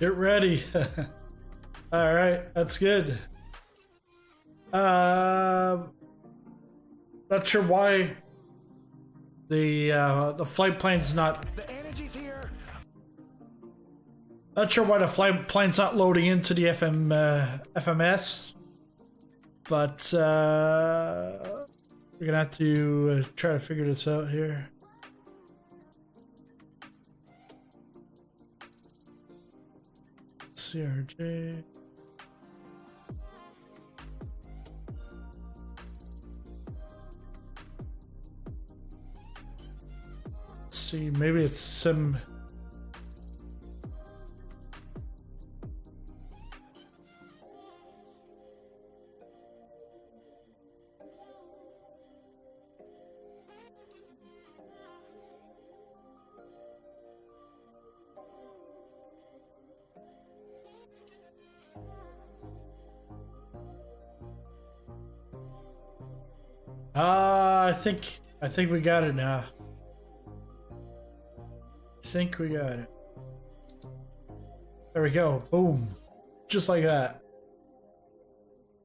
Get ready. All right, that's good. Not sure why the flight plane's not. The energy's here. Not sure why the flight plane's not loading into the FMS, but we're gonna have to try to figure this out here. CRJ. Let's see, maybe it's some. I think we got it now. I think we got it. There we go. Boom. Just like that.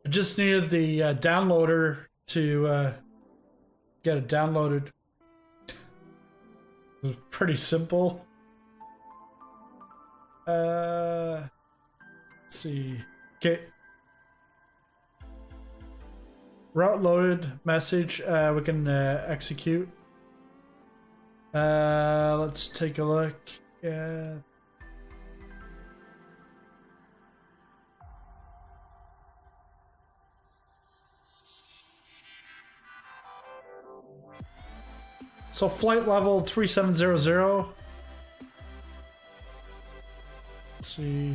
I just needed the downloader to get it downloaded. It was pretty simple. Let's see. Okay. Route loaded message. We can execute. Let's take a look. Yeah. So flight level 3700. Let's see.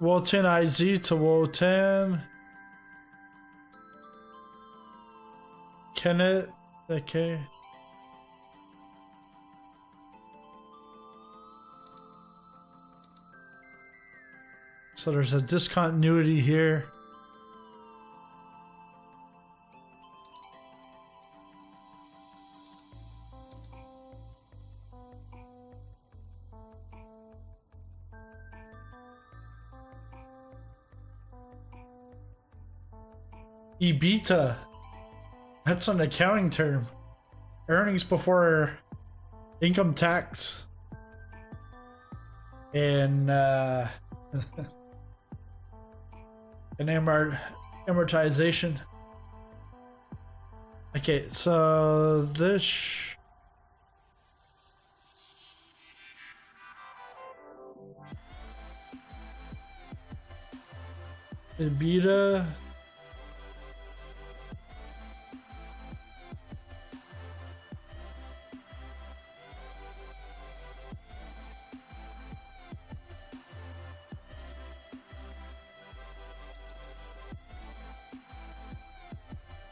WO10 IZ to WO10. Kenneth, okay. So there's a discontinuity here. EBITDA. That's an accounting term. Earnings before income tax. And and amortization. Okay, so this EBITDA.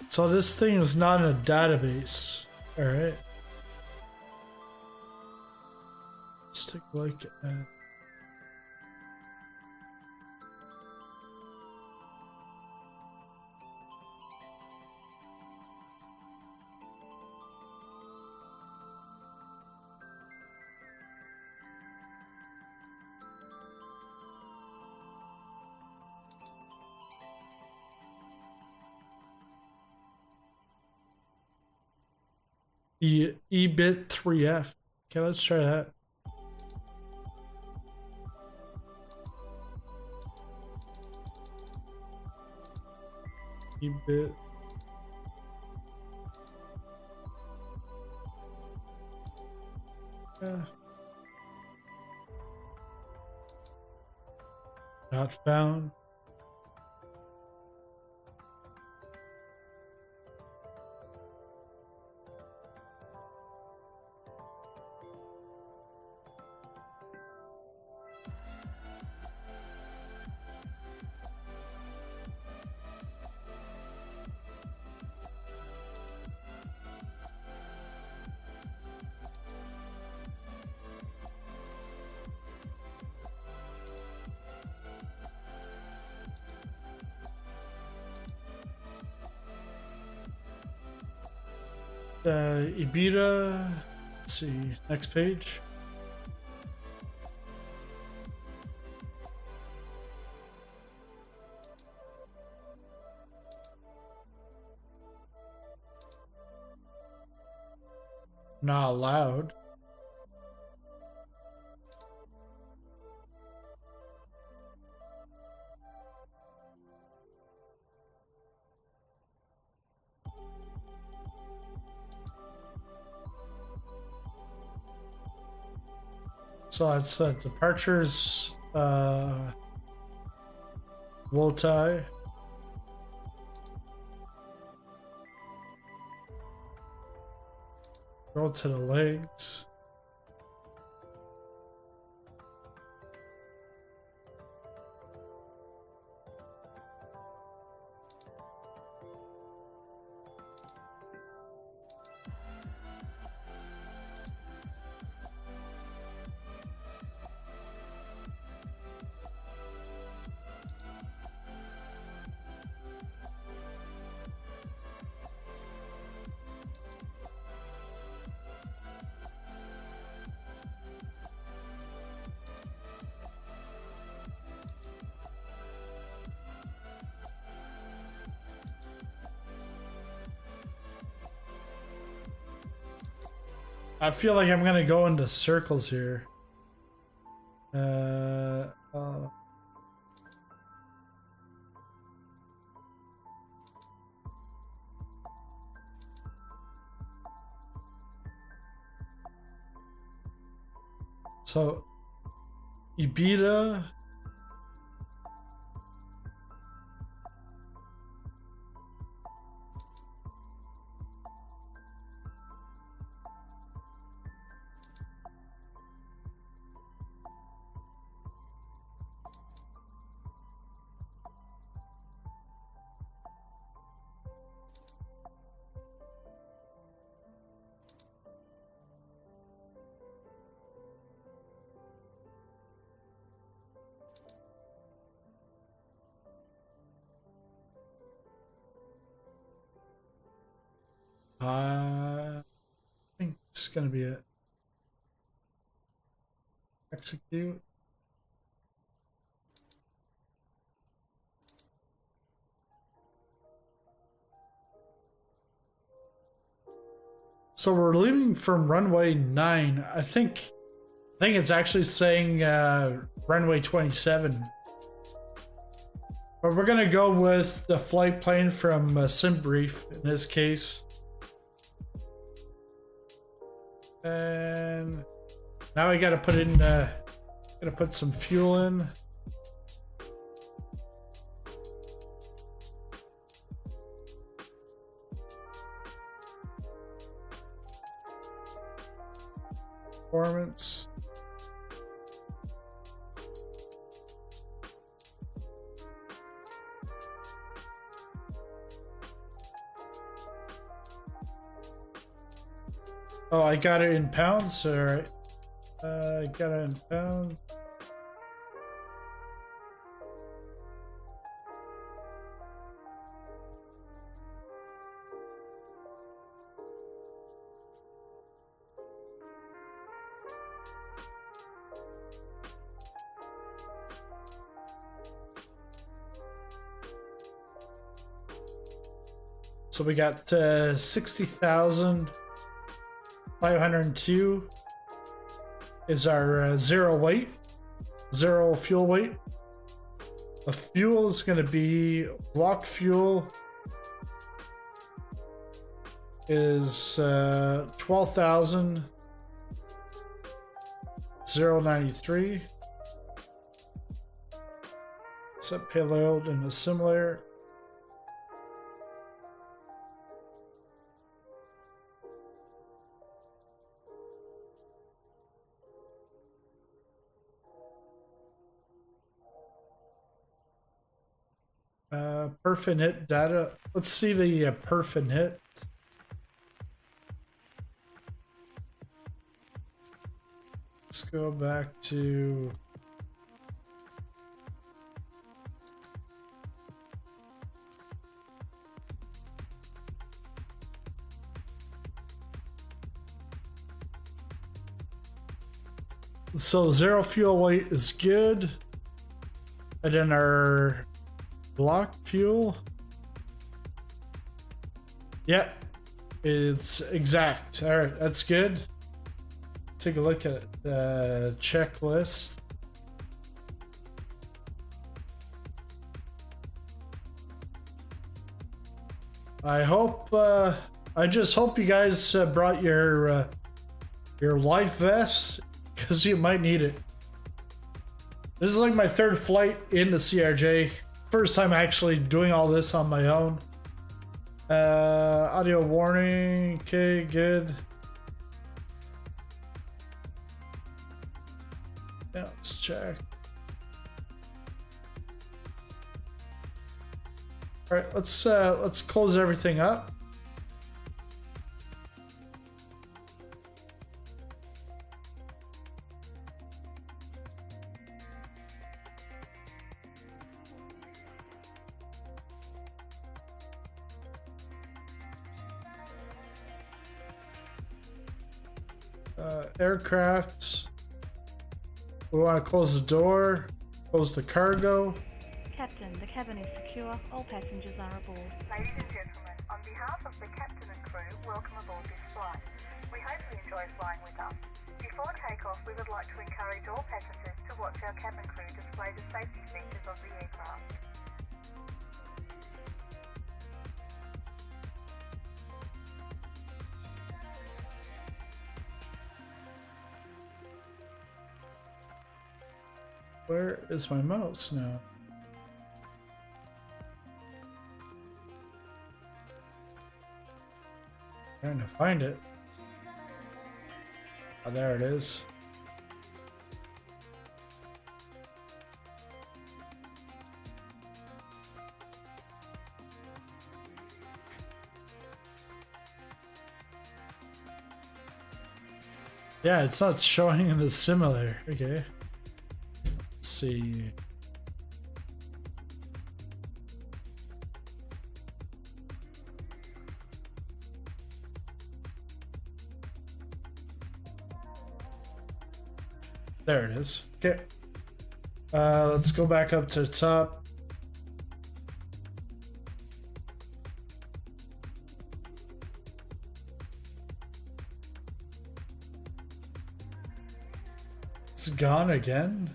So this thing is not in a database. All right. Let's take a look at. EBIT 3F. Okay, let's try that. EBIT. Not found. Ibiza. Let's see, next page. Not allowed. So it's departures, Wotai. Go to the legs. I feel like I'm gonna go into circles here. So, Ibiza. I think it's gonna be it. Execute. So we're leaving from runway 9. I think it's actually saying runway 27. But we're gonna go with the flight plane from SimBrief in this case. And now we gotta put in, gotta put some fuel in. Performance. Oh, I got it in pounds. All right. I got it in pounds. So we got 60,502 is our zero fuel weight. The fuel is going to be block fuel is 12,093. Set payload and assimilator. Perf and hit data. Let's see the perf and hit. Let's go back to So 0 fuel weight is good. And then our block fuel. Yeah, it's exact. All right, that's good. Take a look at the checklist. I just hope you guys brought your life vest, because you might need it. This is like my 3rd flight in the CRJ. First time actually doing all this on my own. Audio warning. Okay, good. Yeah, let's check. All right, let's close everything up. Aircraft. We want to close the door, close the cargo. Captain, the cabin is secure. All passengers are aboard. Ladies and gentlemen, on behalf of the captain and crew, welcome aboard this flight. We hope you enjoy flying with us. Before takeoff, we would like to encourage all passengers to watch our cabin crew display the safety features of the aircraft. Where is my mouse now? Trying to find it. Oh, there it is. Yeah, it's not showing in the simulator. Okay. Let's see. There it is. Okay. Let's go back up to the top. It's gone again?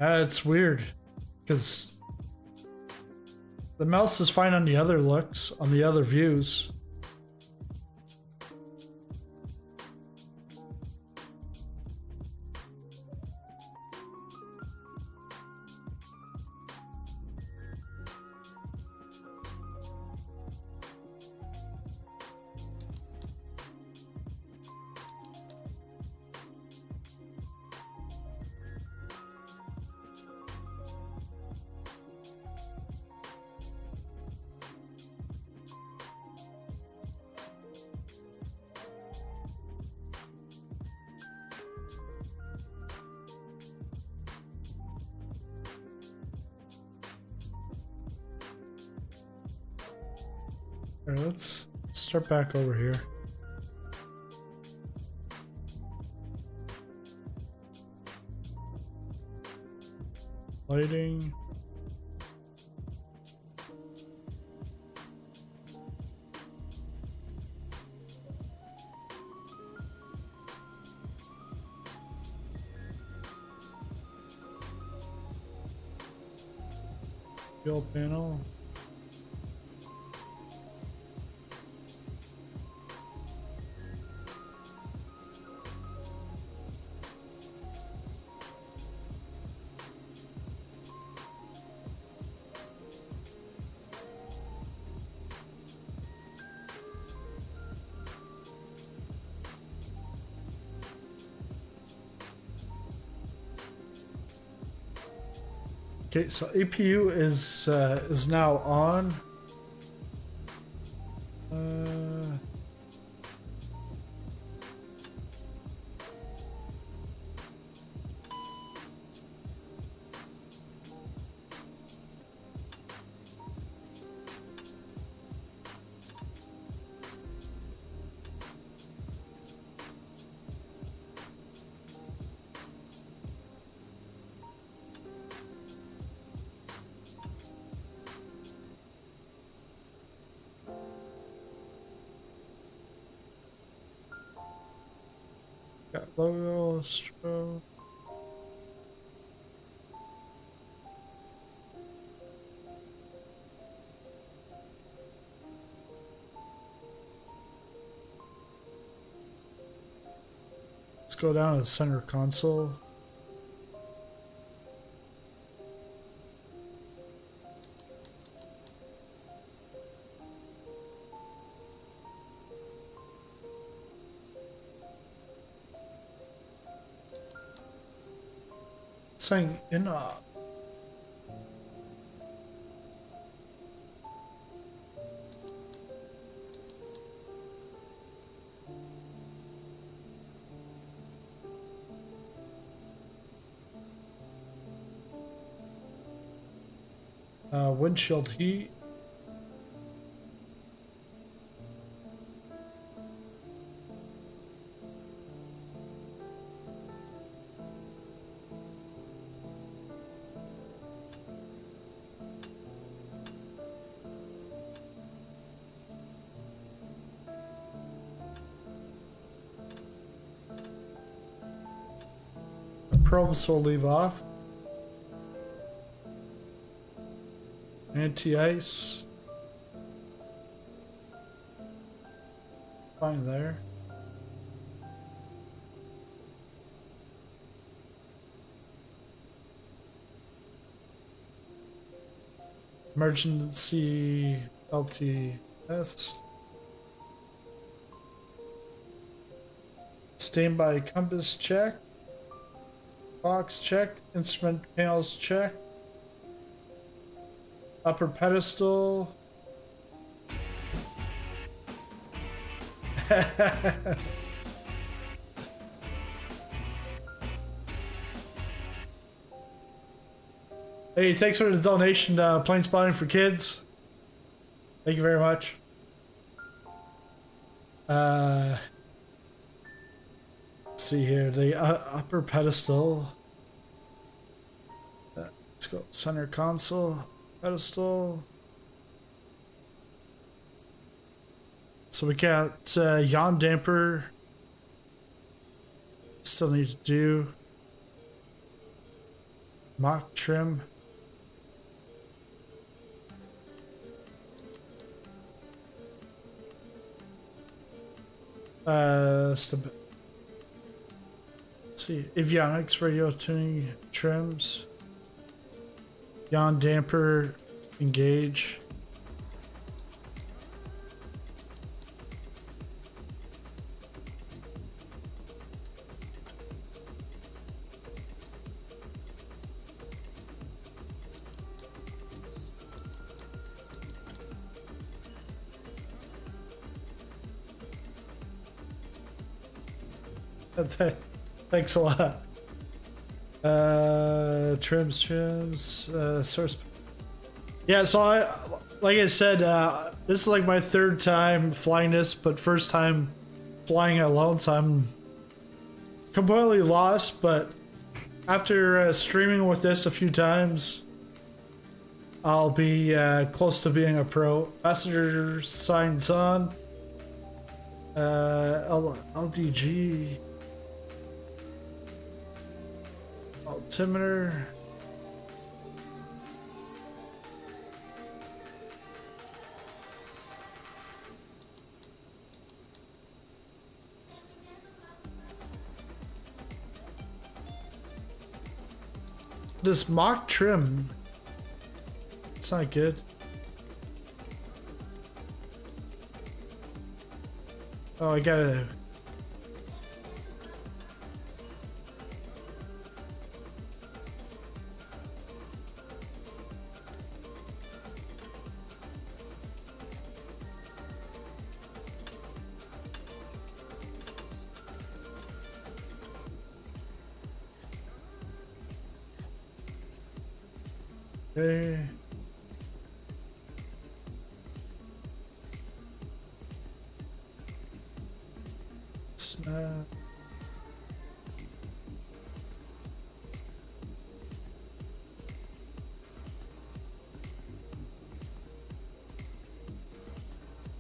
It's weird because the mouse is fine on the other looks, on the other views. All right, let's start back over here. Lighting. Fuel panel. Okay, so APU is now on. Got logo, stroke. Let's go down to the center console. Saying in windshield heat. Probes will leave off. Anti-ice. Fine there. Emergency LTS. Standby compass check. Box checked. Instrument panels checked. Upper pedestal. Hey, thanks for the donation, Plane Spotting for Kids. Thank you very much. Let's see here, the upper pedestal. Let's go center console, pedestal. So we got yaw damper. Still need to do mock trim. Let's see, avionics, radio tuning, trims, yaw damper, engage. Thanks a lot. Trims, source. Yeah, so like I said, this is like my third time flying this, but first time flying it alone, so I'm completely lost. But after streaming with this a few times, I'll be close to being a pro. Passenger signs on. LDG. Altimeter. This mock trim, it's not good. Oh, I gotta. Okay. Snap.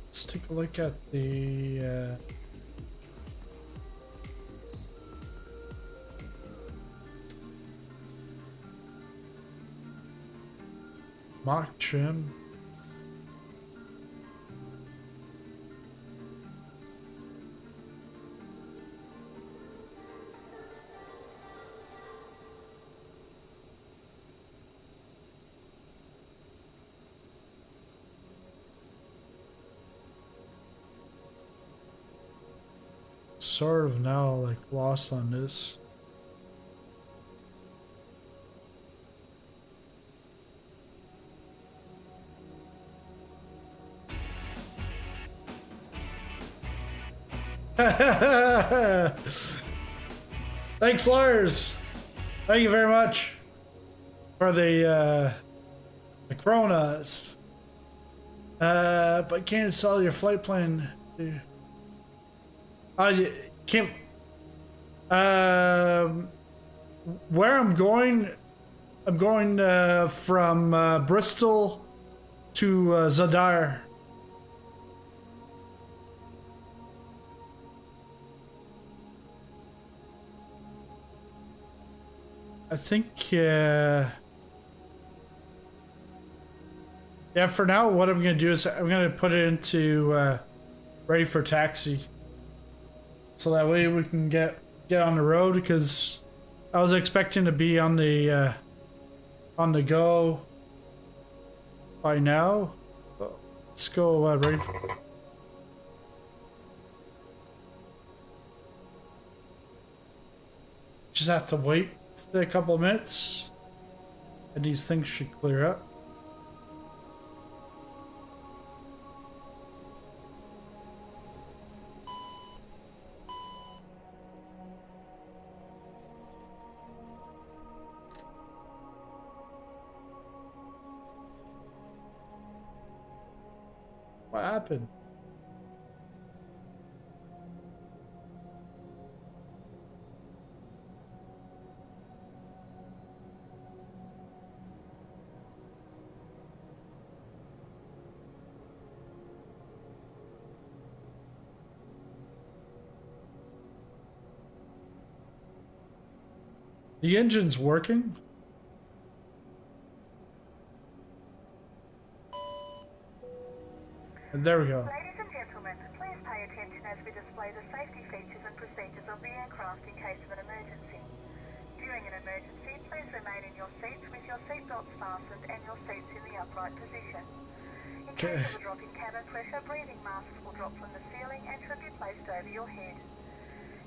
Let's take a look at the mock trim. Sort of now like lost on this. Thanks, Lars. Thank you very much for the Coronas. But can't sell your flight plan. I can't. Where I'm going from Bristol to Zadar. I think, yeah, for now, what I'm going to do is I'm going to put it into ready for taxi. So that way we can get on the road, because I was expecting to be on the go by now. Let's go ready. Just have to wait a couple of minutes, and these things should clear up. What happened? The engine's working. And there we go. Ladies and gentlemen, please pay attention as we display the safety features and procedures of the aircraft in case of an emergency. During an emergency, please remain in your seats with your seatbelts fastened and your seats in the upright position. In case of a drop in cabin pressure, breathing masks will drop from the ceiling and should be placed over your head.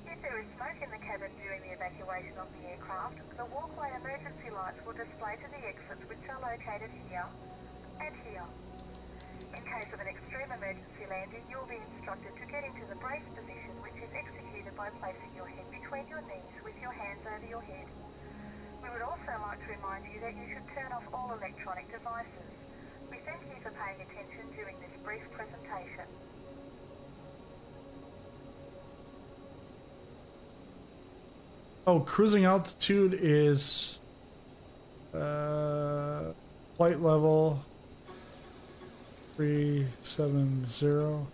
If there is smoke in the cabin during the evacuation of the aircraft, the walkway emergency lights will display to the exits, which are located here and here. In case of an extreme emergency landing, you will be instructed to get into the brace position, which is executed by placing your head between your knees with your hands over your head. We would also like to remind you that you should turn off all electronic devices. We thank you for paying attention during this brief presentation. Oh, cruising altitude is flight level 370.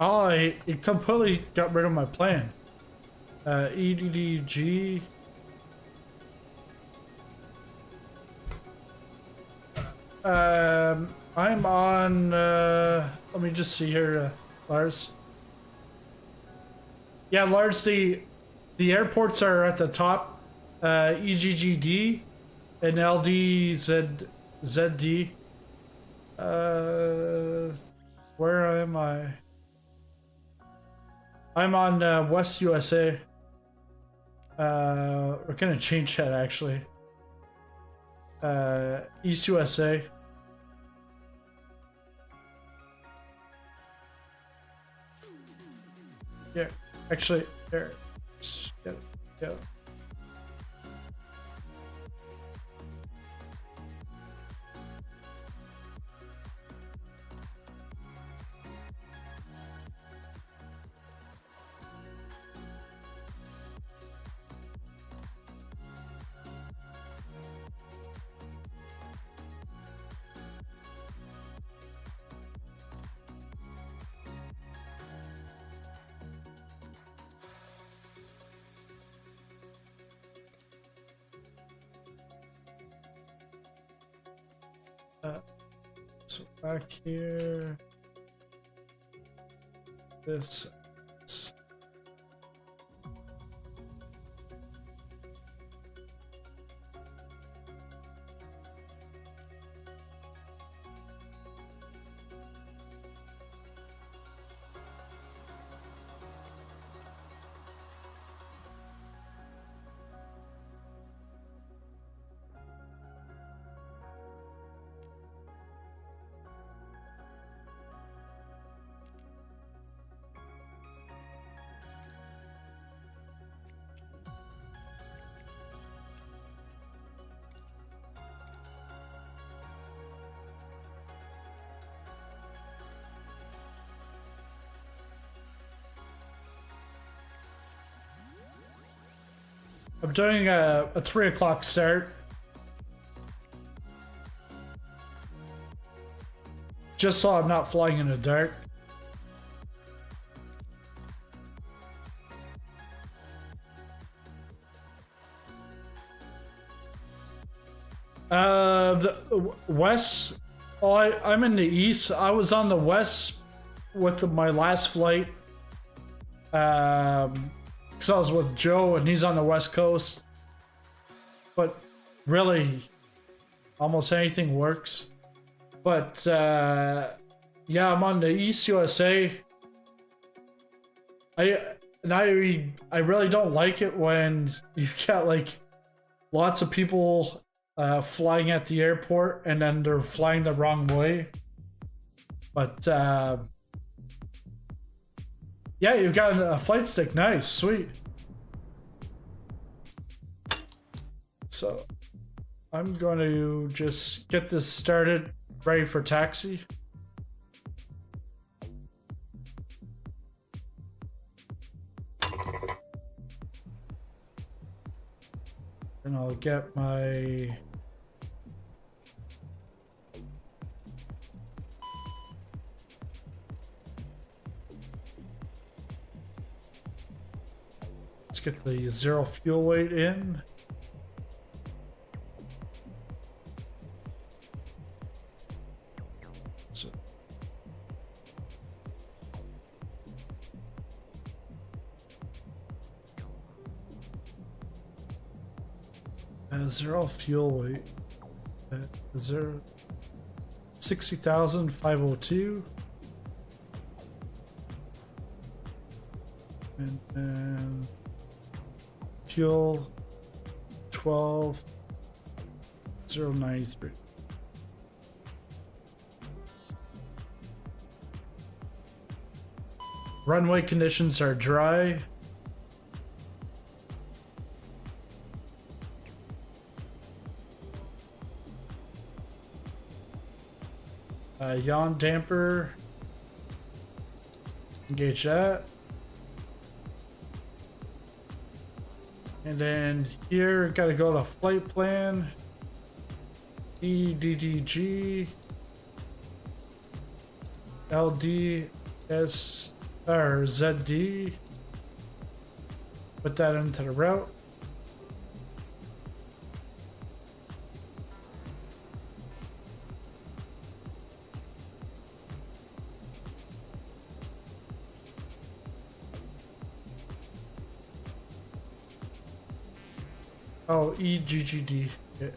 Oh, it completely got rid of my plan. EDDG. I'm on, let me just see here, Lars. Yeah, Lars, the airports are at the top, EGGD and LDZD. Where am I? I'm on West USA. We're gonna change that actually. East USA. Actually, there. Just get it. Go. So back here, this. I'm doing a 3 o'clock start. Just so I'm not flying in the dark. The west. Oh, I'm in the east. I was on the west with my last flight. Because I was with Joe and he's on the west coast. But really, almost anything works. But yeah, I'm on the East USA. I really don't like it when you've got like lots of people flying at the airport and then they're flying the wrong way. But yeah, you've got a flight stick. Nice, sweet. So I'm going to just get this started, ready for taxi. And I'll get my get the zero fuel weight in. So zero fuel weight. 60,502. And then fuel 12,093. Runway conditions are dry. Yaw damper. Engage that. And then here, gotta go to flight plan, EDDG, LDS or ZD. Put that into the route. Oh, EGGD. Yeah.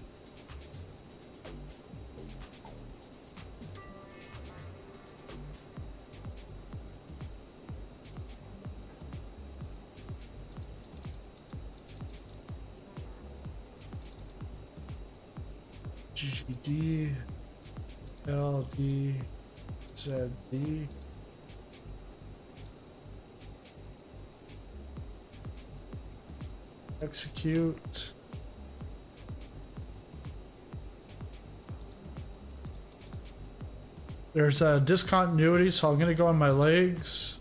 GGD, LDZD. Execute. There's a discontinuity, so I'm gonna go on my legs.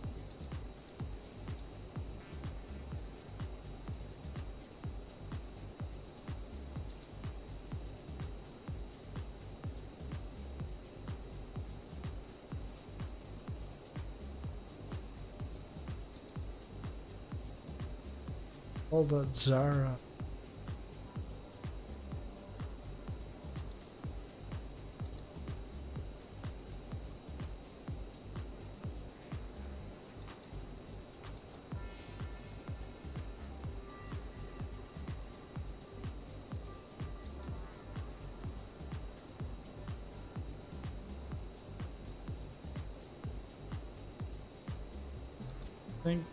Hold on, Zara. I think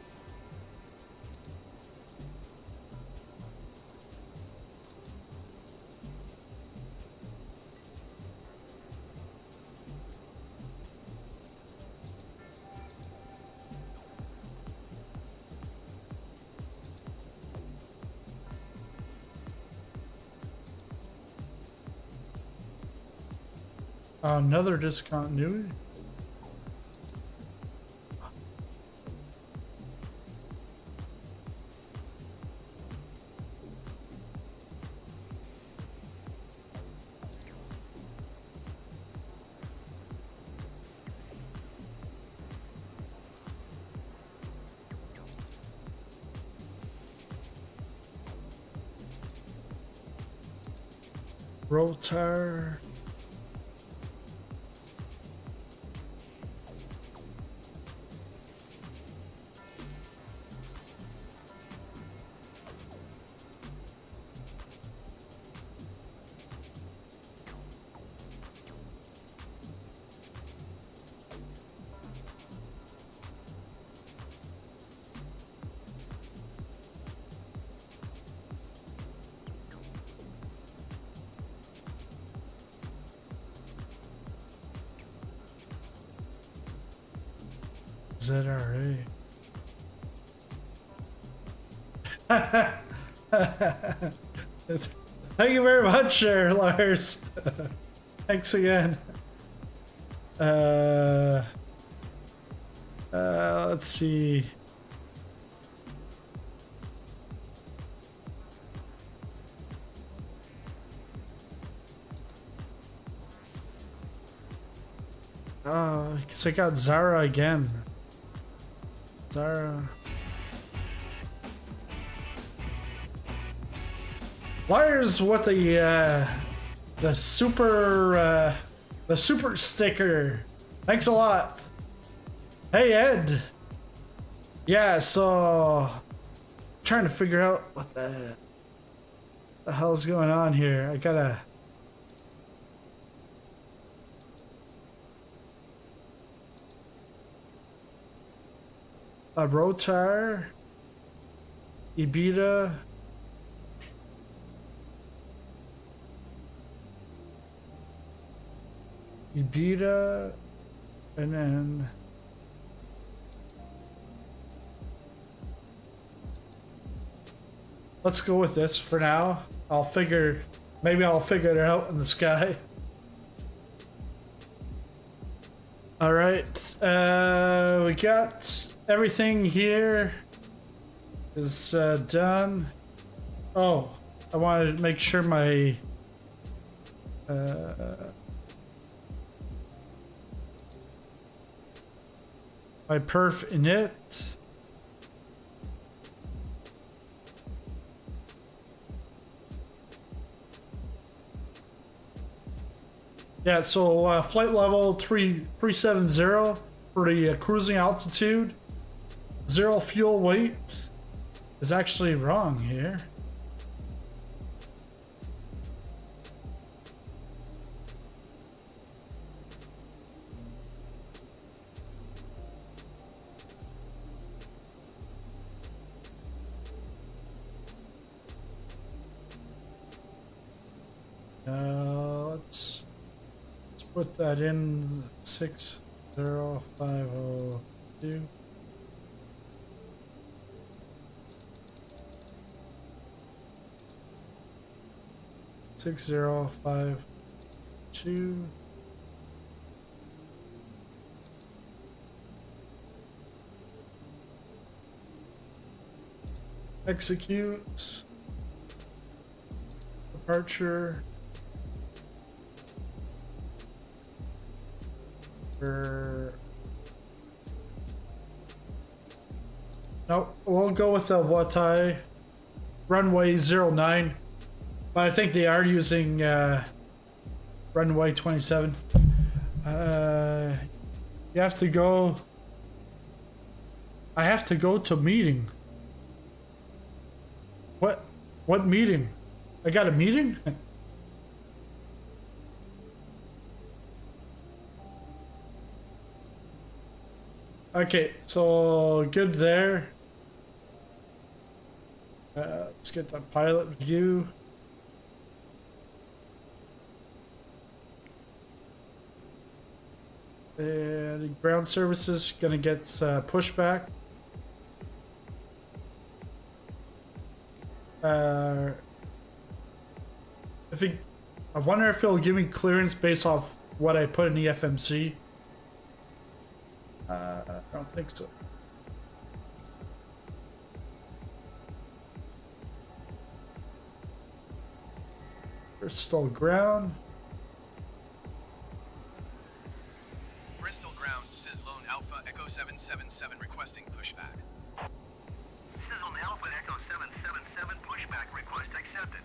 another discontinuity. Rotor. ZRA. Thank you very much, Lars. Thanks again. Let's see. Because I got Zara again. Zara. Lars with the super sticker. Thanks a lot. Hey Ed. Yeah, so trying to figure out what the hell's going on here. I gotta. A rotor, Ibiza, and then let's go with this for now. Maybe I'll figure it out in the sky. All right, we got everything here is done. Oh, I wanted to make sure my my perf init. Yeah, so flight level 370 for the cruising altitude. 0 fuel weight is actually wrong here. Let's put that in 60502. 6052. Execute. Departure. No, we'll go with the Watai runway 09, but I think they are using runway 27. You have to go. I have to go to meeting. What meeting? I got a meeting? Okay, so good there. Let's get the pilot view. And ground services gonna get pushback. I wonder if it'll give me clearance based off what I put in the FMC. I don't think so. Bristol ground. Bristol ground, Sizzlone Alpha Echo 777 requesting pushback. Sizzlone Alpha Echo 777 pushback request accepted.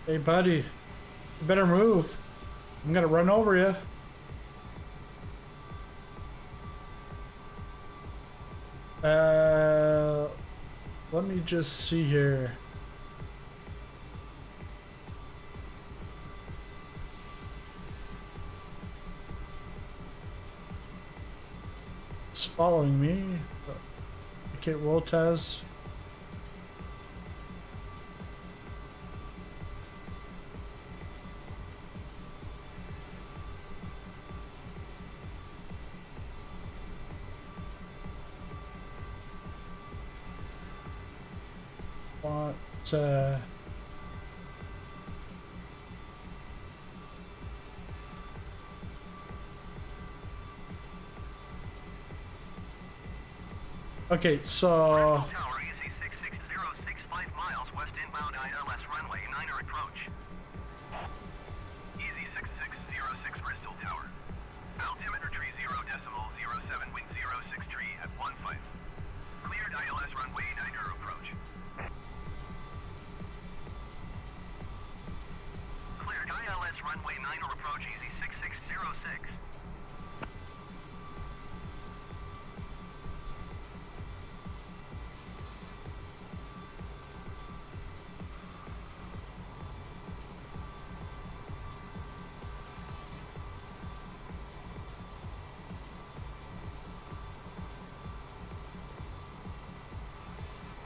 Hey buddy, you better move. I'm gonna run over you. Let me just see here. It's following me. Okay, Woltaz. Okay, so Tower easy 66065 miles west inbound ILS runway 9er approach. Easy 6606 Bristol Tower. Altimeter tree 0.07 wind 06 tree at 15. Cleared ILS runway 9er approach. Cleared ILS runway 9er approach easy 6606.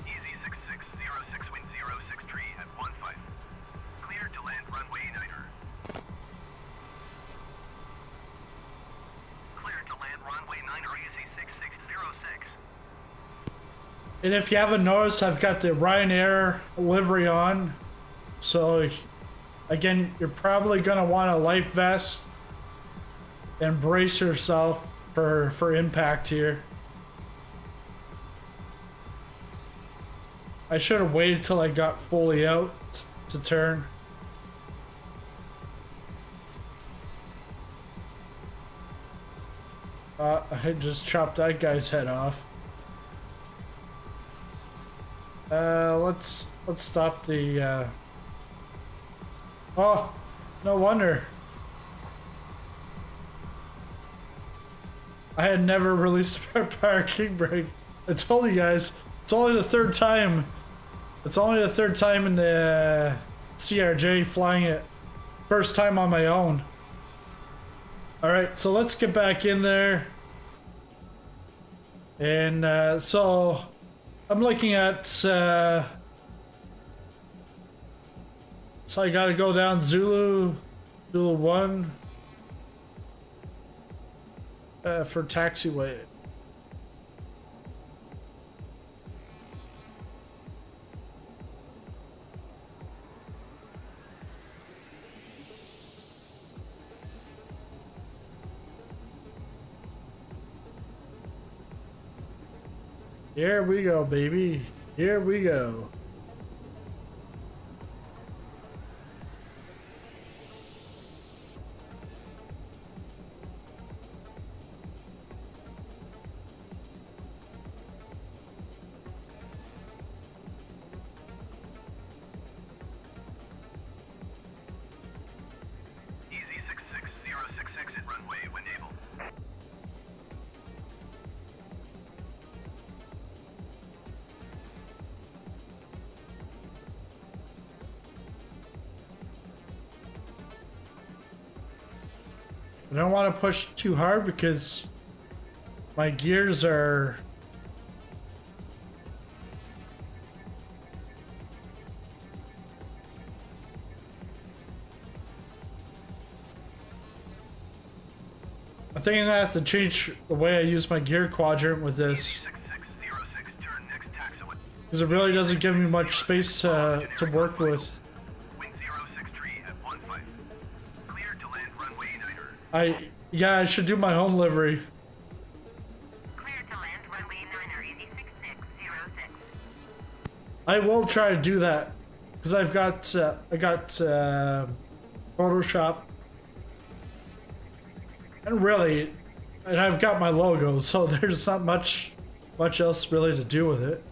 Easy 6606 wind 06 tree at 15. Cleared to land runway 9er. Cleared to land runway 9er easy 6606. and if you haven't noticed, I've got the Ryanair livery on. So again, you're probably gonna want a life vest and brace yourself for impact here. I should have waited till I got fully out to turn. I just chopped that guy's head off. Let's stop the. Oh, no wonder. I had never released a parking brake. I told you guys, it's only the third time. It's only the third time in the CRJ flying it. First time on my own. Alright, so let's get back in there. And so I'm looking at so I gotta go down Zulu 1 for taxiway. Here we go, baby. Here we go. Easy 66066 at runway when able. I don't want to push too hard because my gears are I think I'm gonna have to change the way I use my gear quadrant with this 6606, turn next taxiway. because it really doesn't give me much space to work with. Wind 063 at 15. Cleared to land runway 9er. I should do my home livery. Cleared to land runway 9er, easy 6606. I will try to do that because I got Photoshop and I've got my logo, so there's not much else really to do with it.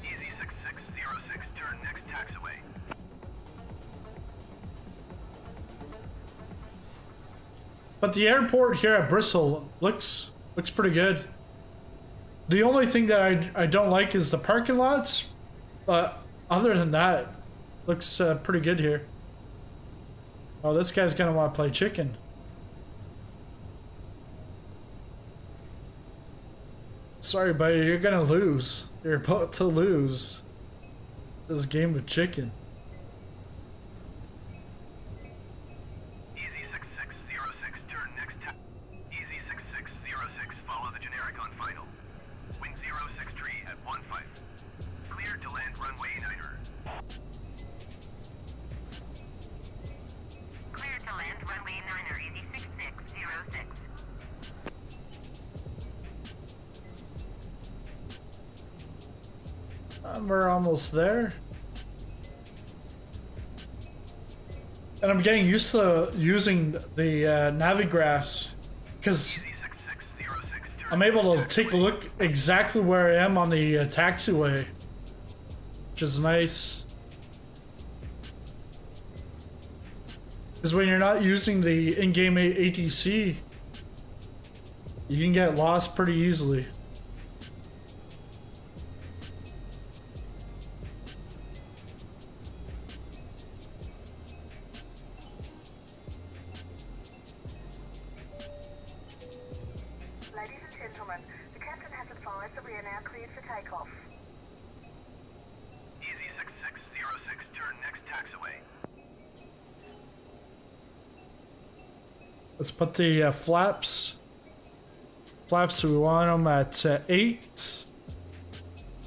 Easy 6606, turn next taxiway. But the airport here at Bristol looks pretty good. The only thing that I don't like is the parking lots, but other than that, looks pretty good here. Oh, this guy's gonna want to play chicken. Sorry, buddy, you're gonna lose. You're about to lose this game of chicken. Easy 6606, turn next Easy 6606, follow the generic on final. Wind 063 at 15. Cleared to land runway 9er. Cleared to land runway 9er, easy 6606. We're almost there. And I'm getting used to using the Navigraphs because Easy 6606, turn I'm able to next take a taxiway. look exactly where I am on the taxiway, which is nice. Because when you're not using the in-game ATC, you can get lost pretty easily. Ladies and gentlemen, the captain has advised that we are now cleared for takeoff. Easy 6606, turn next taxiway. Let's put the flaps. Flaps, we want them at 8.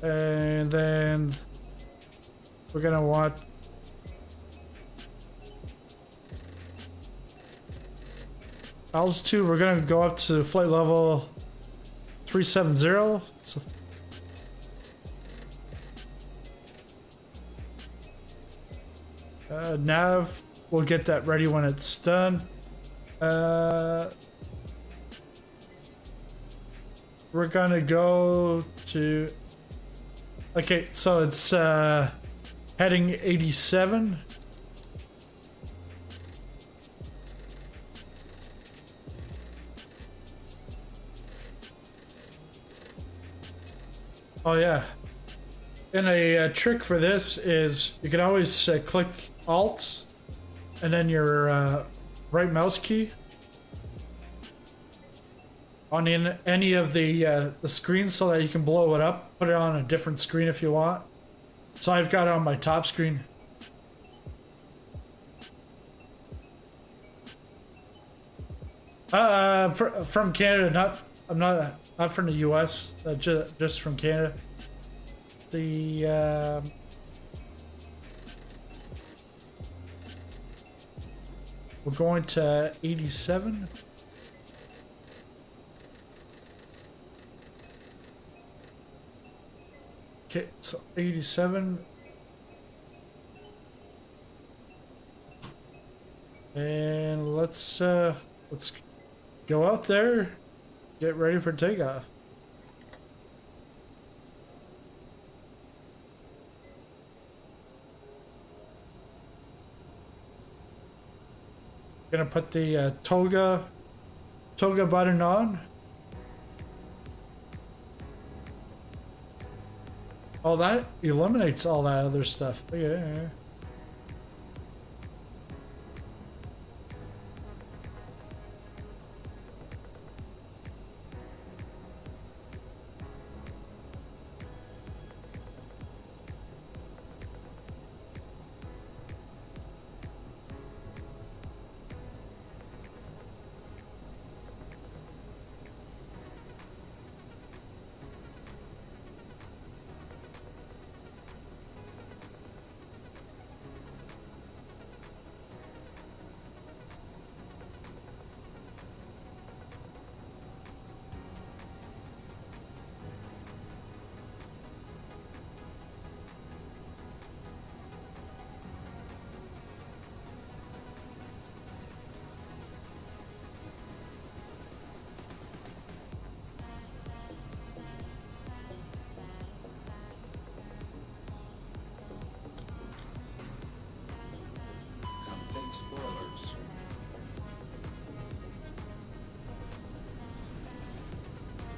And then we're gonna want altitude. We're gonna go up to flight level 370. So nav, we'll get that ready when it's done. We're gonna go to, okay, so it's heading 87. Oh yeah. And a trick for this is you can always click Alt and then your right mouse key on any of the screens so that you can blow it up. Put it on a different screen if you want. So I've got it on my top screen. From Canada, I'm not from the US, just from Canada. We're going to 87. Okay, so 87. And let's go out there, get ready for takeoff. Gonna put the toga button on. Oh, that eliminates all that other stuff. Yeah.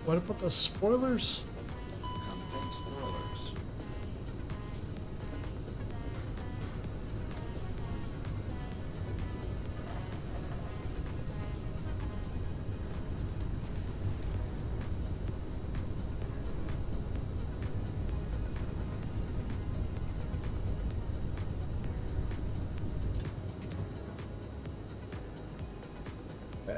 What about the spoilers?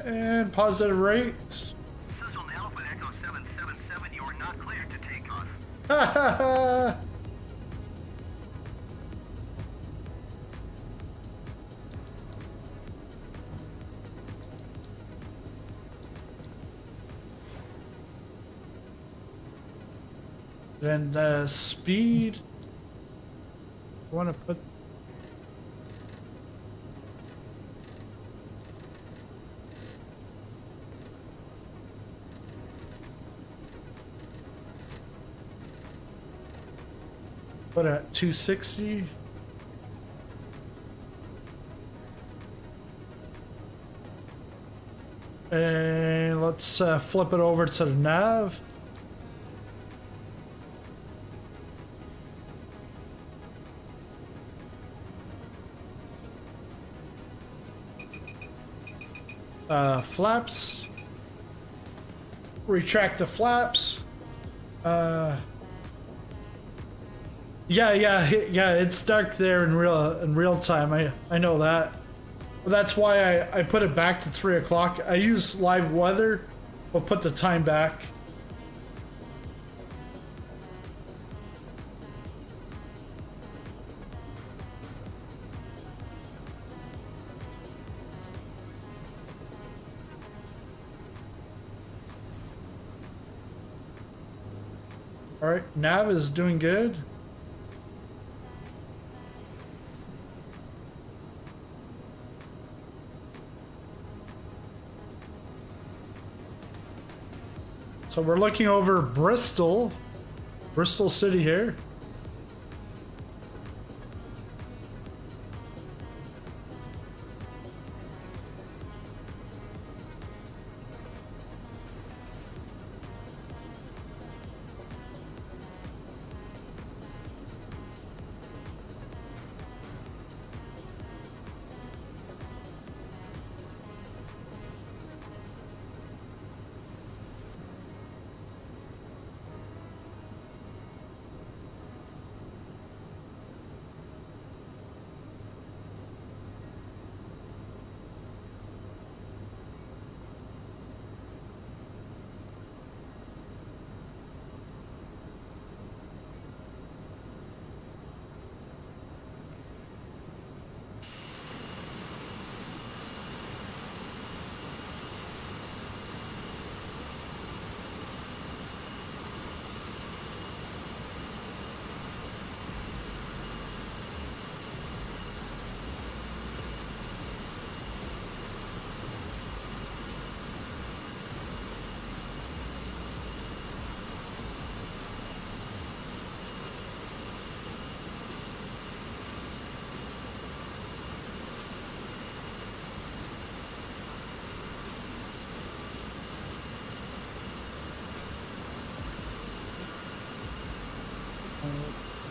And positive rates. Sizzle Alpha Echo 777, you are not cleared to take off. Ha ha ha! Then the speed. I want to put. Put it at 260. And let's flip it over to the nav. Flaps. Retract the flaps. Yeah, it's dark there in real time. I know that. That's why I put it back to 3 o'clock. I use live weather, but put the time back. All right, nav is doing good. So we're looking over Bristol City here.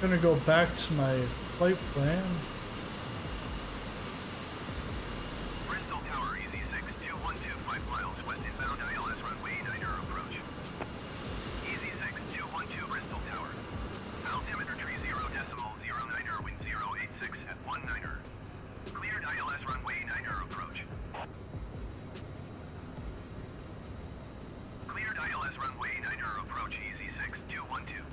gonna go back to my flight plan. Bristol Tower, Easy 6, 2125 miles west inbound ILS runway 9er approach. Easy 6, 212 Bristol Tower. Altimeter tree 0.09er, wind 086 at 19er. Cleared ILS runway 9er approach. Cleared ILS runway 9er approach, Easy 6, 212.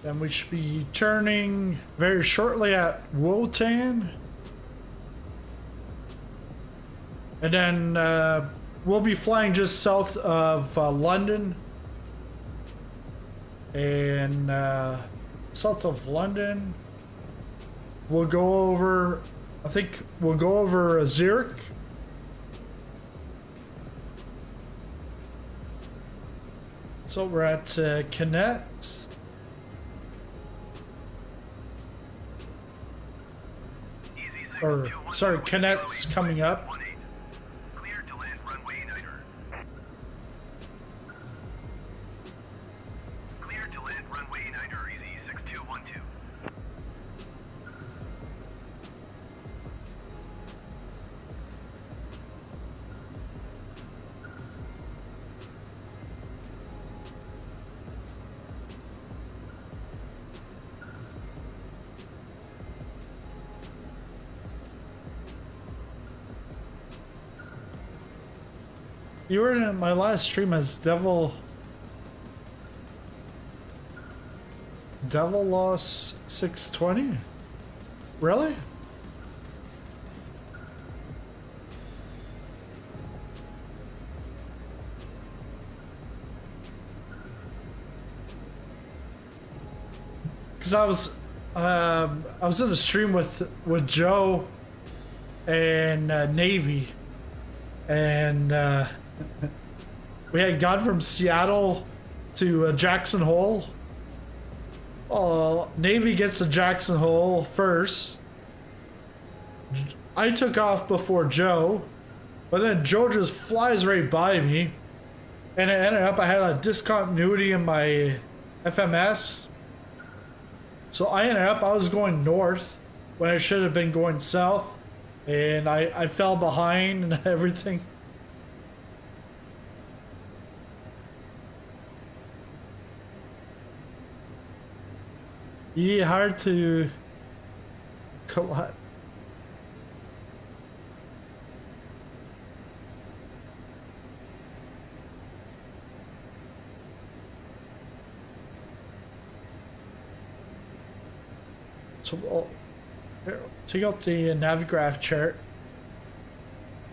Then we should be turning very shortly at Wotan. And then we'll be flying just south of London. And south of London, we'll go over, I think we'll go over Zurich. So we're at Canet. Or, sorry, Canet's coming up. Cleared to land runway 9er. Cleared to land runway 9er, Easy 6212. You were in my last stream as Devil Loss 620? Really? Because I was in a stream with Joe and Navy, and we had gone from Seattle to Jackson Hole. Navy gets to Jackson Hole first. I took off before Joe, but then Joe just flies right by me, and it ended up I had a discontinuity in my FMS. So I was going north when I should have been going south, and I fell behind and everything. Yeah, hard to collide. So we'll take out the Navigraph chart.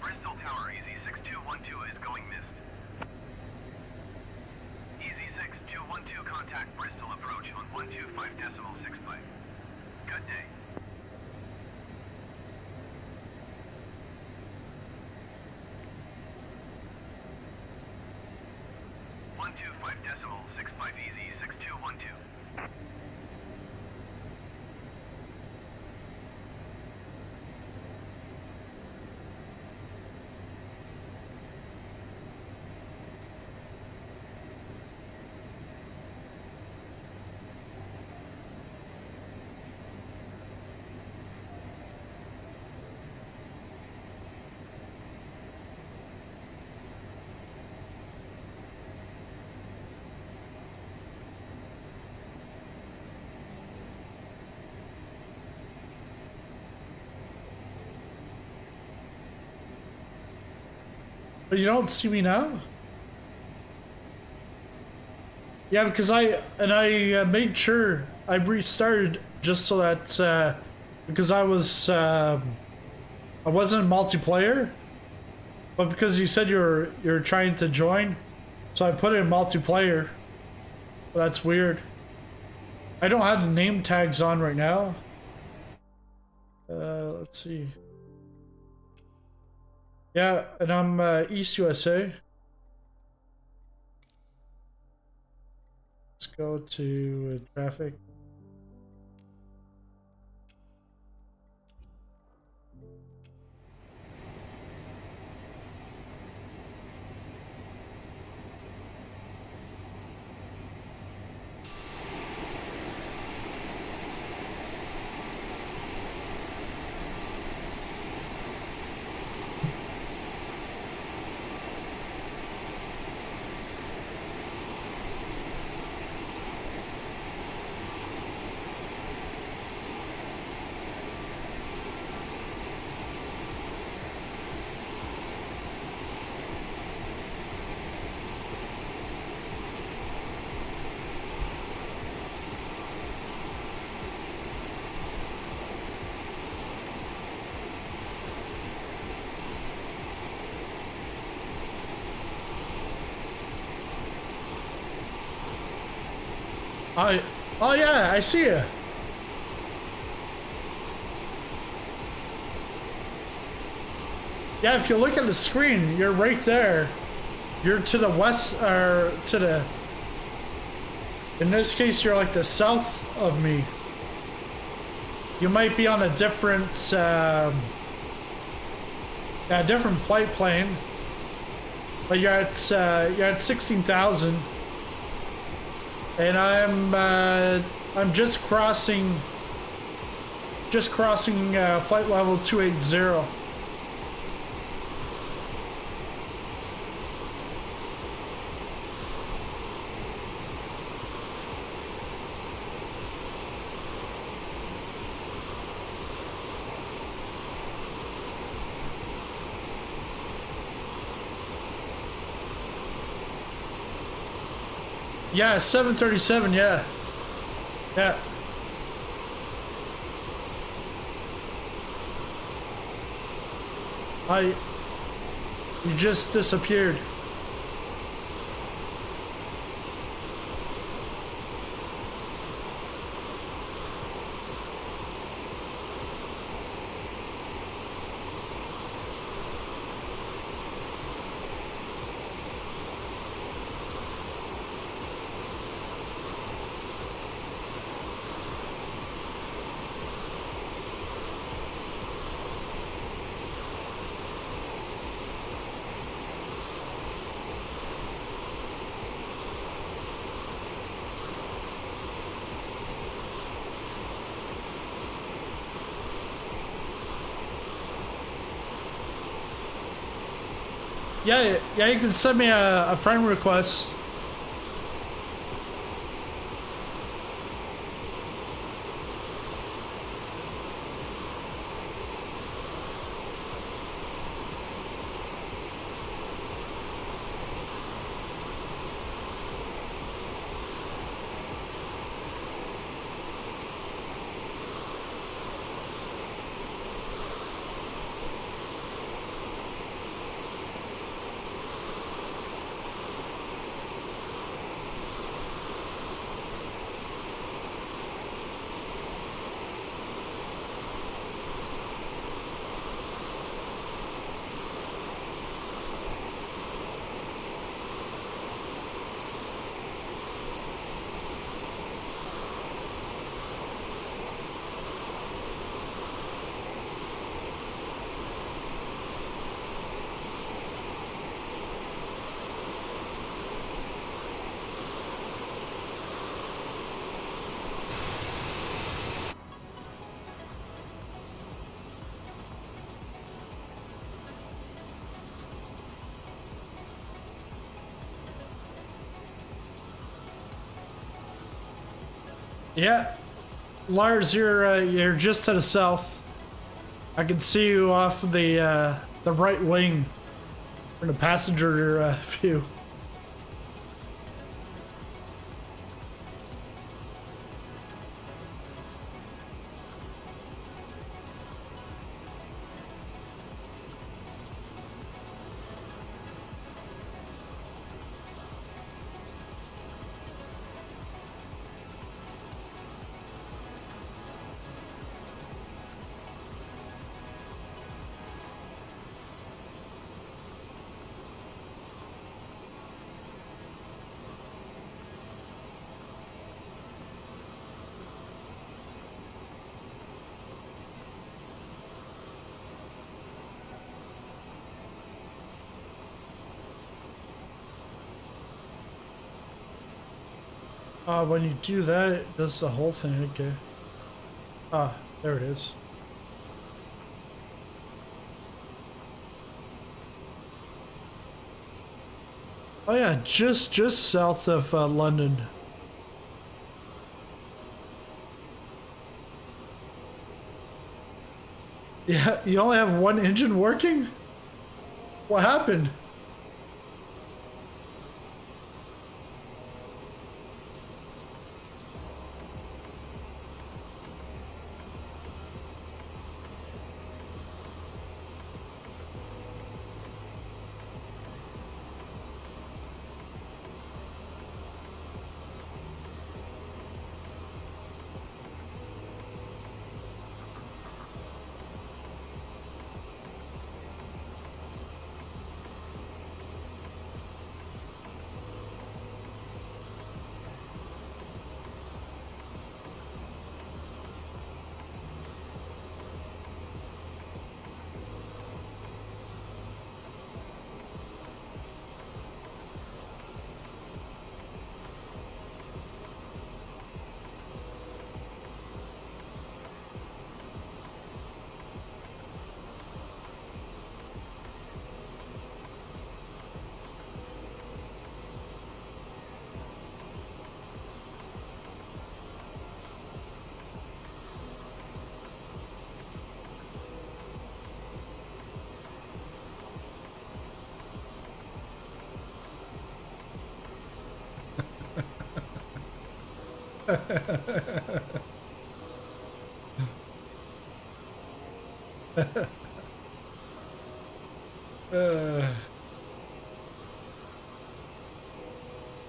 Bristol Tower, Easy 6212 is going missed. Easy 6212, contact Bristol approach on 125.65. Good day. .65 Easy 6212. But you don't see me now? Yeah, because I made sure I restarted just so that because I wasn't in multiplayer, but because you said you're trying to join, so I put it in multiplayer. But that's weird. I don't have the name tags on right now. Let's see. Yeah, and I'm East USA. Let's go to traffic. Oh yeah, I see you. Yeah, if you look at the screen, you're right there. You're to the west, or to the... In this case, you're like the south of me. You might be on a different, different flight plane. But you're at 16,000. And I'm just crossing flight level 280. Yeah, 737, yeah. Yeah. You just disappeared. Yeah, you can send me a friend request. Yeah, Lars, you're just to the south. I can see you off the right wing from the passenger view. When you do that, it does the whole thing, okay. Ah, there it is. Oh yeah, just south of London. Yeah, you only have one engine working? What happened?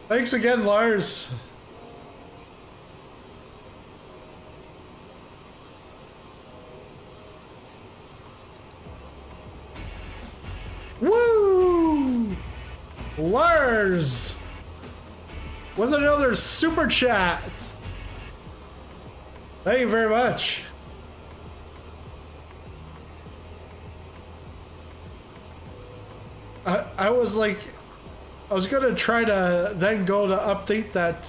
Thanks again, Lars. Woo! Lars! With another super chat. Thank you very much. I was like, I was gonna try to then go to update that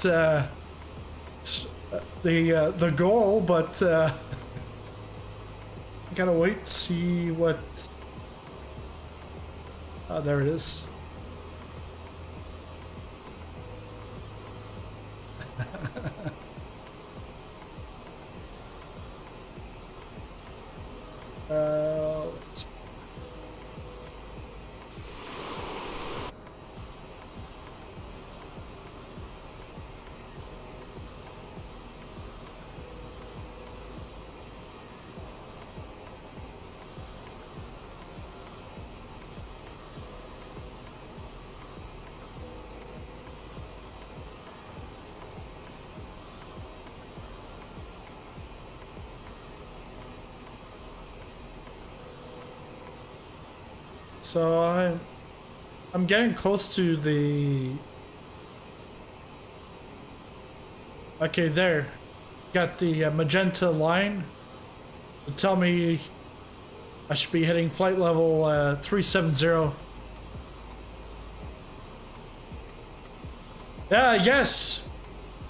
the goal, but I gotta wait to see what. Oh, there it is. Let's... So I'm getting close to the. Okay, there. Got the magenta line to tell me I should be hitting flight level 370. Yes.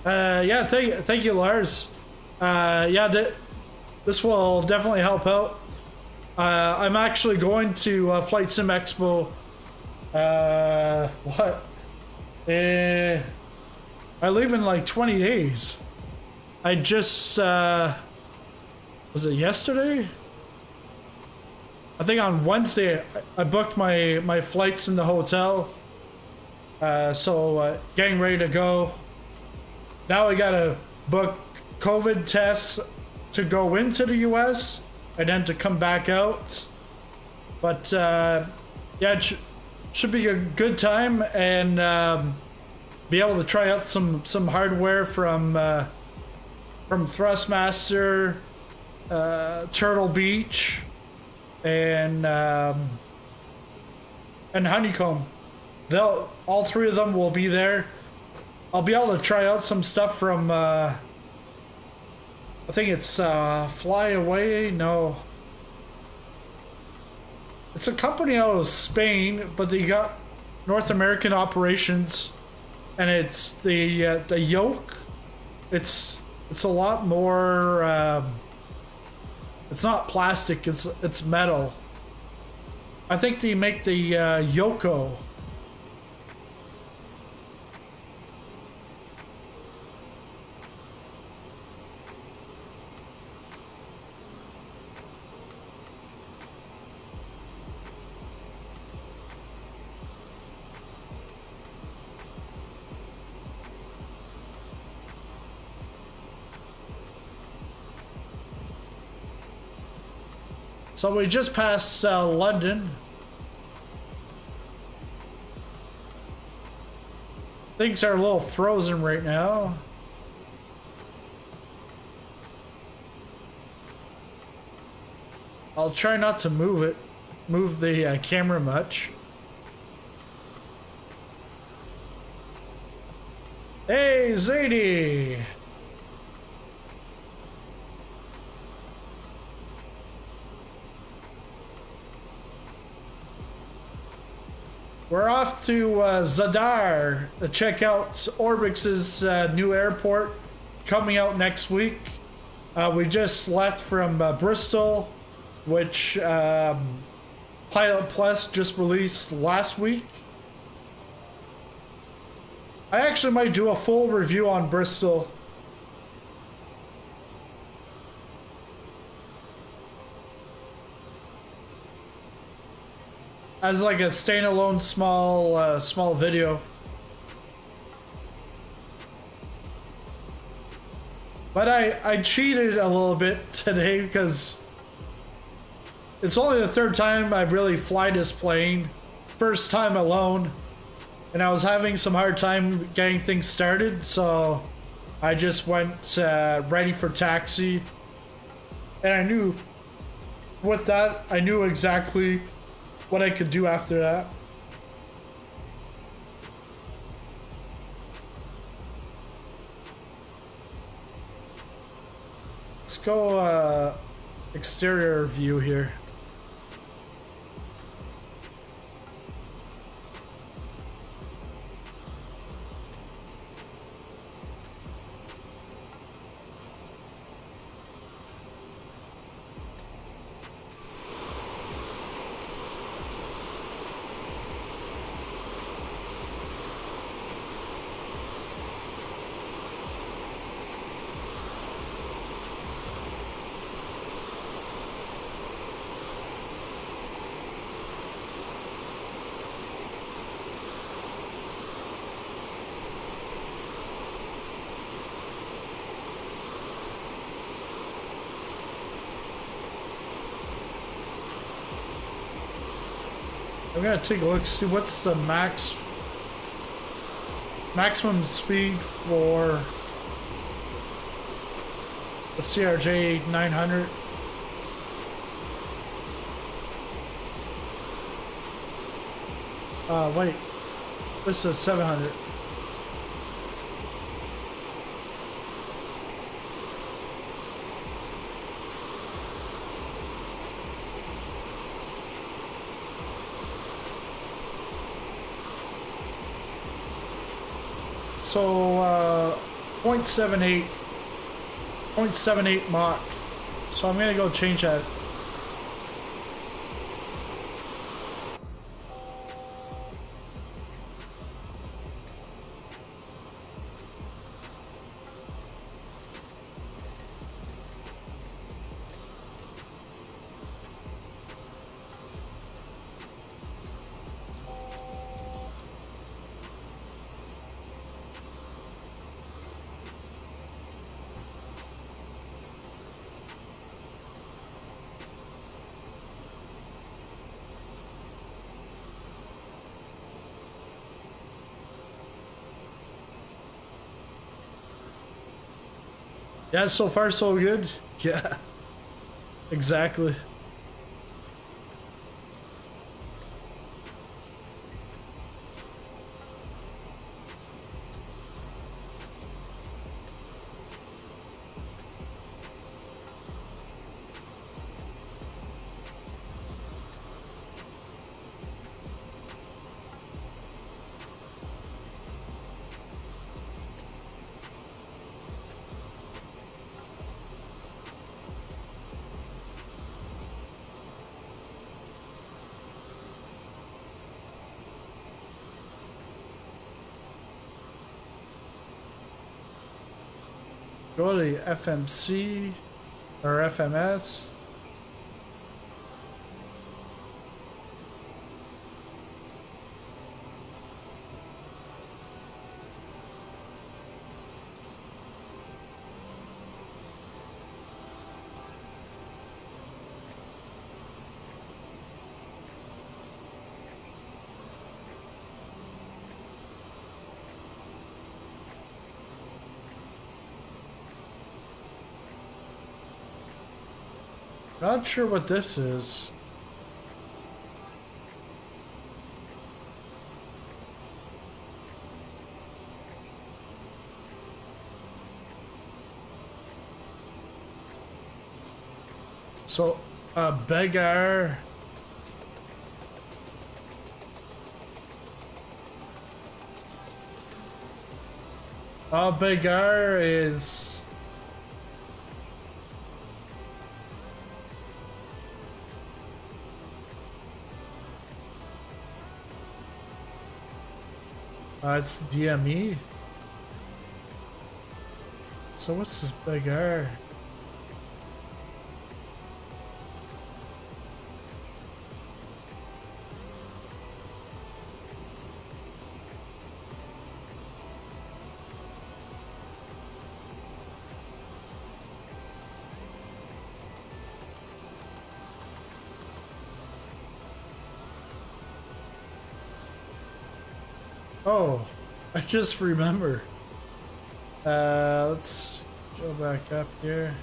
Yeah. Thank you, Lars. Yeah. This will definitely help out. I'm actually going to Flight Sim Expo. What? I leave in like 20 days. I just was it yesterday? I think on Wednesday I booked my flights in the hotel. So getting ready to go. Now I gotta book COVID tests to go into the US and then to come back out. But yeah, it should be a good time, and be able to try out some hardware from Thrustmaster, Turtle Beach, and Honeycomb. All three of them will be there. I'll be able to try out some stuff from I think it's Fly Away. No, it's a company out of Spain, but they got North American operations, and it's the yoke. It's a lot more. It's not plastic. It's metal. I think they make the Yoko. So we just passed London. Things are a little frozen right now. I'll try not to move the camera much. Hey, Zadie! We're off to Zadar to check out Orbx's new airport coming out next week. We just left from Bristol, which PilotPlus just released last week. I actually might do a full review on Bristol. As like a standalone small video. But I cheated a little bit today because it's only the third time I really fly this plane. First time alone. And I was having some hard time getting things started, so I just went ready for taxi. And I knew, with that, I knew exactly what I could do after that. Let's go exterior view here. I'm gonna take a look, see what's the maximum speed for the CRJ-900. Wait, this is 700. So 0.78 Mach. So I'm gonna go change that. Yeah, so far so good. Yeah, exactly. Go to the FMC or FMS. Not sure what this is. So, Begar. Begar is. It's DME. So what's this Begar? Oh, I just remember. Let's go back up here.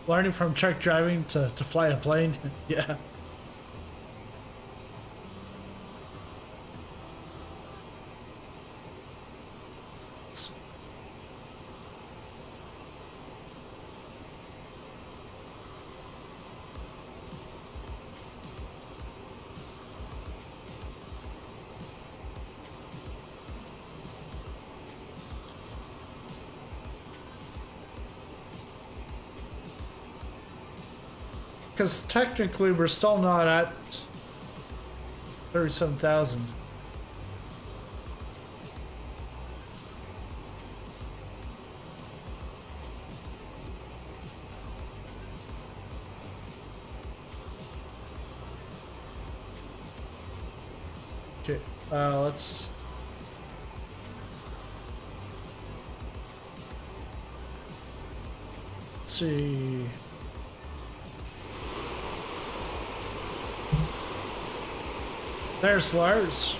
Learning from truck driving to fly a plane. Yeah. Because technically we're still not at 37,000. Okay, let's see. There's Lars.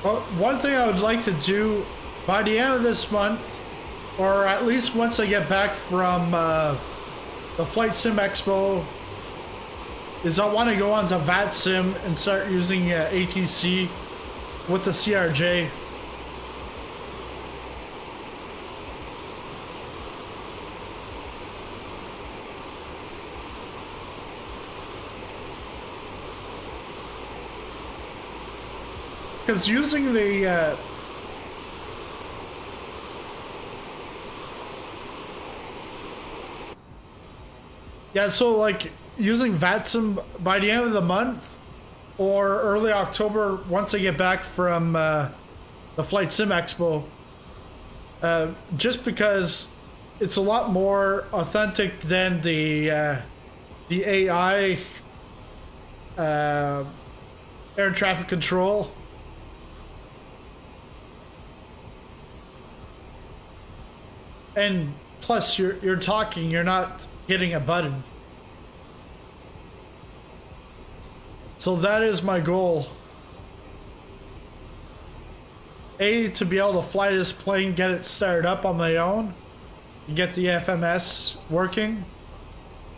Well, one thing I would like to do by the end of this month, or at least once I get back from the Flight Sim Expo, is I want to go on to VATSIM and start using ATC with the CRJ. Because using the yeah, so like using VATSIM by the end of the month or early October once I get back from the Flight Sim Expo, just because it's a lot more authentic than the AI air traffic control. And plus, you're talking, you're not hitting a button. So that is my goal. to be able to fly this plane, get it started up on my own, get the FMS working,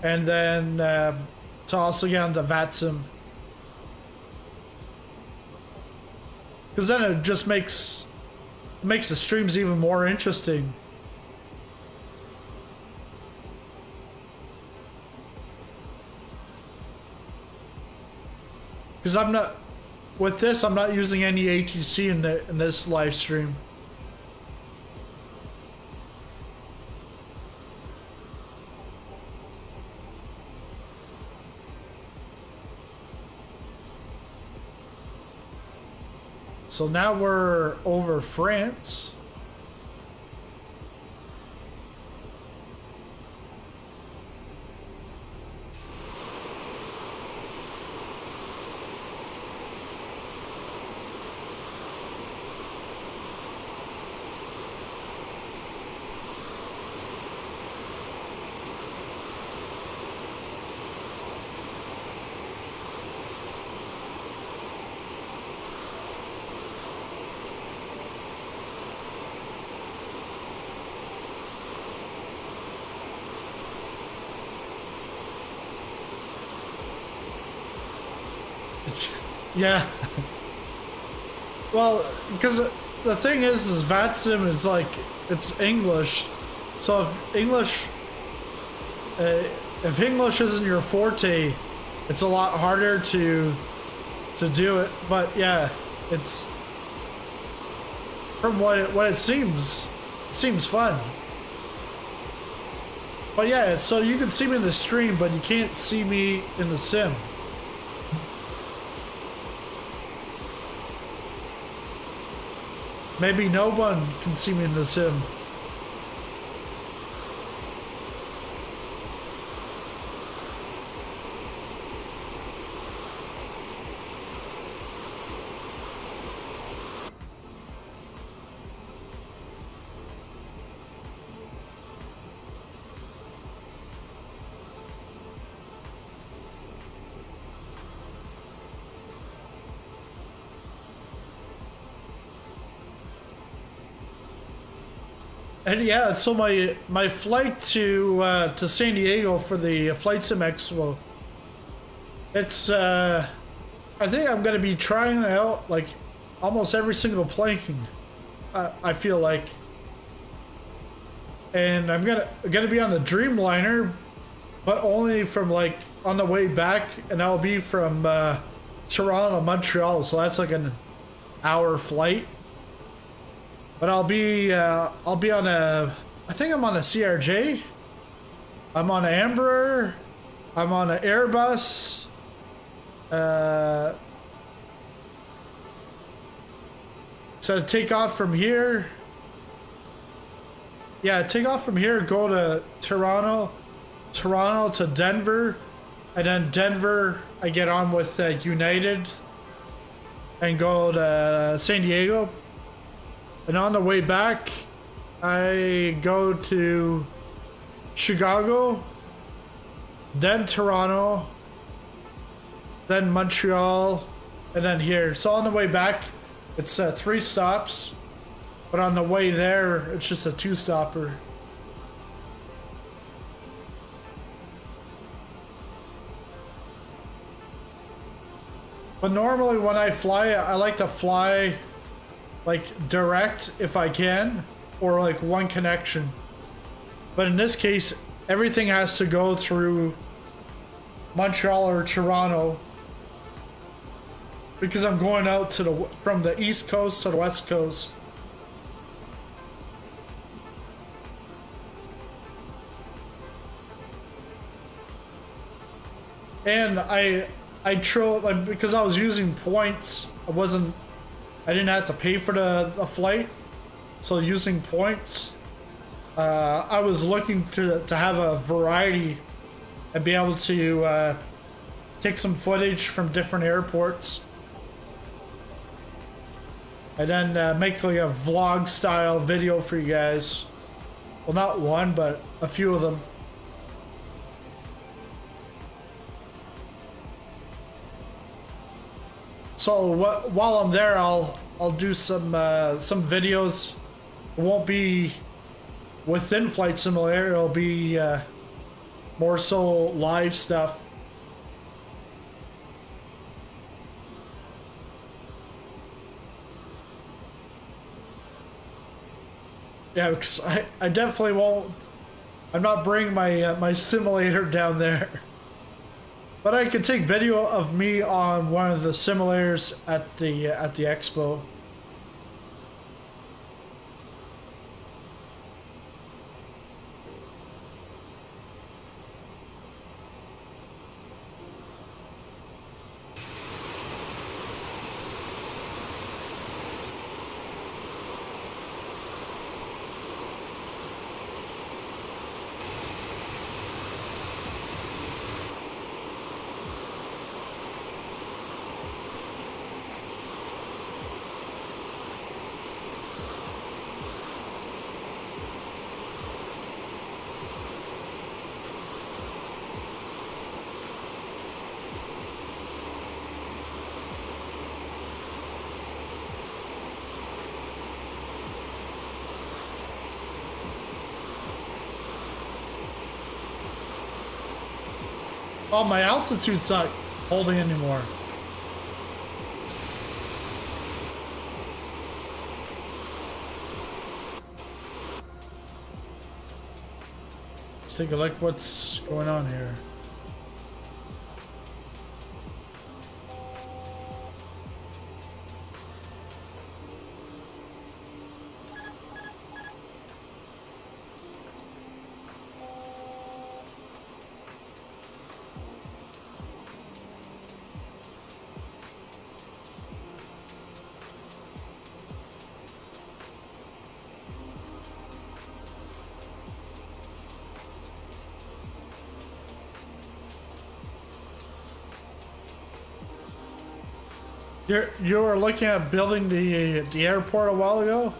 and then to also get onto VATSIM. Because then it just makes the streams even more interesting. Because I'm not using any ATC in this live stream. So now we're over France. Yeah. Well, because the thing is VATSIM is like, it's English. So if English isn't your forte, it's a lot harder to do it. But yeah, it's, from what it seems fun. But yeah, so you can see me in the stream, but you can't see me in the sim. Maybe no one can see me in the sim. And yeah, so my flight to San Diego for the Flight Sim Expo, it's I think I'm gonna be trying out like almost every single plane. I feel like, and I'm gonna be on the Dreamliner, but only from like on the way back, and I'll be from Toronto to Montreal, so that's like an hour flight. But I'll be on I think I'm on a CRJ. I'm on an Embraer. I'm on an Airbus. So take off from here. Yeah, take off from here, go to Toronto to Denver, and then Denver I get on with United and go to San Diego. And on the way back, I go to Chicago, then Toronto, then Montreal, and then here. So on the way back, it's 3 stops, but on the way there, it's just a 2-stopper. But normally when I fly, I like to fly like direct if I can, or like one connection. But in this case, everything has to go through Montreal or Toronto, because I'm going out to from the East Coast to the West Coast. And I like, because I was using points, I didn't have to pay for the flight, so using points, I was looking to have a variety and be able to take some footage from different airports, and then make like a vlog style video for you guys. Well, not one, but a few of them. So while I'm there, I'll I'll do some videos. It won't be within Flight Simulator. It'll be more so live stuff. Yeah, because I definitely won't. I'm not bringing my my simulator down there. But I could take video of me on one of the simulators at the expo. Oh, my altitude's not holding anymore. Let's take a look what's going on here. You were looking at building the airport a while ago?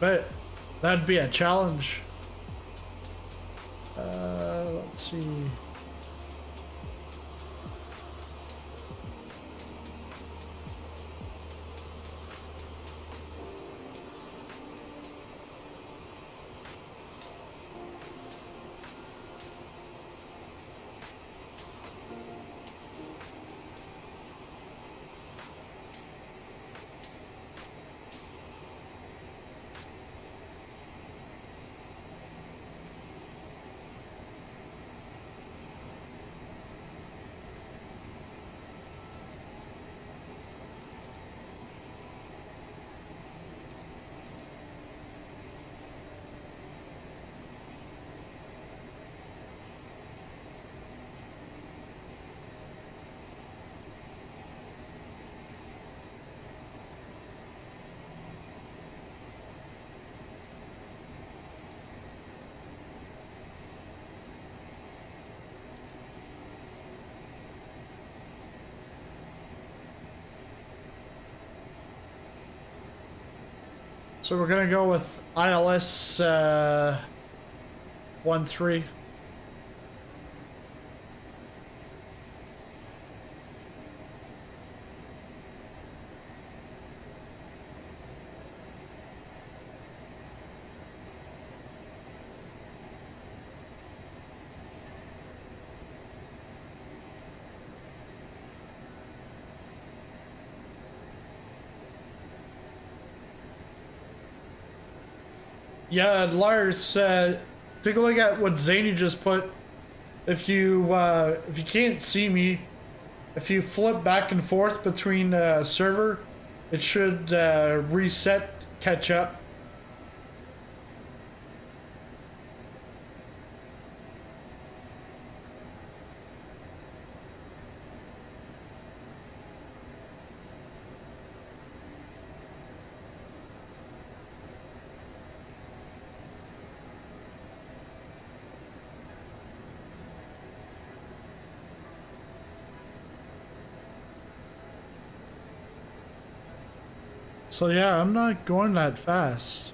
But that'd be a challenge. Let's see. So we're gonna go with ILS 13. Yeah, Lars, take a look at what Zany just put. If you can't see me, if you flip back and forth between server, it should reset, catch up. So yeah, I'm not going that fast.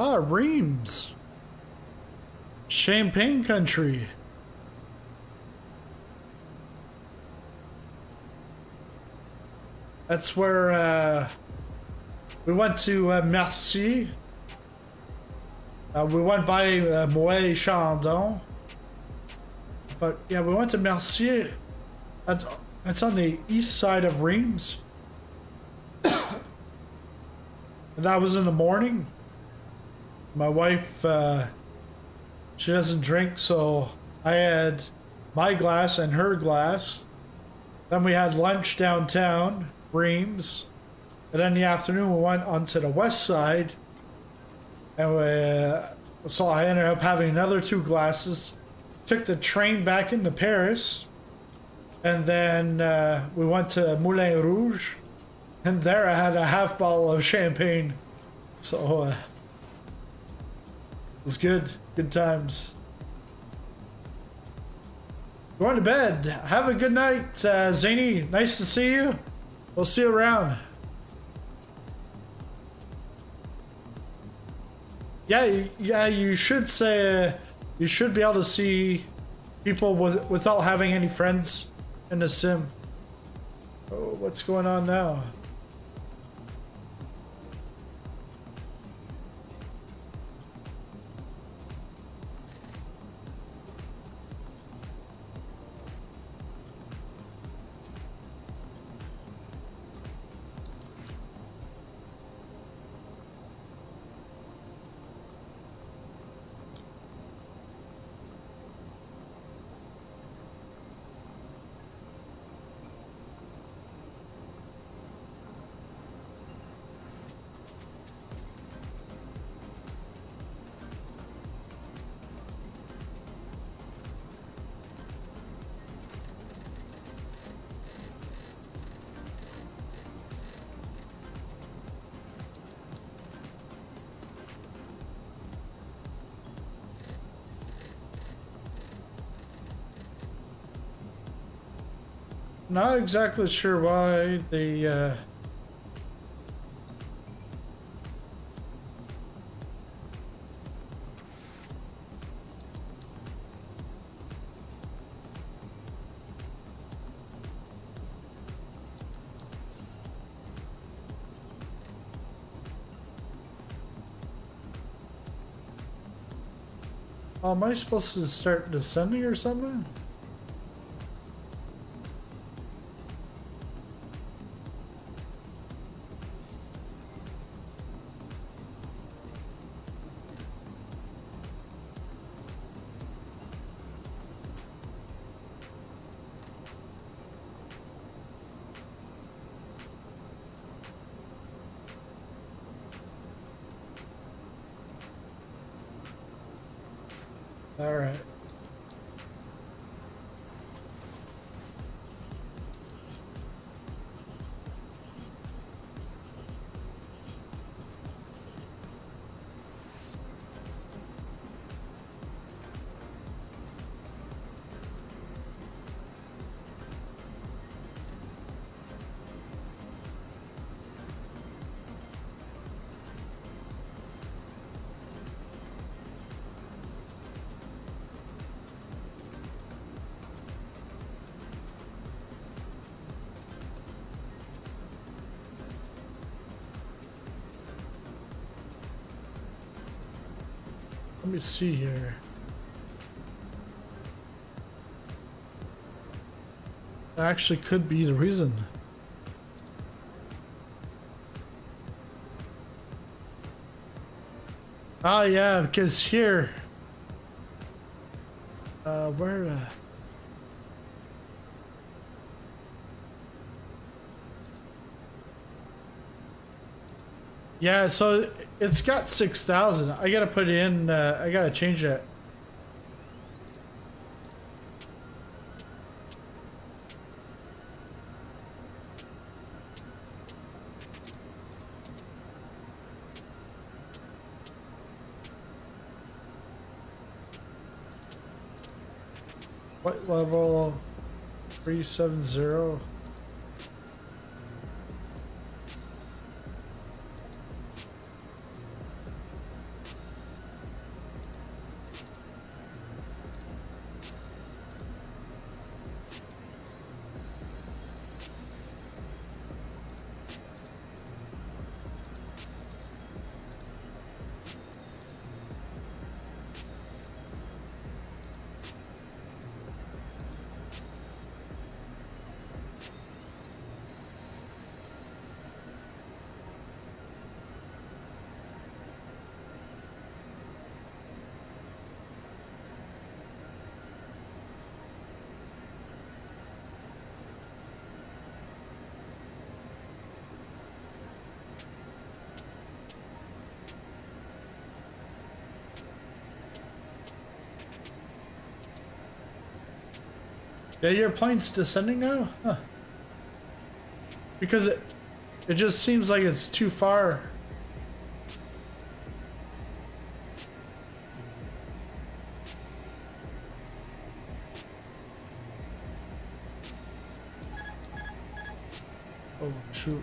Ah, Reims. Champagne country. That's where we went to Merci. We went by Moët Chandon. But yeah, we went to Merci. That's on the east side of Reims. And that was in the morning. My wife, she doesn't drink, so I had my glass and her glass. Then we had lunch downtown, Reims. And then in the afternoon, we went onto the west side. And so I ended up having another 2 glasses. Took the train back into Paris. And then we went to Moulin Rouge. And there I had a half bottle of champagne. So it was good. Good times. Going to bed. Have a good night, Zany. Nice to see you. We'll see you around. Yeah, you should say you should be able to see people without having any friends in the sim. Oh, what's going on now? Not exactly sure why the oh, am I supposed to start descending or something? All right. Let me see here. That actually could be the reason. Ah, yeah, because here. Where? Yeah, so it's got 6,000. I gotta put in. I gotta change that. What level? 370. Yeah, your plane's descending now? Huh. Because it just seems like it's too far. Oh, shoot.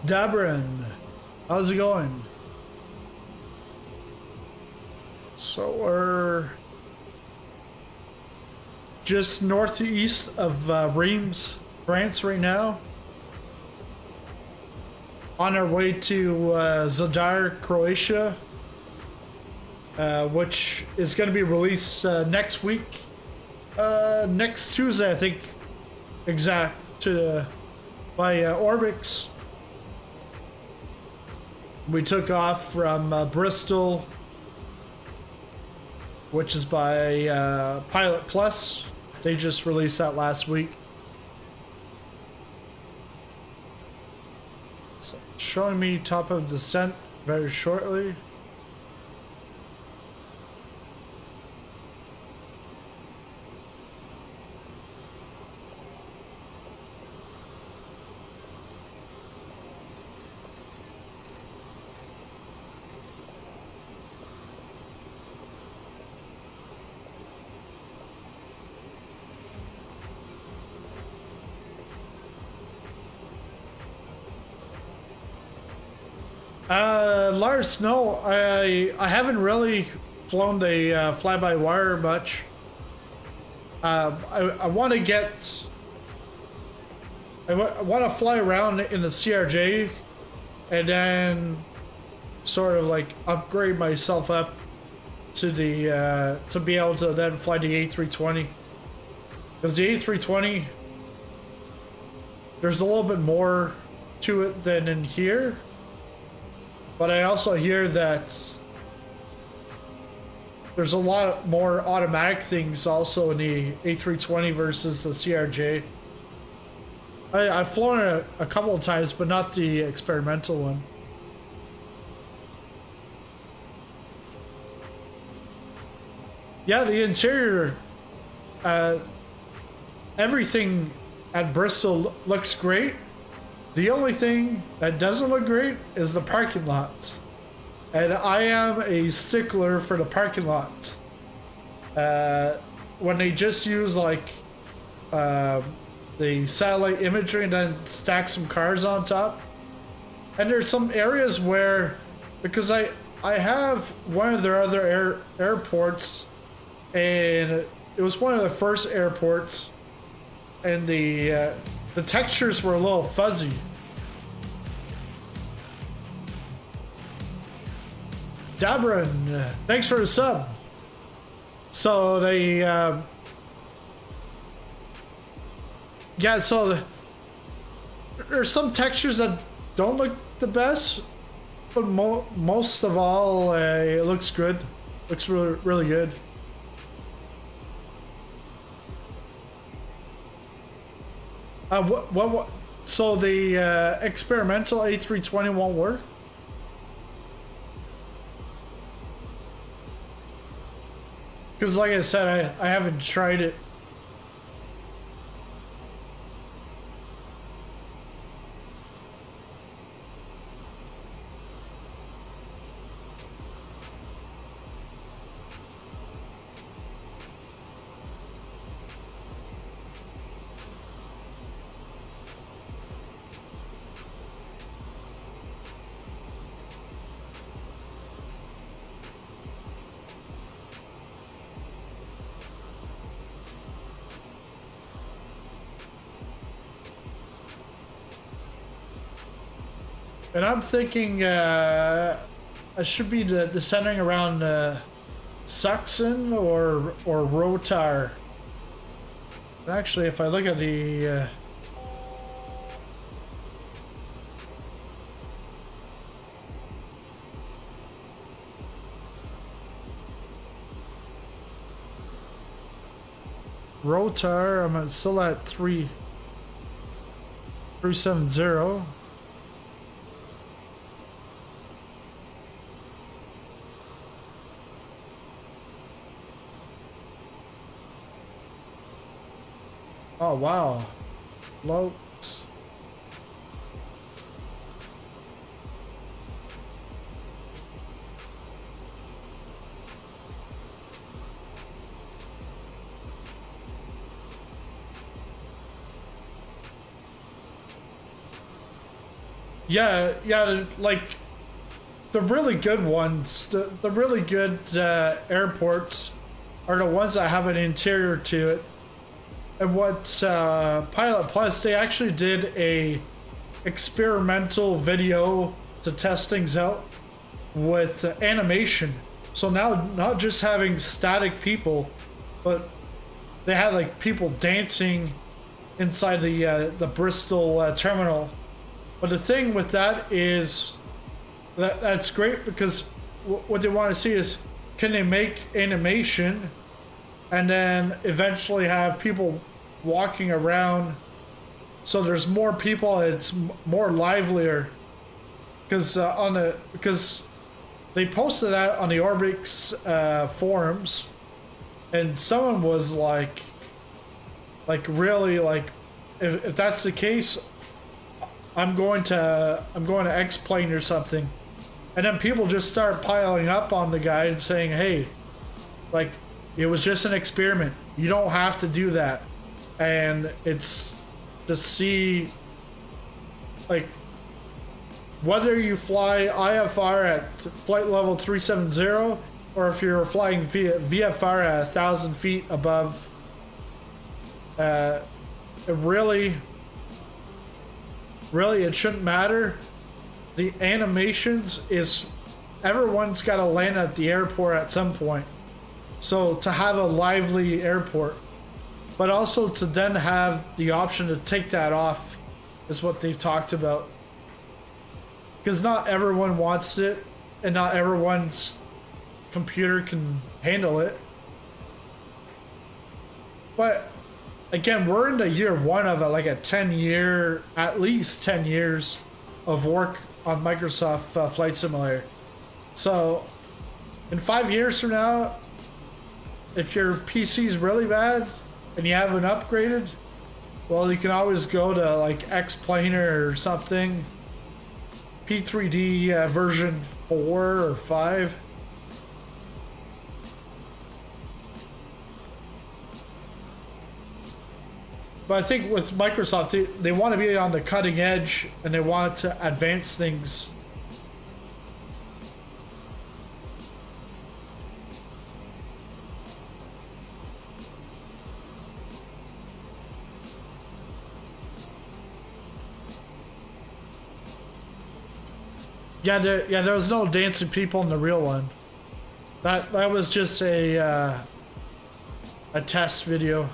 Dabrin, how's it going? So we're just northeast of Reims, France right now. On our way to Zadar, Croatia, which is going to be released next week. Next Tuesday, I think, by Orbx. We took off from Bristol, which is by PilotPlus. They just released that last week. So, showing me top of descent very shortly. Lars, no, I haven't really flown the fly-by-wire much. I want to get... I want to fly around in the CRJ and then sort of like upgrade myself up to the to be able to then fly the A320. Because the A320, there's a little bit more to it than in here. But I also hear that there's a lot more automatic things also in the A320 versus the CRJ. I've flown it a couple of times, but not the experimental one. Yeah, the interior, everything at Bristol looks great. The only thing that doesn't look great is the parking lots. And I am a stickler for the parking lots. When they just use like the satellite imagery and then stack some cars on top. And there's some areas where, because I have one of their other airports, and it was one of the first airports, and the textures were a little fuzzy. Dabrin, thanks for the sub. So they, yeah, so there's some textures that don't look the best, but most of all, it looks good. Looks really, really good. What? So the experimental A320 won't work? Because like I said, I haven't tried it. And I'm thinking I should be descending around Saxon or Rotar. And actually, if I look at the Rotar, I'm still at 370. Oh wow, floats. Yeah, like the really good ones, the really good airports are the ones that have an interior to it. And what PilotPlus, they actually did a experimental video to test things out with animation. So now not just having static people, but they had like people dancing inside the Bristol terminal. But the thing with that is that's great because what they want to see is, can they make animation and then eventually have people walking around, so there's more people, it's more livelier. Because because they posted that on the Orbx forums, and someone was like really like, if that's the case, I'm going to X-plane or something. And then people just start piling up on the guy and saying, hey, like, it was just an experiment, you don't have to do that. And it's to see, like, whether you fly IFR at flight level 370 or if you're flying VFR at 1,000 feet above, it really it shouldn't matter. The animations is, everyone's got to land at the airport at some point. So to have a lively airport, but also to then have the option to take that off is what they've talked about. Because not everyone wants it, and not everyone's computer can handle it. But again, we're in the year one of like a 10-year, at least 10 years of work on Microsoft Flight Simulator. So in 5 years from now, if your PC's really bad and you haven't upgraded, well, you can always go to like X-Planer or something, P3D version 4 or 5. But I think with Microsoft, they want to be on the cutting edge and they want to advance things. Yeah, there was no dancing people in the real one. That was just a test video.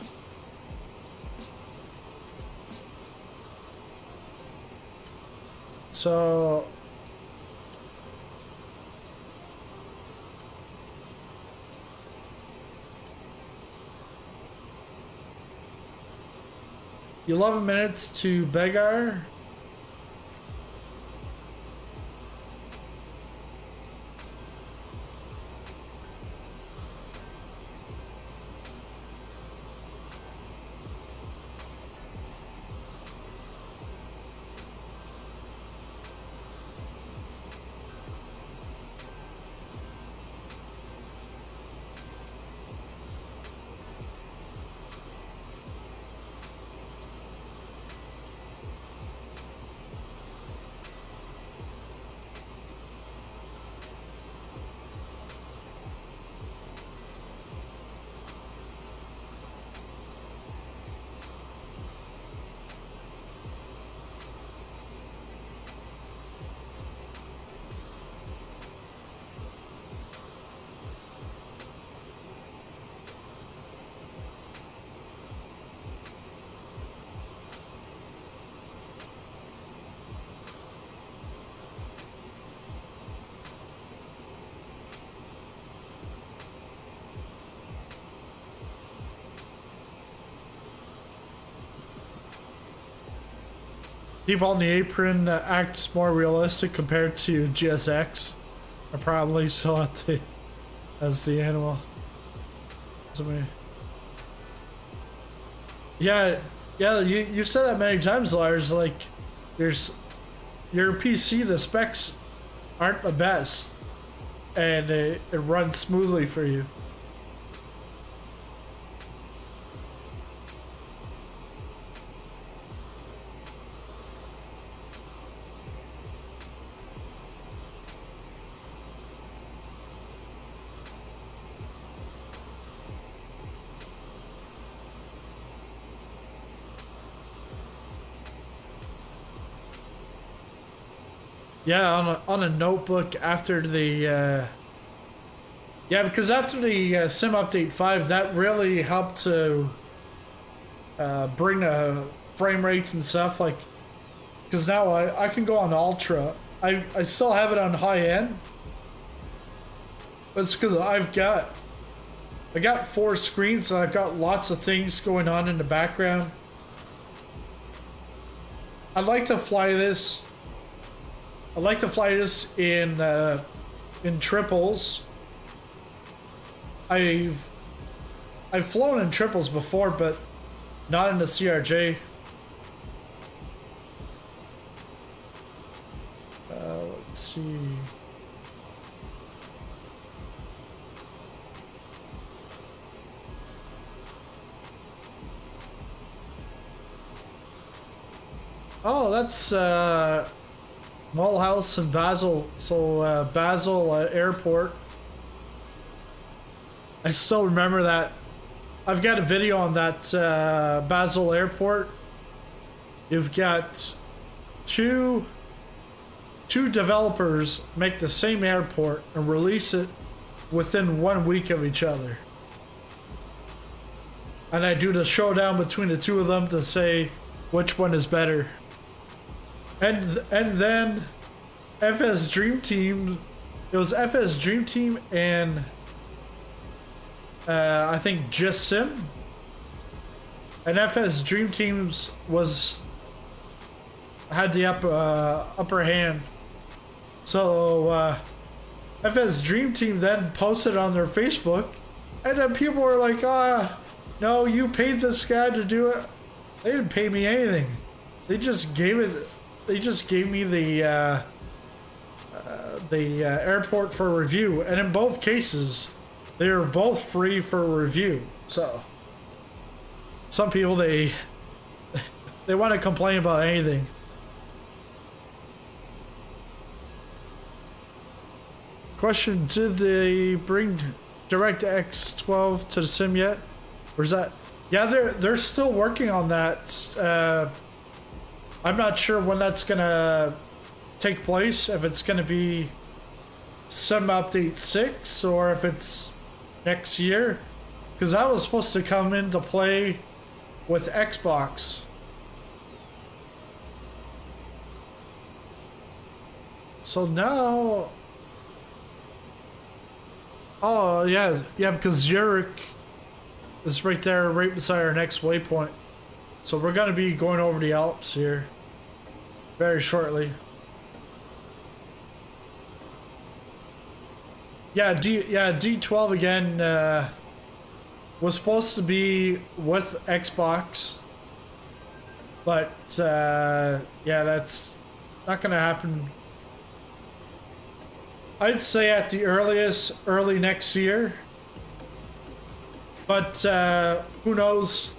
So 11 minutes to Begar. People on the apron acts more realistic compared to GSX. I probably saw it as the animal. Yeah, you've said that many times, Lars. Like, your PC, the specs aren't the best, and it runs smoothly for you. Yeah, on a notebook after the because after the Sim Update 5, that really helped to bring the frame rates and stuff, like, because now I can go on Ultra. I still have it on high end, but it's because I got 4 screens and I've got lots of things going on in the background. I'd like to fly this. I'd like to fly this in triples. I've flown in triples before, but not in the CRJ. Let's see. Oh, that's Mulhouse and Basel. So Basel Airport. I still remember that. I've got a video on that Basel Airport. You've got two developers make the same airport and release it within 1 week of each other. And I do the showdown between the two of them to say which one is better. And then FS Dream Team, it was FS Dream Team and I think Just Sim. And FS Dream Teams had the upper hand. So FS Dream Team then posted on their Facebook, and then people were like, no, you paid this guy to do it. They didn't pay me anything. They just gave me the airport for review, and in both cases, they were both free for review. So some people they want to complain about anything. Question: did they bring DirectX 12 to the sim yet? Or is that? Yeah, they're still working on that. I'm not sure when that's gonna take place. If it's gonna be Sim Update 6 or if it's next year, because that was supposed to come into play with Xbox. So now, oh yeah, because Zurich is right there, right beside our next waypoint. So we're gonna be going over the Alps here very shortly. Yeah, D12 again was supposed to be with Xbox, but yeah, that's not gonna happen. I'd say at the earliest, early next year. But who knows?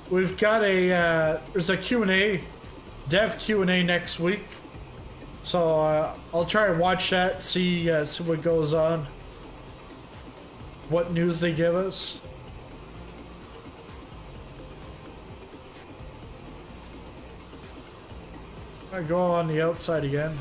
We've got there's a Q&A, dev Q&A next week. So I'll try and watch that, see what goes on, what news they give us. I go on the outside again.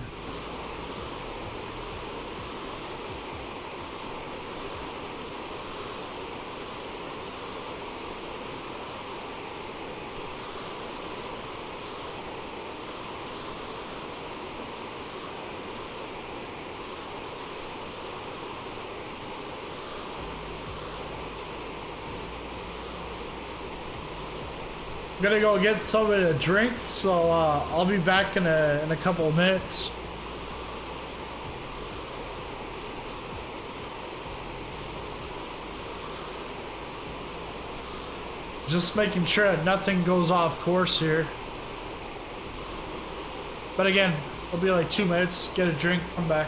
I'm gonna go get something to drink, so I'll be back in a couple of minutes. Just making sure that nothing goes off course here. But again, it'll be like 2 minutes, get a drink, come back.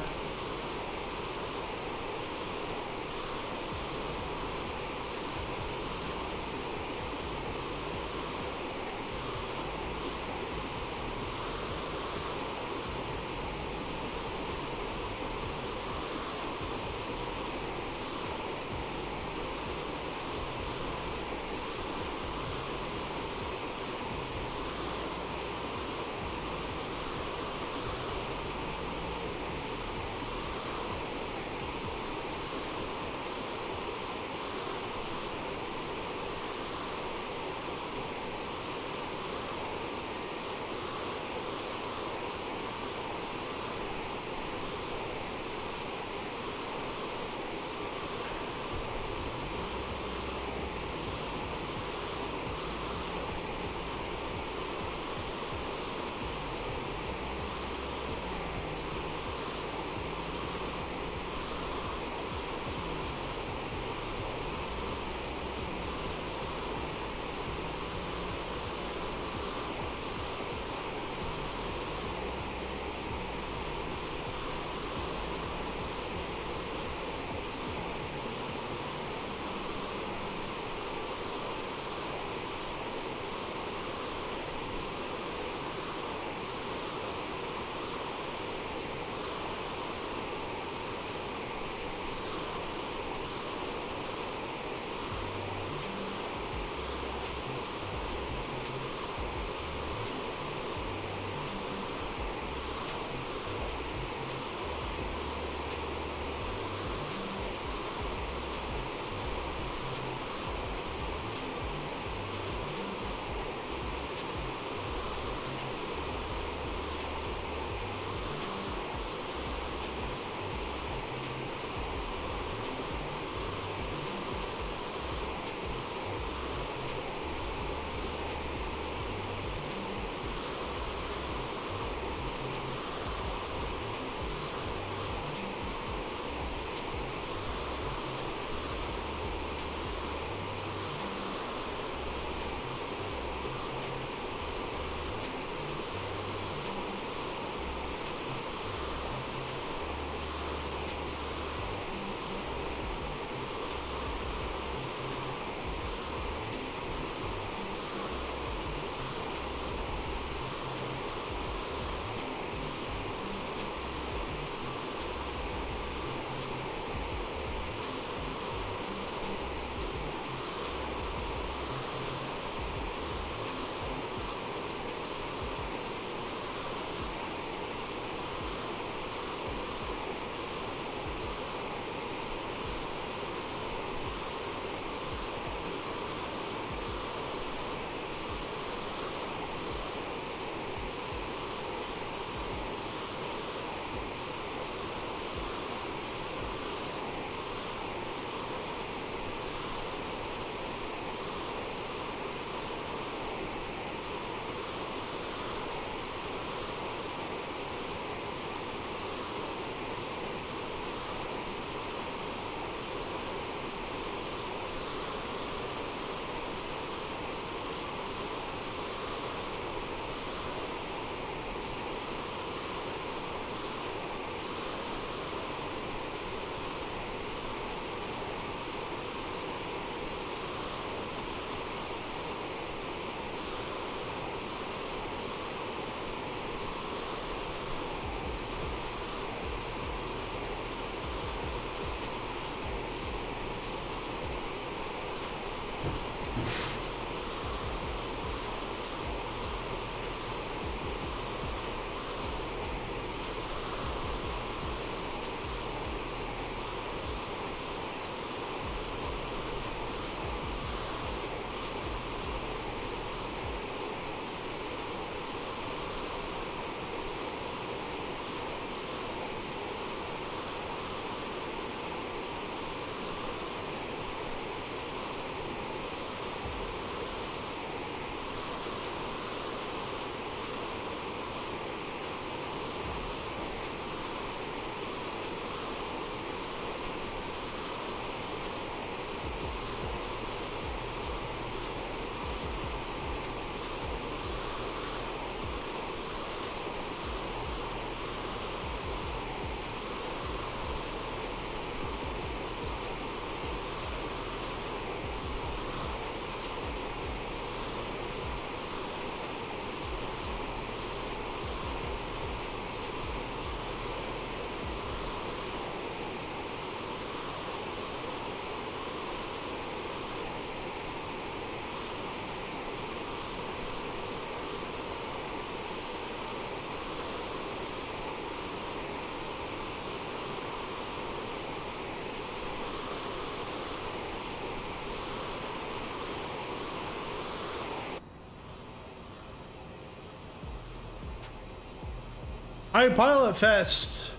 Hi, Pilot Fest.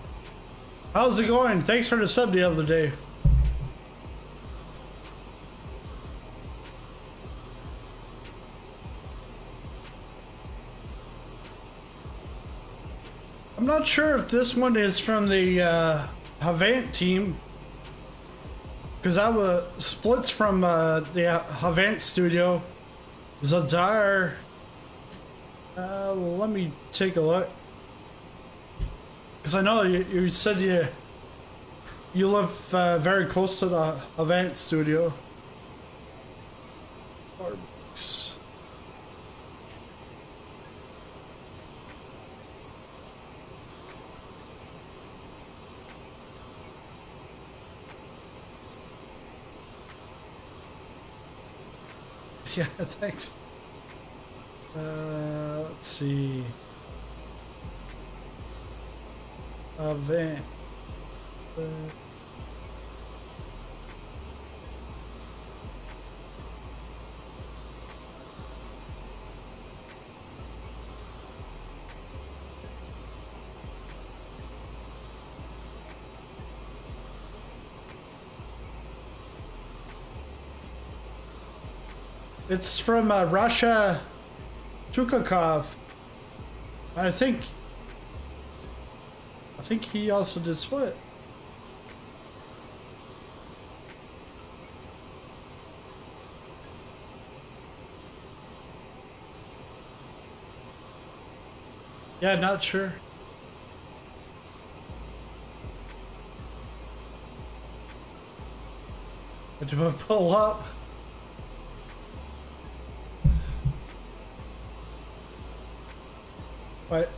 How's it going? Thanks for the sub the other day. I'm not sure if this one is from the Havant team, because I was splits from the Havant studio. Zadar. Let me take a look. Because I know you said you live very close to the Havant studio. Orbx. Yeah, thanks. Let's see. Event. It's from Rasha Tucakov. I think he also did Split. Yeah, not sure. Do I pull up?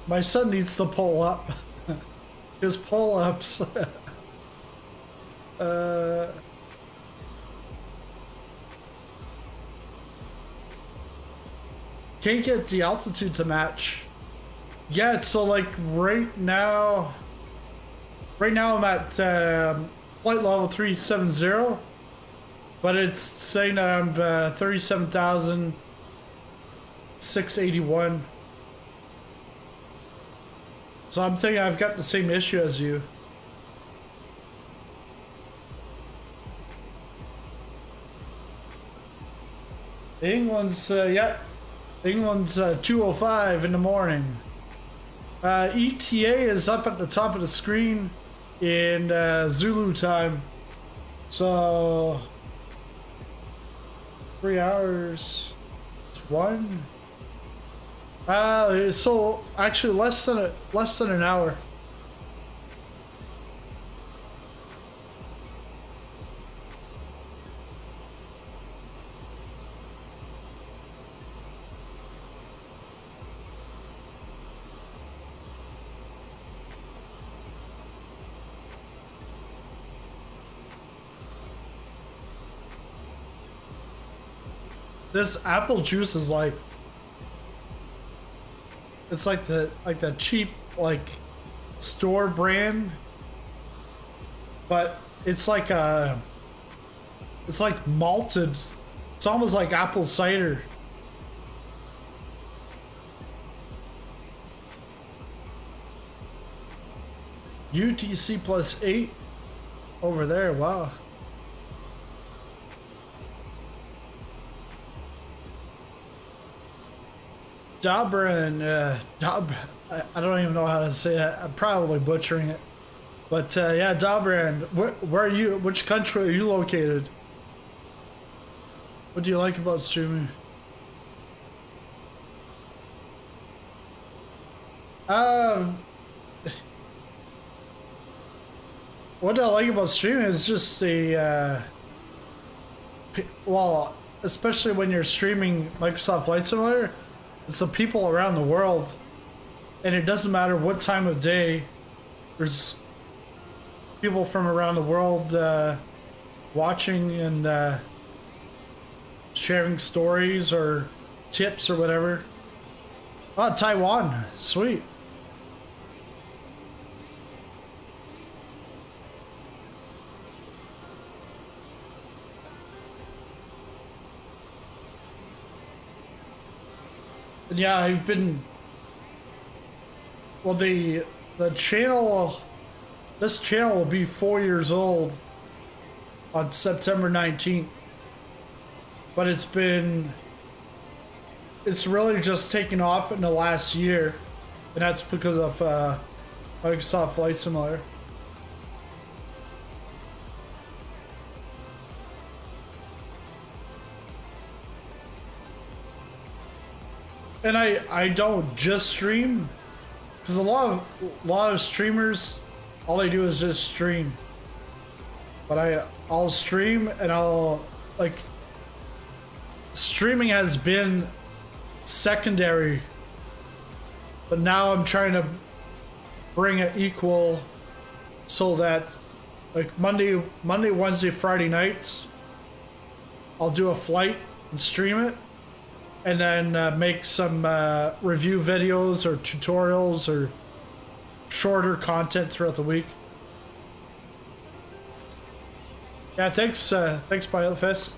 My son needs to pull up. His pull-ups. Can't get the altitude to match. Yeah, so like right now I'm at flight level 370, but it's saying that I'm 37,681. So I'm thinking I've got the same issue as you. England's, yeah. England's 2:05 in the morning. ETA is up at the top of the screen in Zulu time. So 3 hours. It's 1. So actually less than an hour. This apple juice is like, it's like the cheap like store brand, but it's like malted. It's almost like apple cider. UTC +8 over there. Wow. Dobrin, I don't even know how to say that. I'm probably butchering it. But yeah, Dobrin, where are you? Which country are you located? What do you like about streaming? What I like about streaming is just the, well, especially when you're streaming Microsoft Flight Simulator, it's the people around the world, and it doesn't matter what time of day. There's people from around the world watching and sharing stories or tips or whatever. Oh, Taiwan, sweet. Yeah, I've been. Well, the the channel, this channel will be 4 years old on September 19th. But it's really just taken off in the last year. And that's because of Microsoft Flight Simulator. And I don't just stream, because a lot of streamers, all they do is just stream. But I'll stream and I'll, like, streaming has been secondary, but now I'm trying to bring it equal so that, like, Monday, Wednesday, Friday nights, I'll do a flight and stream it. And then make some review videos or tutorials or shorter content throughout the week. Yeah, thanks, PilotPlus.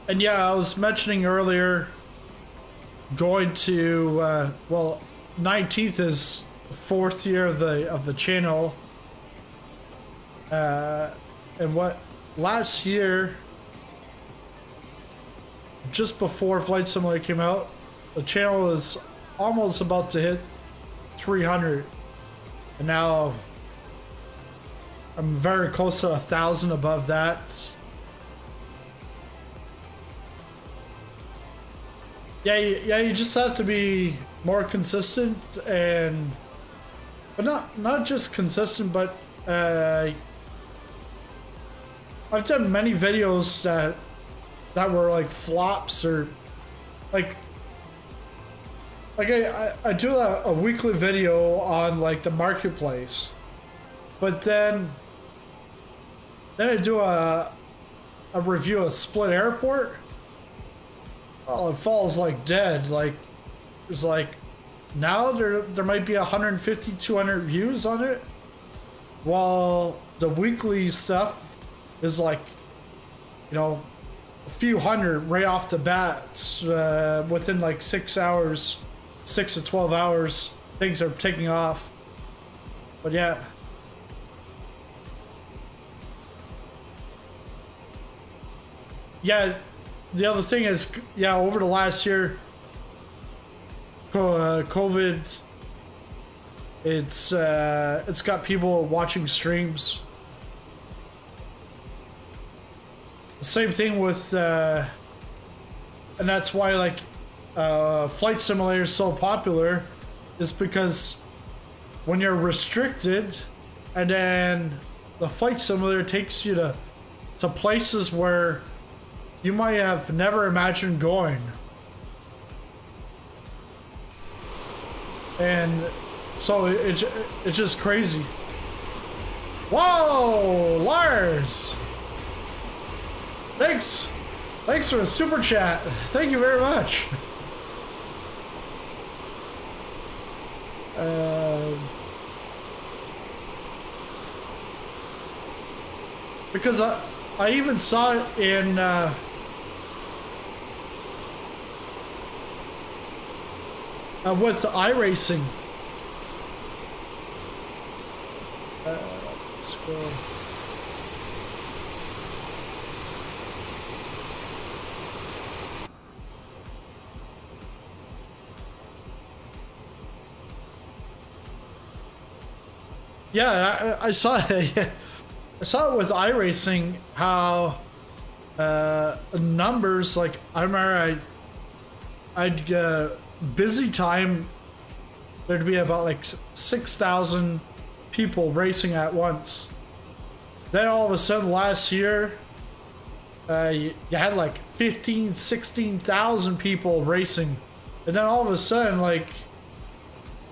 And yeah, I was mentioning earlier, going to 19th is the 4th year of the channel, and what last year, just before Flight Simulator came out, the channel was almost about to hit 300, and now I'm very close to 1,000 above that. Yeah, you just have to be more consistent, but not just consistent, but I've done many videos that were like flops, or like I do a weekly video on like the marketplace, but then I do a review of Split Airport. Oh, it falls like dead. Like, there's like, now there might be 150, 200 views on it, while the weekly stuff is like, a few hundred right off the bat. Within like 6 hours, 6 to 12 hours, things are taking off. But yeah. Yeah, the other thing is, over the last year, COVID, it's got people watching streams. The same thing with, and that's why like Flight Simulator is so popular, is because when you're restricted, and then the Flight Simulator takes you to places where you might have never imagined going. And so it's just crazy. Whoa, Lars! Thanks for the super chat. Thank you very much. Because I even saw it in with iRacing. Let's go. Yeah, I saw it. I saw it with iRacing, how numbers, like, I remember I'd busy time, there'd be about like 6,000 people racing at once. Then all of a sudden last year, you had like 15, 16,000 people racing. And then all of a sudden, like,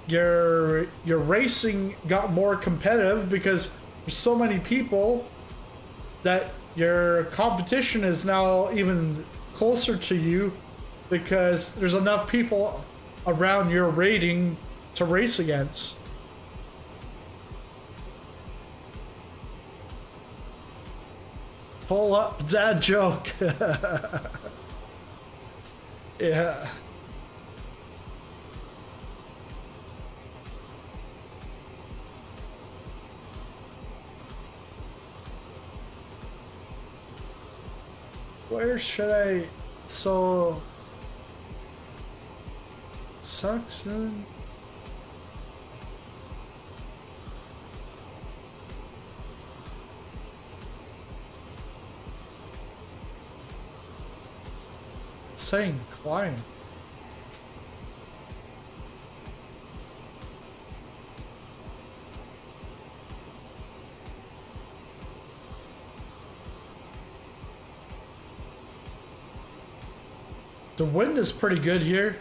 your racing got more competitive because there's so many people that your competition is now even closer to you, because there's enough people around your rating to race against. Pull up, dad joke. Yeah. Where should I? So. Saxon. Saying climb. The wind is pretty good here.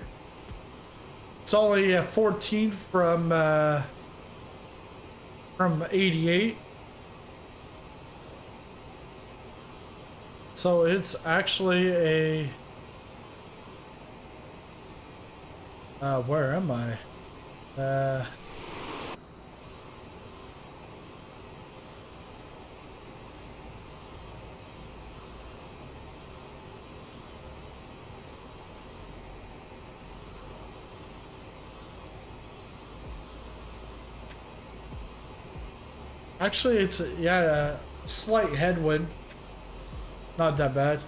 It's only 14 from 88. So it's actually a where am I? Actually, it's a slight headwind. Not that bad.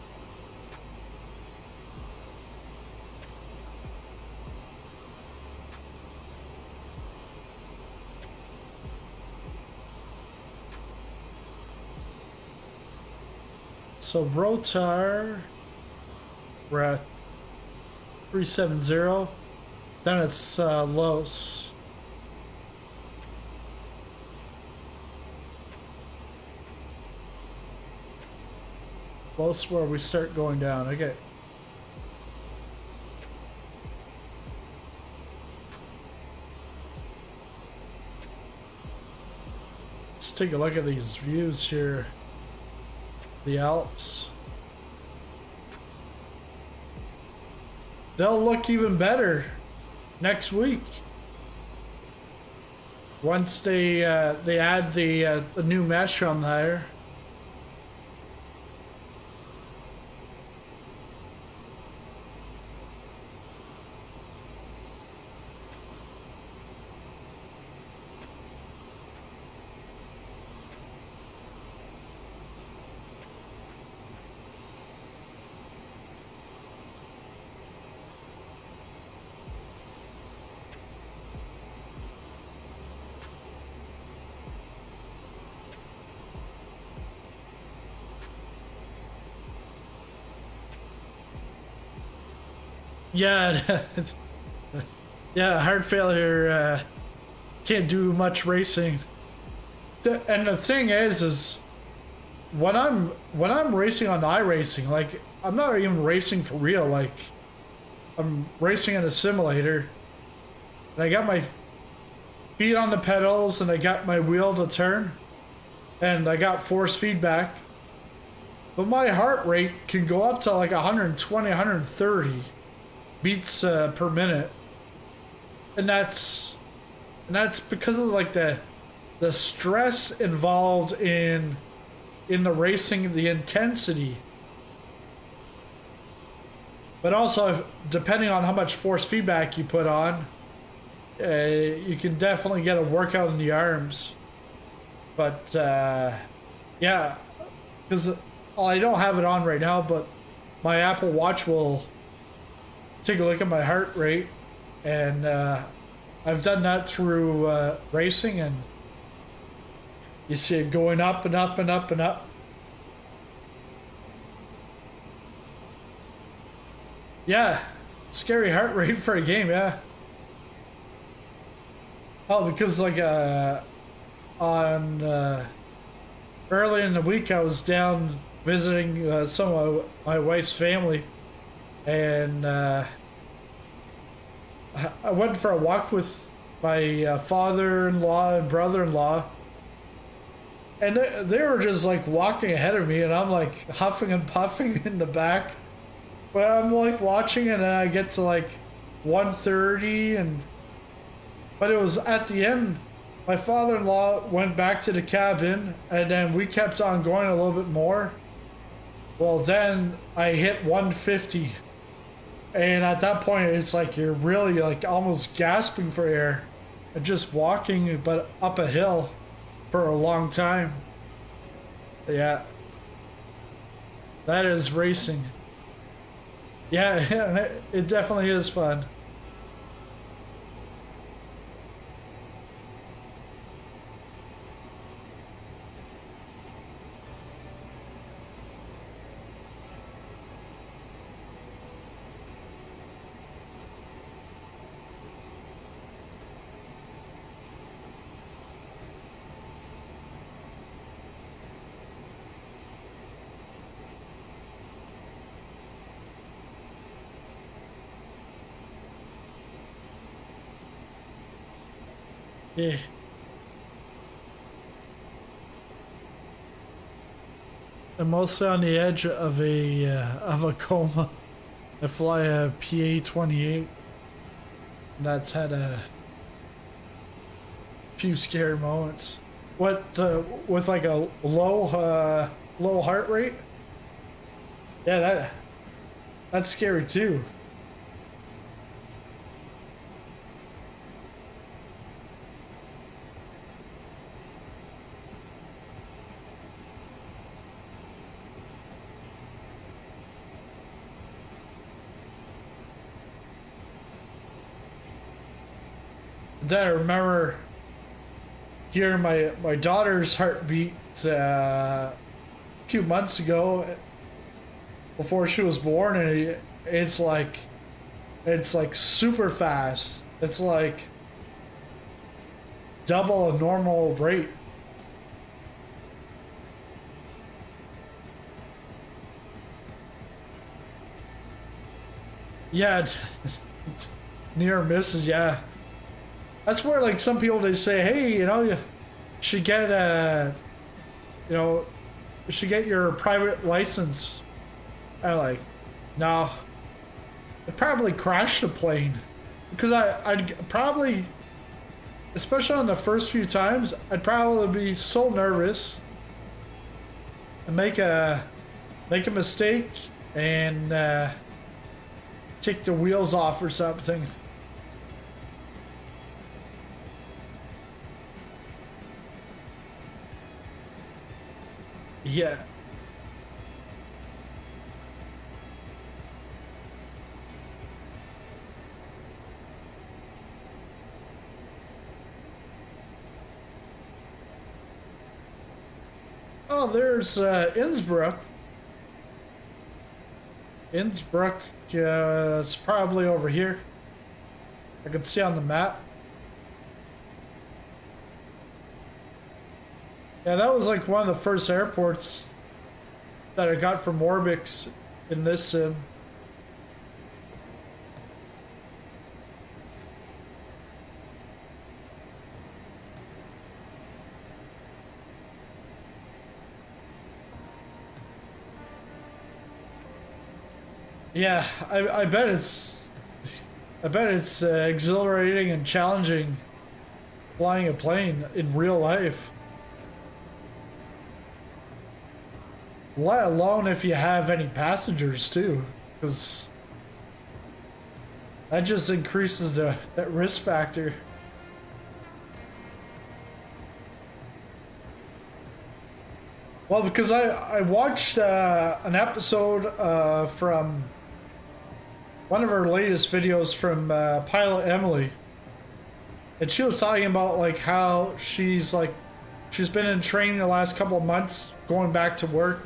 So rotar, we're at 370. Then it's Los. Los where we start going down. Okay. Let's take a look at these views here. The Alps. They'll look even better next week once they add the new mesh on there. Yeah, yeah, heart failure, can't do much racing. And the thing is when I'm racing on iRacing, like I'm not even racing for real, like I'm racing in a simulator and I got my feet on the pedals and I got my wheel to turn and I got force feedback, but my heart rate can go up to like 120, 130 beats per minute, and that's because of like the stress involved in the racing, the intensity, but also depending on how much force feedback you put on, you can definitely get a workout in the arms. But yeah, because I don't have it on right now, but my Apple Watch will take a look at my heart rate, and I've done that through racing, and you see it going up and up and up and up. Yeah, scary heart rate for a game, yeah. Oh, because like on early in the week I was down visiting some of my wife's family, and I went for a walk with my father-in-law and brother-in-law, and they were just like walking ahead of me, and I'm like huffing and puffing in the back, but I'm like watching, and then I get to like 1:30, but it was at the end. My father-in-law went back to the cabin, and then we kept on going a little bit more, Well, then I hit 150. And at that point, it's like you're really like almost gasping for air and just walking, but up a hill for a long time. Yeah. That is racing. Yeah, and it definitely is fun. Yeah. I'm mostly on the edge of a coma. I fly a PA-28. That's had a few scary moments. What with like a low heart rate? Yeah, that's scary too. Then I remember hearing my daughter's heartbeat a few months ago before she was born, and it's like super fast. It's like double a normal rate. Yeah, near misses. Yeah. That's where, like, some people, they say, hey, you should get you should get your private license. I'm like, no. I'd probably crash the plane. Because I'd probably, especially on the first few times, I'd probably be so nervous and make a mistake and take the wheels off or something. Yeah. Oh, there's Innsbruck. Innsbruck, it's probably over here. I can see on the map. Yeah, that was like one of the first airports that I got from Orbx in this sim. Yeah, I bet it's exhilarating and challenging flying a plane in real life. Let alone if you have any passengers too, because that just increases that risk factor. Well, because I watched an episode from one of her latest videos from Pilot Emily, and she was talking about like how she's been in training the last couple of months, going back to work.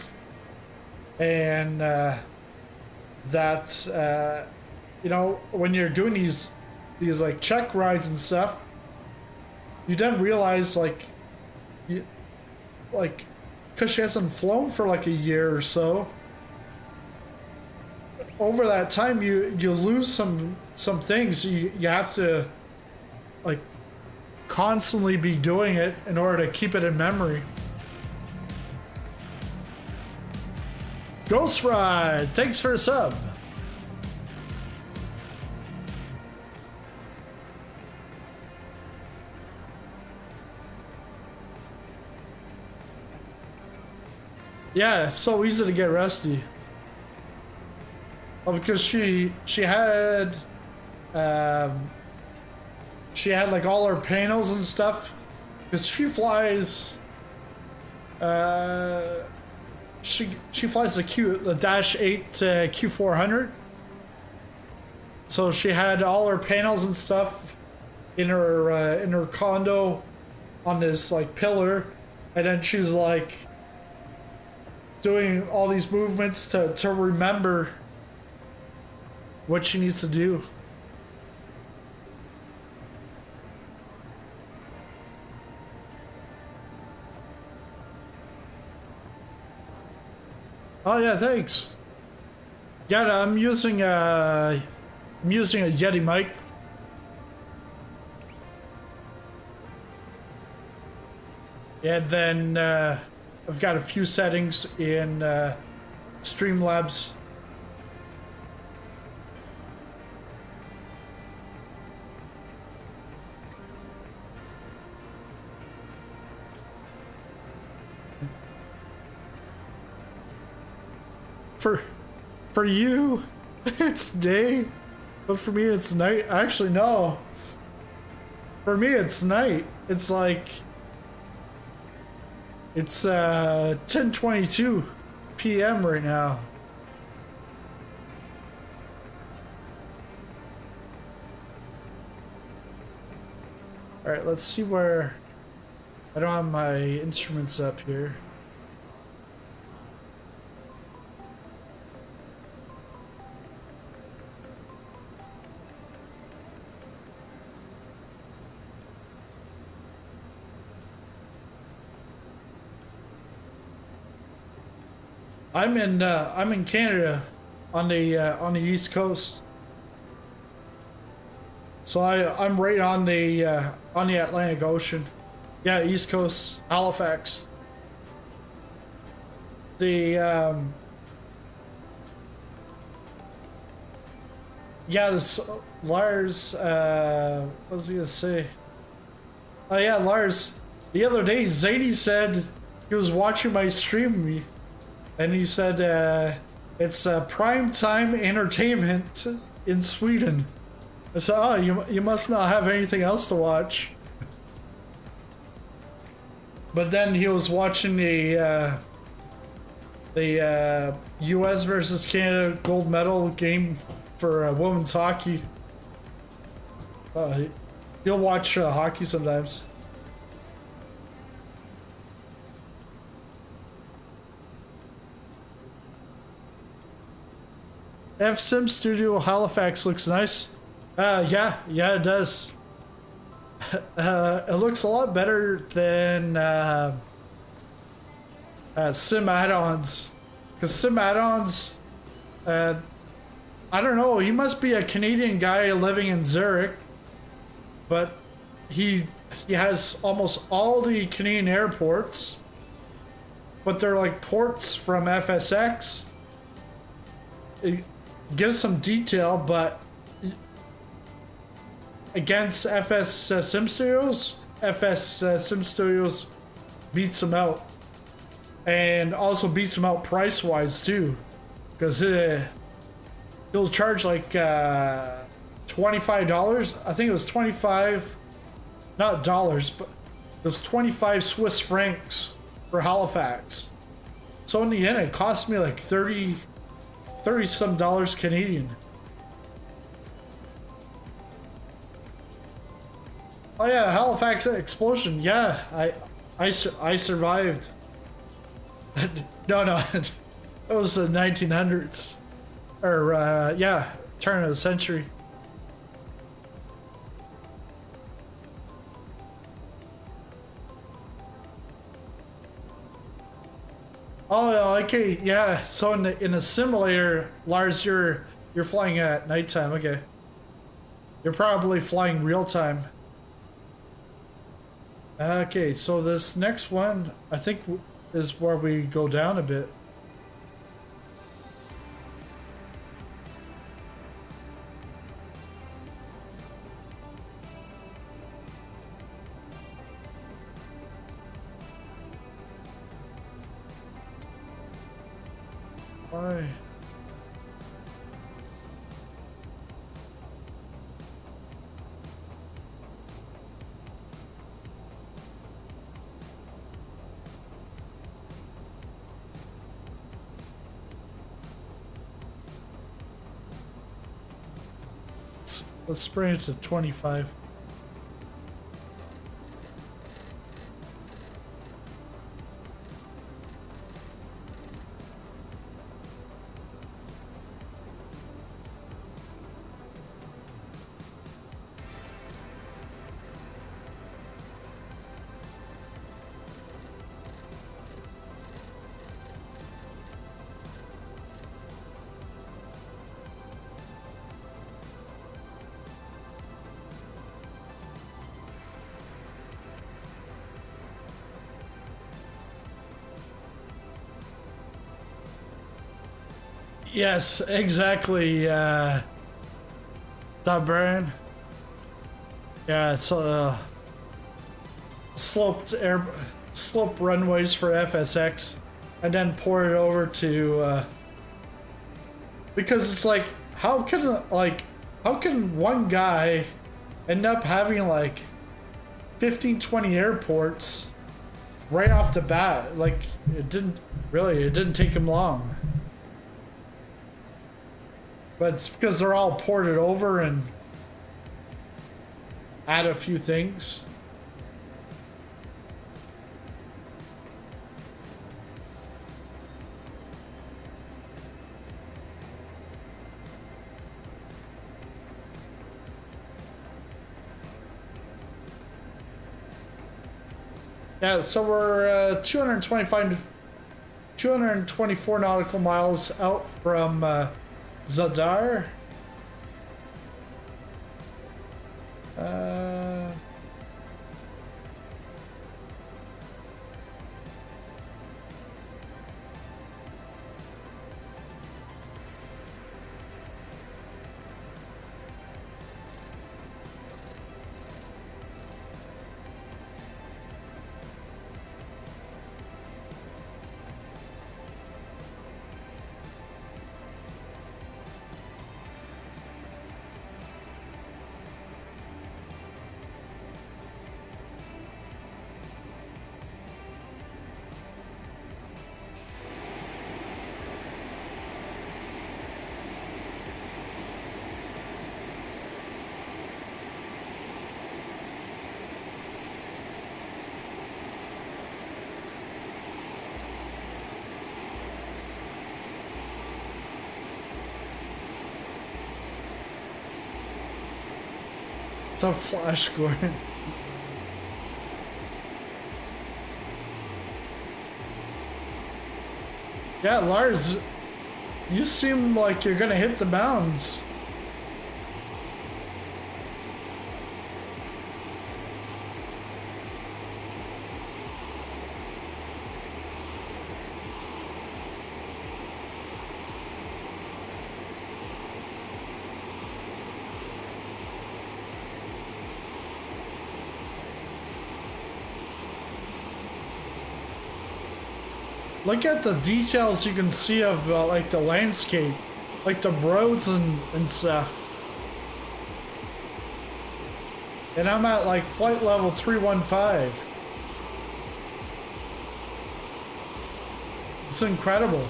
And that when you're doing these like check rides and stuff, you then realize because she hasn't flown for like a year or so, over that time you lose some things. You have to like constantly be doing it in order to keep it in memory. Ghost Ride, thanks for a sub. Yeah, it's so easy to get rusty. Oh, because she had like all her panels and stuff. Because she flies. She flies the Dash 8 Q400. So she had all her panels and stuff in her condo on this like pillar, and then she's like doing all these movements to remember what she needs to do. Oh yeah, thanks. Yeah, I'm using a Yeti mic. And then I've got a few settings in Streamlabs. For you, it's day, but for me it's night. Actually, no. For me, it's night. It's like it's 10:22 p.m. right now. All right, let's see where I don't have my instruments up here. I'm in Canada on the East Coast. So I'm right on the Atlantic Ocean. Yeah, East Coast, Halifax. Yeah, this Lars, what was he gonna say? Oh yeah, Lars, the other day Zadie said he was watching my stream and he said it's prime time entertainment in Sweden. I said, oh, you must not have anything else to watch. But then he was watching the U.S. versus Canada gold medal game for women's hockey. He'll watch hockey sometimes. Sim Studio Halifax looks nice. Yeah, it does. It looks a lot better than Sim add-ons. Because Sim add-ons, I don't know, he must be a Canadian guy living in Zurich, but he has almost all the Canadian airports, but they're like ports from FSX. It gives some detail, but against FS Sim Studios, Sim Studios beats them out, and also beats them out price-wise too, because he'll charge like $25. I think it was 25, not dollars, but it was 25 Swiss francs for Halifax. So in the end, it cost me like 30 some dollars Canadian. Oh yeah, Halifax explosion. Yeah, I survived. No, it was the 1900s, or yeah, turn of the century. Oh, okay, yeah. So in the simulator, Lars, you're flying at nighttime. Okay, you're probably flying real time. Okay, so this next one, I think, is where we go down a bit. Why? Let's bring it to 25. Yes, exactly, Brian. Yeah, it's slope runways for FSX, and then pour it over to because it's like how can one guy end up having like 15-20 airports right off the bat? Like it didn't take him long. But it's because they're all ported over and add a few things. Yeah, so we're 224 nautical miles out from Zadar. It's a flash score. Yeah, Lars, you seem like you're gonna hit the bounds. Look at the details you can see of like the landscape, like the roads and stuff. And I'm at like flight level 315. It's incredible.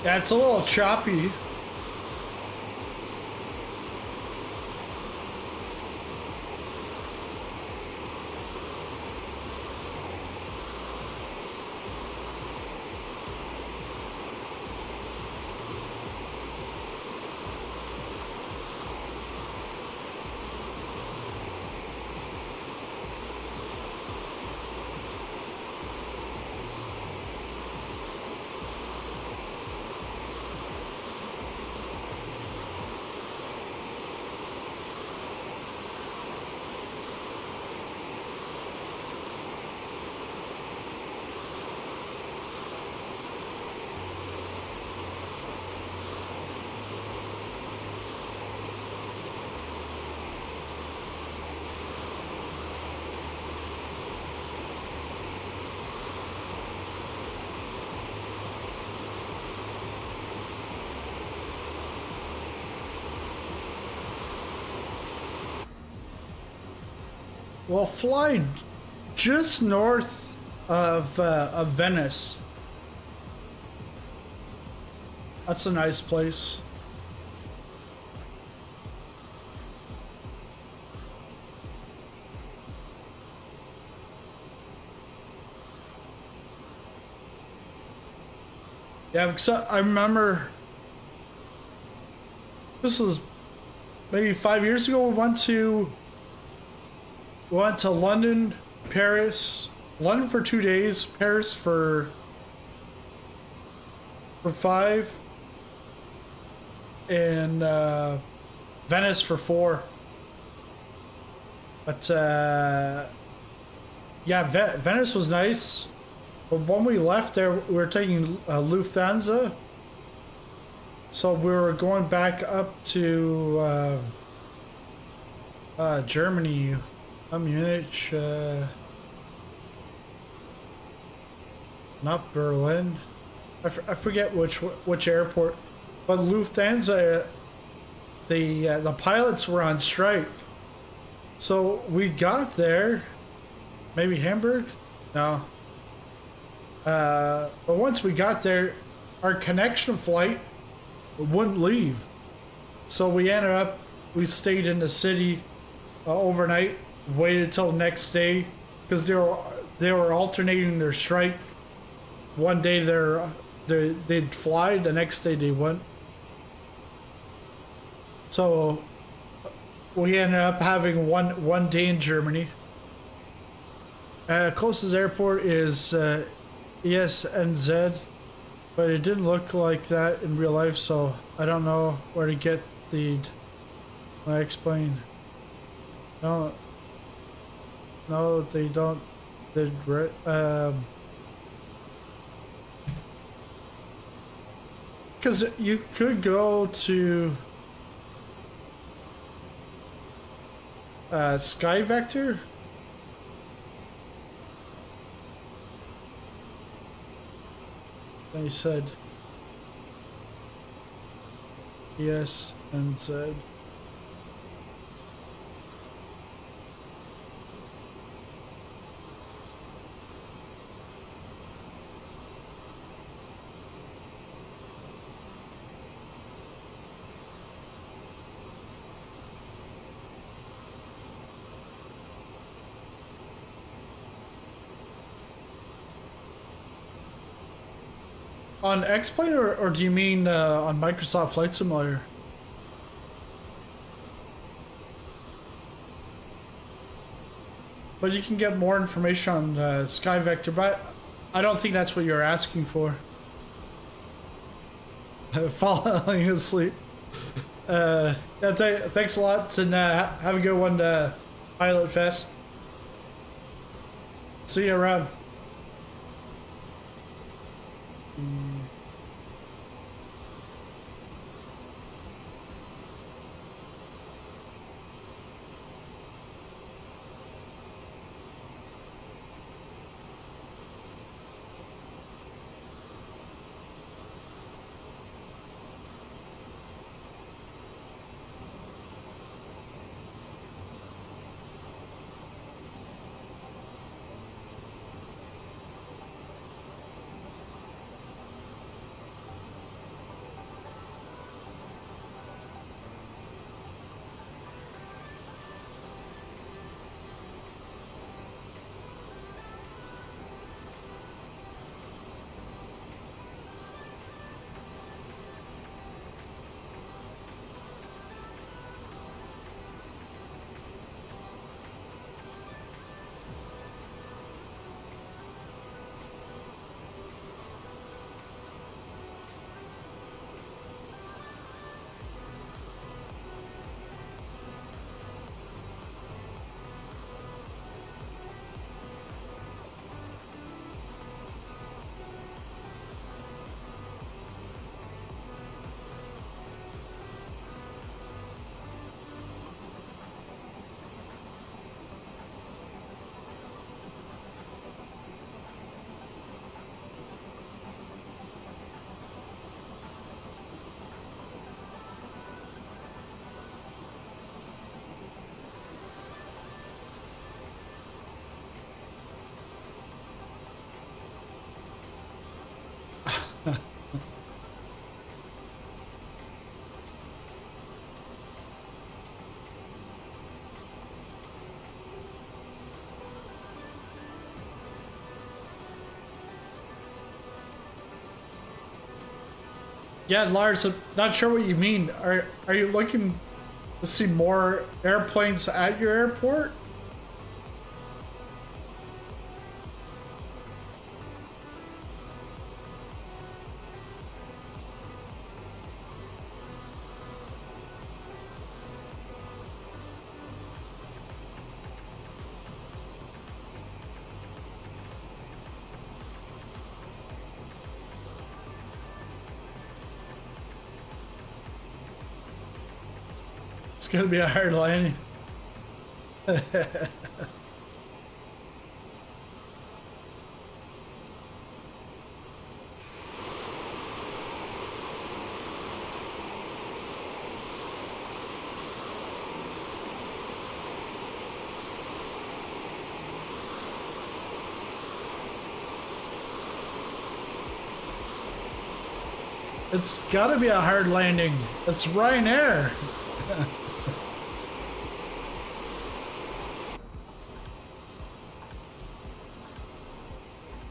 Yeah, it's a little choppy. We'll fly just north of Venice. That's a nice place. Yeah, because I remember this was maybe 5 years ago. We went to London, Paris, London for 2 days, Paris for 5, and Venice for 4. But yeah, Venice was nice. But when we left there, we were taking Lufthansa. So we were going back up to Germany, Munich, not Berlin. I forget which airport. But Lufthansa, the pilots were on strike. So we got there, maybe Hamburg? No. But once we got there, our connection flight wouldn't leave. So we stayed in the city overnight, waited till the next day, because they were alternating their strike. One day they'd fly, the next day they wouldn't. So we ended up having one day in Germany. Closest airport is ESNZ, but it didn't look like that in real life, so I don't know where to get when I explain. No, they don't. Because you could go to Sky Vector. They said yes and said. On X-Plane, or do you mean on Microsoft Flight Simulator? But you can get more information on SkyVector, but I don't think that's what you're asking for. Falling asleep. Yeah, thanks a lot, and have a good one, Pilot Fest. See you around. Yeah, Lars, I'm not sure what you mean. Are you looking to see more airplanes at your airport? It's gonna be a hard landing. It's gotta be a hard landing. It's Ryanair.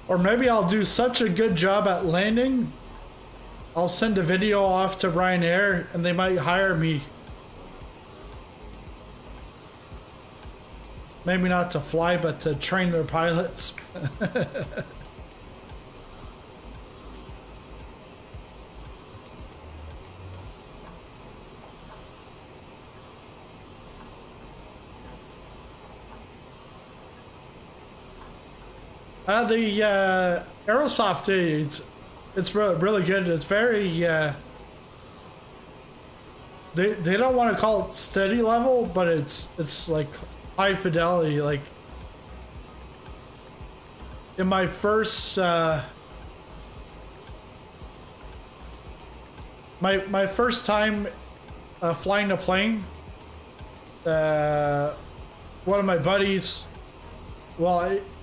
Or maybe I'll do such a good job at landing, I'll send a video off to Ryanair and they might hire me. Maybe not to fly, but to train their pilots. The Aerosoft, it's really good. It's very they don't want to call it steady level, but it's like high fidelity. Like in my first my first time flying a plane, one of my buddies,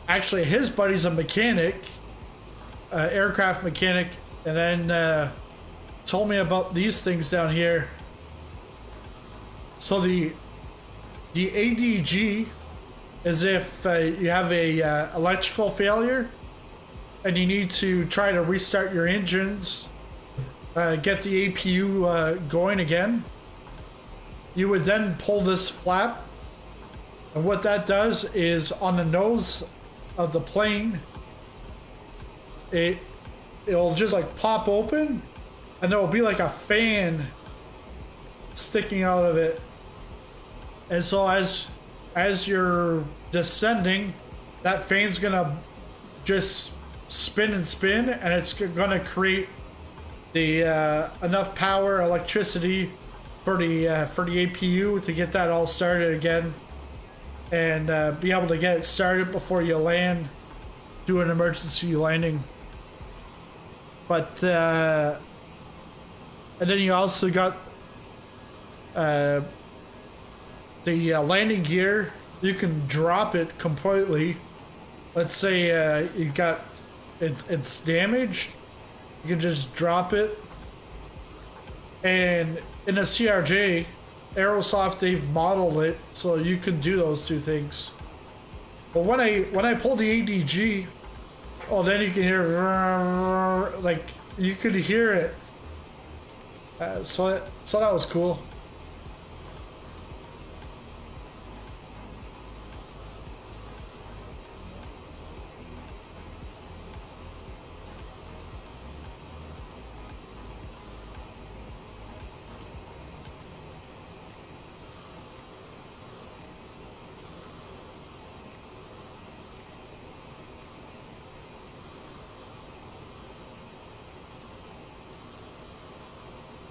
actually, his buddy's a mechanic, aircraft mechanic, and then told me about these things down here. So the ADG is if you have a electrical failure and you need to try to restart your engines, get the APU going again. You would then pull this flap, and what that does is on the nose of the plane, it'll just like pop open and there will be like a fan sticking out of it, and so as you're descending, that fan's gonna just spin and spin, and it's gonna create the enough power, electricity for the APU to get that all started again, and be able to get it started before you land, do an emergency landing. But and then you also got the landing gear. You can drop it completely. Let's say you got it's damaged, you can just drop it. And in a CRJ, Aerosoft, they've modeled it so you can do those two things. But when I pull the ADG, oh, then you can hear, like, you could hear it. So that was cool.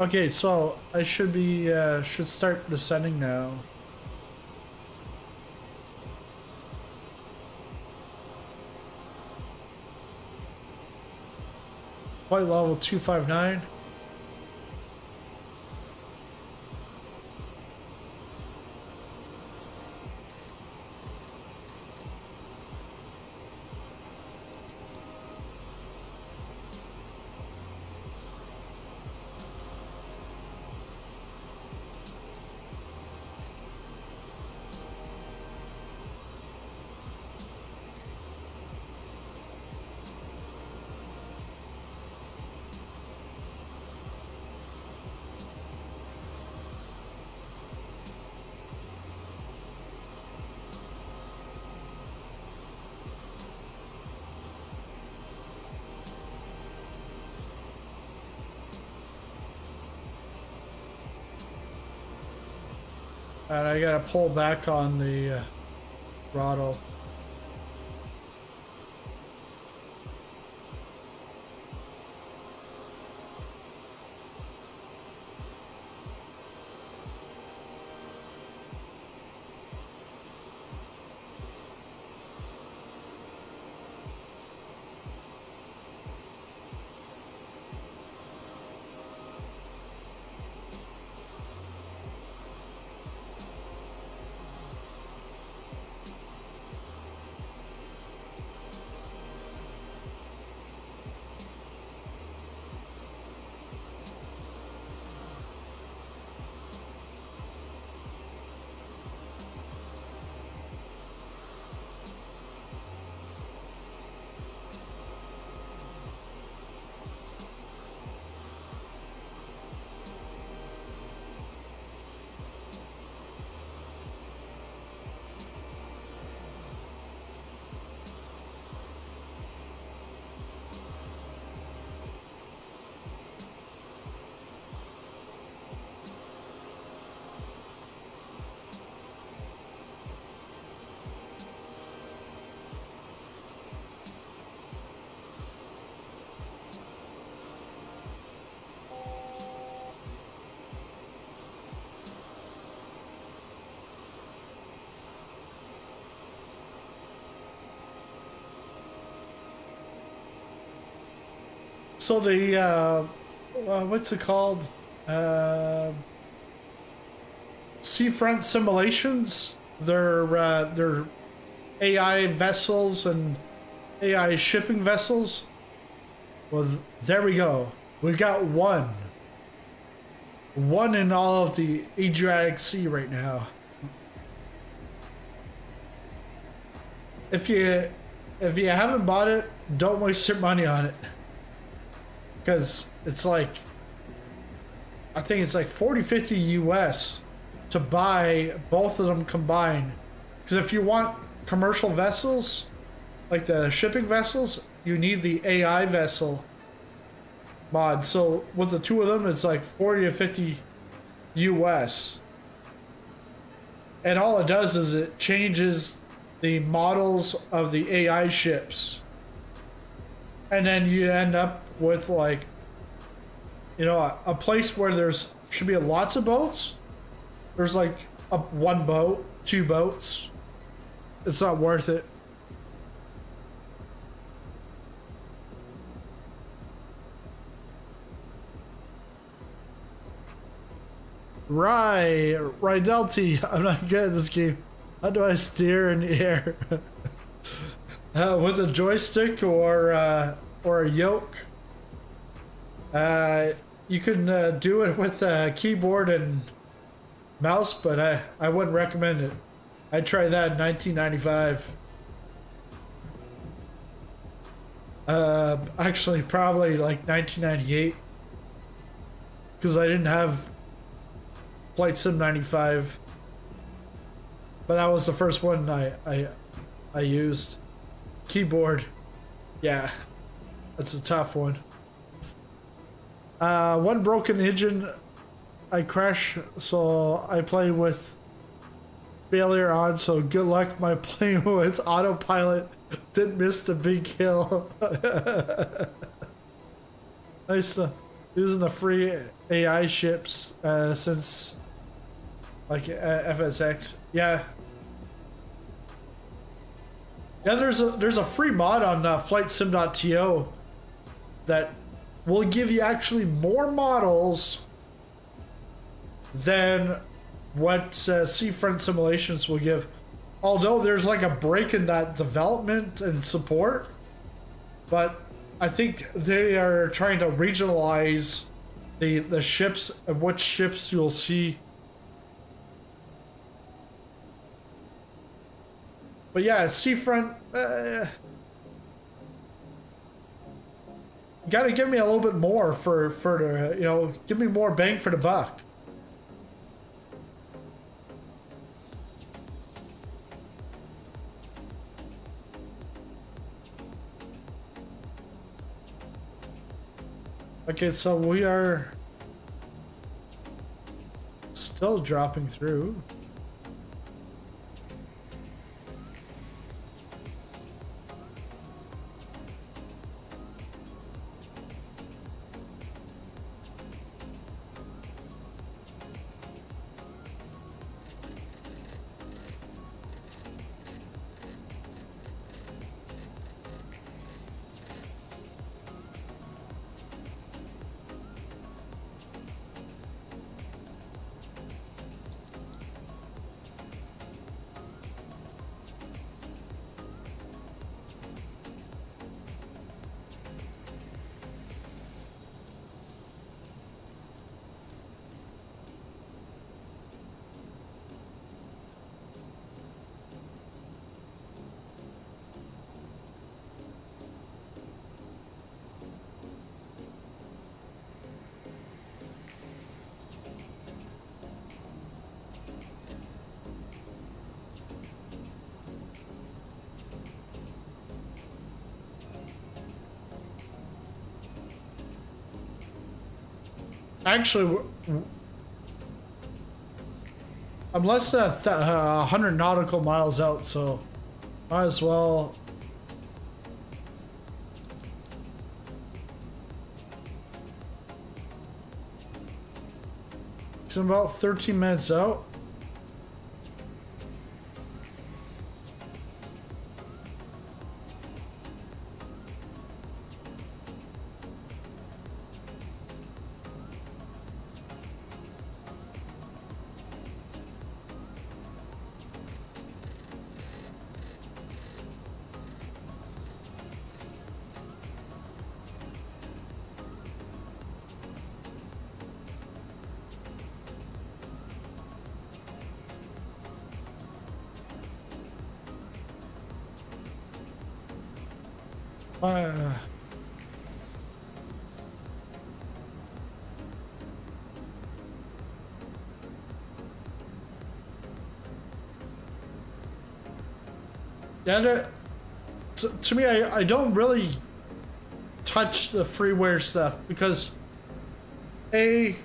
Okay, so I should start descending now. Flight level 259. And I gotta pull back on the throttle. So the what's it called? Seafront simulations. They're AI vessels and AI shipping vessels. Well, there we go. We've got one in all of the Adriatic Sea right now. If you haven't bought it, don't waste your money on it. Because it's like, I think it's like 40-50 US to buy both of them combined. Because if you want commercial vessels, like the shipping vessels, you need the AI vessel mod. So with the two of them, it's like 40 to 50 US. And all it does is it changes the models of the AI ships. And then you end up with, like, you know, a place where there's should be lots of boats. There's like one boat, two boats. It's not worth it. Rydelty. I'm not good at this game. How do I steer in the air? With a joystick or a yoke? You can do it with a keyboard and mouse, but I wouldn't recommend it. I tried that in 1995. Actually, probably like 1998, because I didn't have Flight Sim 95, but that was the first one I used. Keyboard, yeah, that's a tough one. One broken engine, I crash, so I play with failure on, so good luck my plane with autopilot. Didn't miss the big hill. Nice using the free AI ships since like FSX. Yeah. Yeah, there's a free mod on flightsim.to that will give you actually more models than what Seafront Simulations will give. Although there's like a break in that development and support, but I think they are trying to regionalize the ships and which ships you'll see. But yeah, Seafront, gotta give me a little bit more for the, you know, give me more bang for the buck. Okay, so we are still dropping through. Actually, I'm less than 100 nautical miles out, so might as well. It's about 13 minutes out. Yeah, to me, I don't really touch the freeware stuff because A,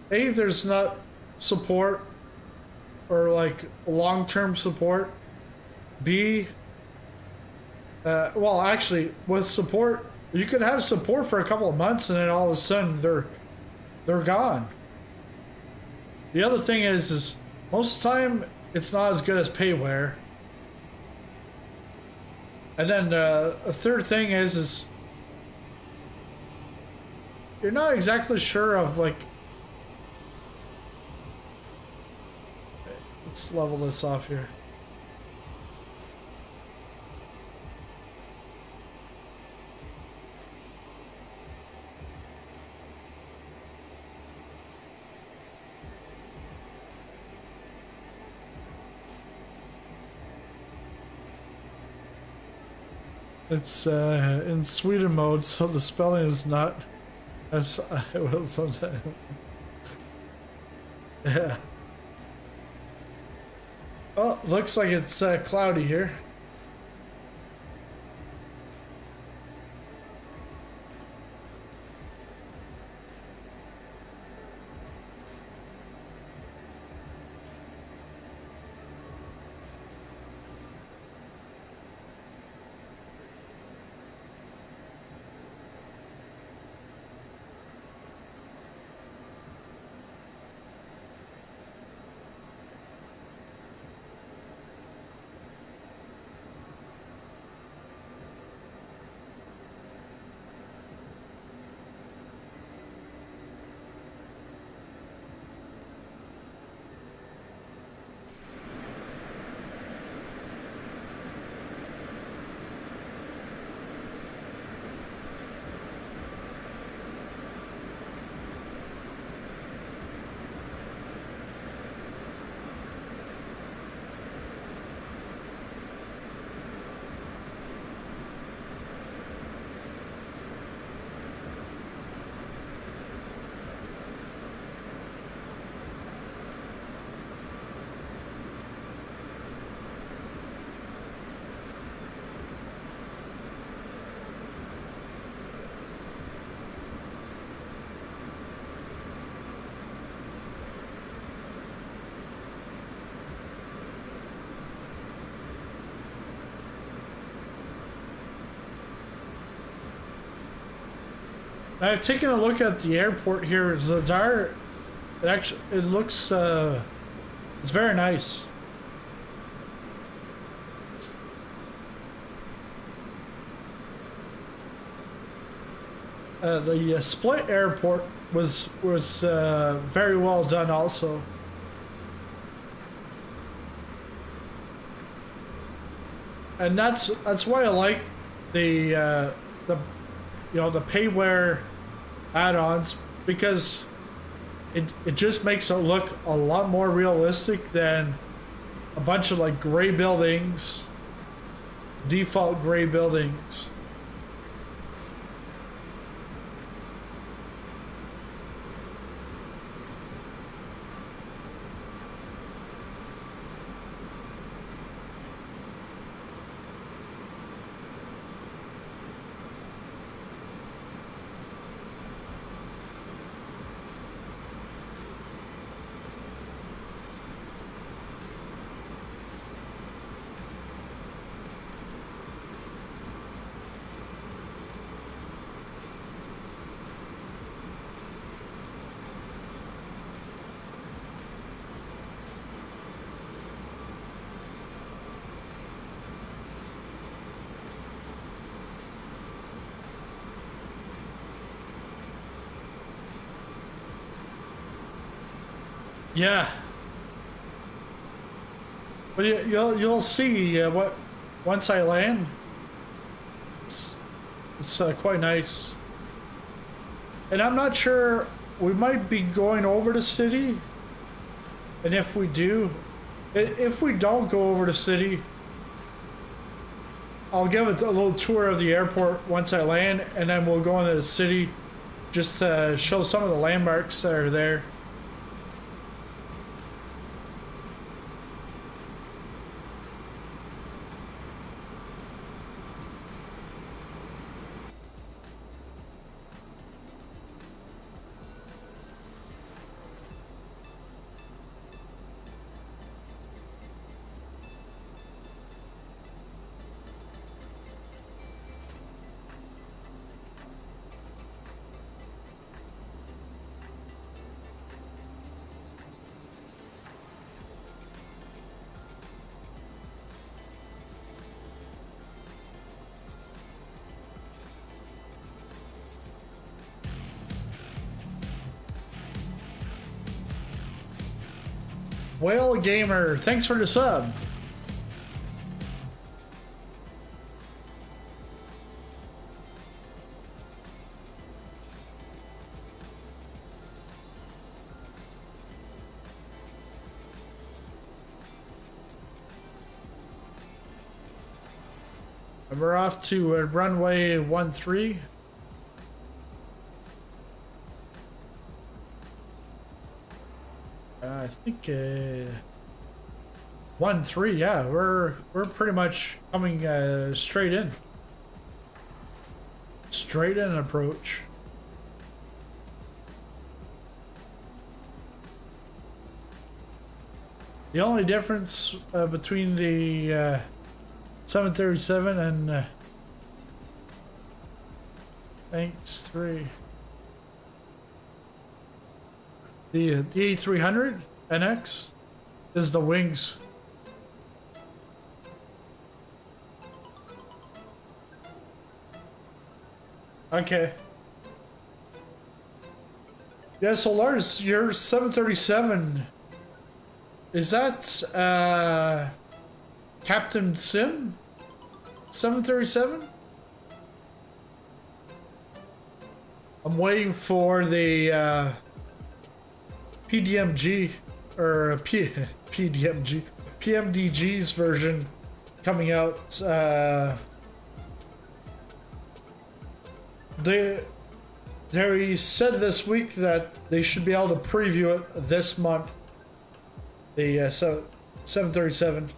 there's not support or like long-term support. B, well, actually, with support, you could have support for a couple of months and then all of a sudden they're gone. The other thing is most of the time it's not as good as payware. And then a third thing is you're not exactly sure of like. Let's level this off here. It's in Sweden mode, so the spelling is not as I will sometimes. Yeah. Oh, looks like it's cloudy here. I've taken a look at the airport here, Zadar. It looks it's very nice. The Split Airport was very well done also. And that's why I like the the payware add-ons, because it just makes it look a lot more realistic than a bunch of like gray buildings, default gray buildings. Yeah. But you'll see what once I land. It's quite nice. And I'm not sure, we might be going over the city. And if we do, if we don't go over the city, I'll give it a little tour of the airport once I land, and then we'll go into the city just to show some of the landmarks that are there. Whale Gamer, thanks for the sub. And we're off to runway 13. I think 13. Yeah, we're pretty much coming straight in approach. The only difference between the 737 and thanks 3. The A300 NX is the wings. Okay. Yeah, so Lars, your 737, is that Captain Sim 737? I'm waiting for the PDMG or PDMG PMDG's version coming out. They said this week that they should be able to preview it this month. The 737.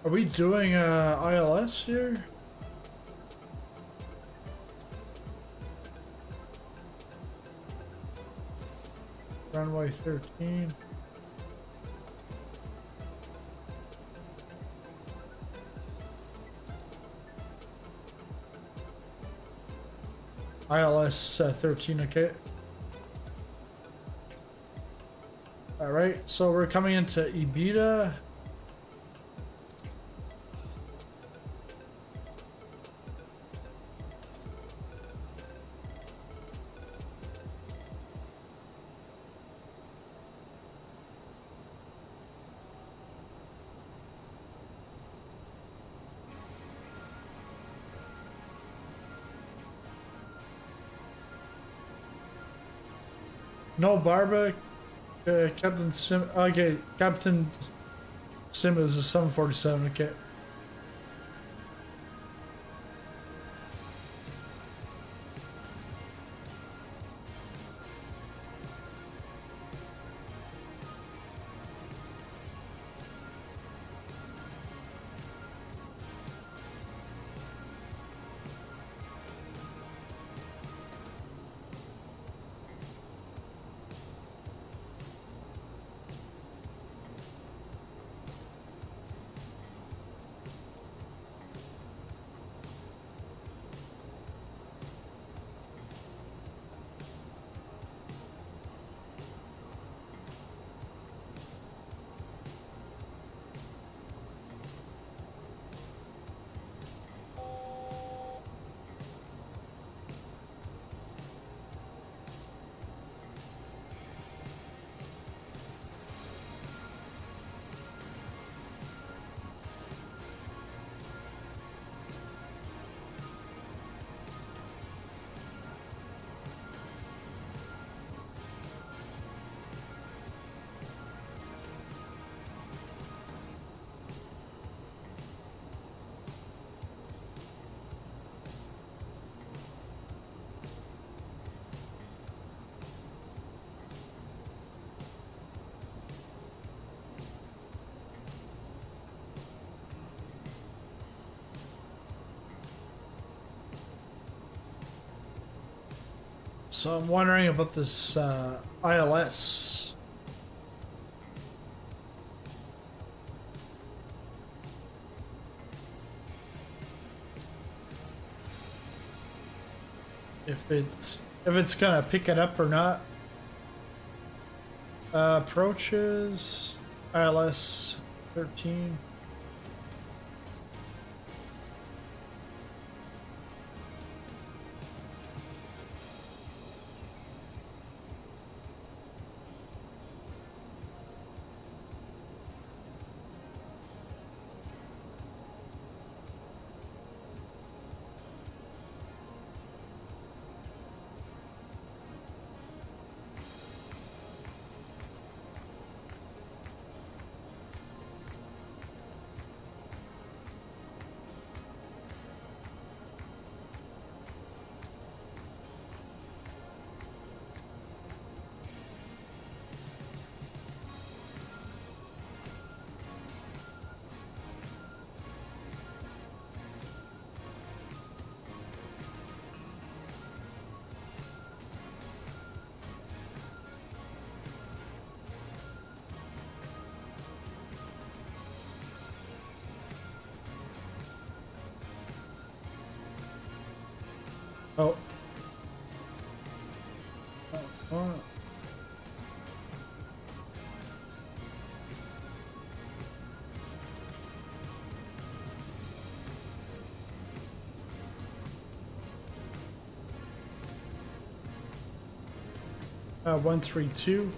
Are we doing ILS here? Runway 13. ILS 13, okay. Alright, so we're coming into Ibiza. No Barba, Captain Sim. Okay, Captain Sim is a 747. Okay. So I'm wondering about this ILS. If it's gonna pick it up or not. Approaches ILS 13. Oh. Oh. 132.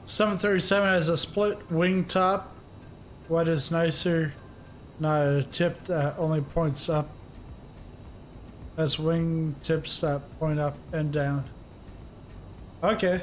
.737 has a split wing top. What is nicer? Not a tip that only points up. Has wing tips that point up and down. Okay.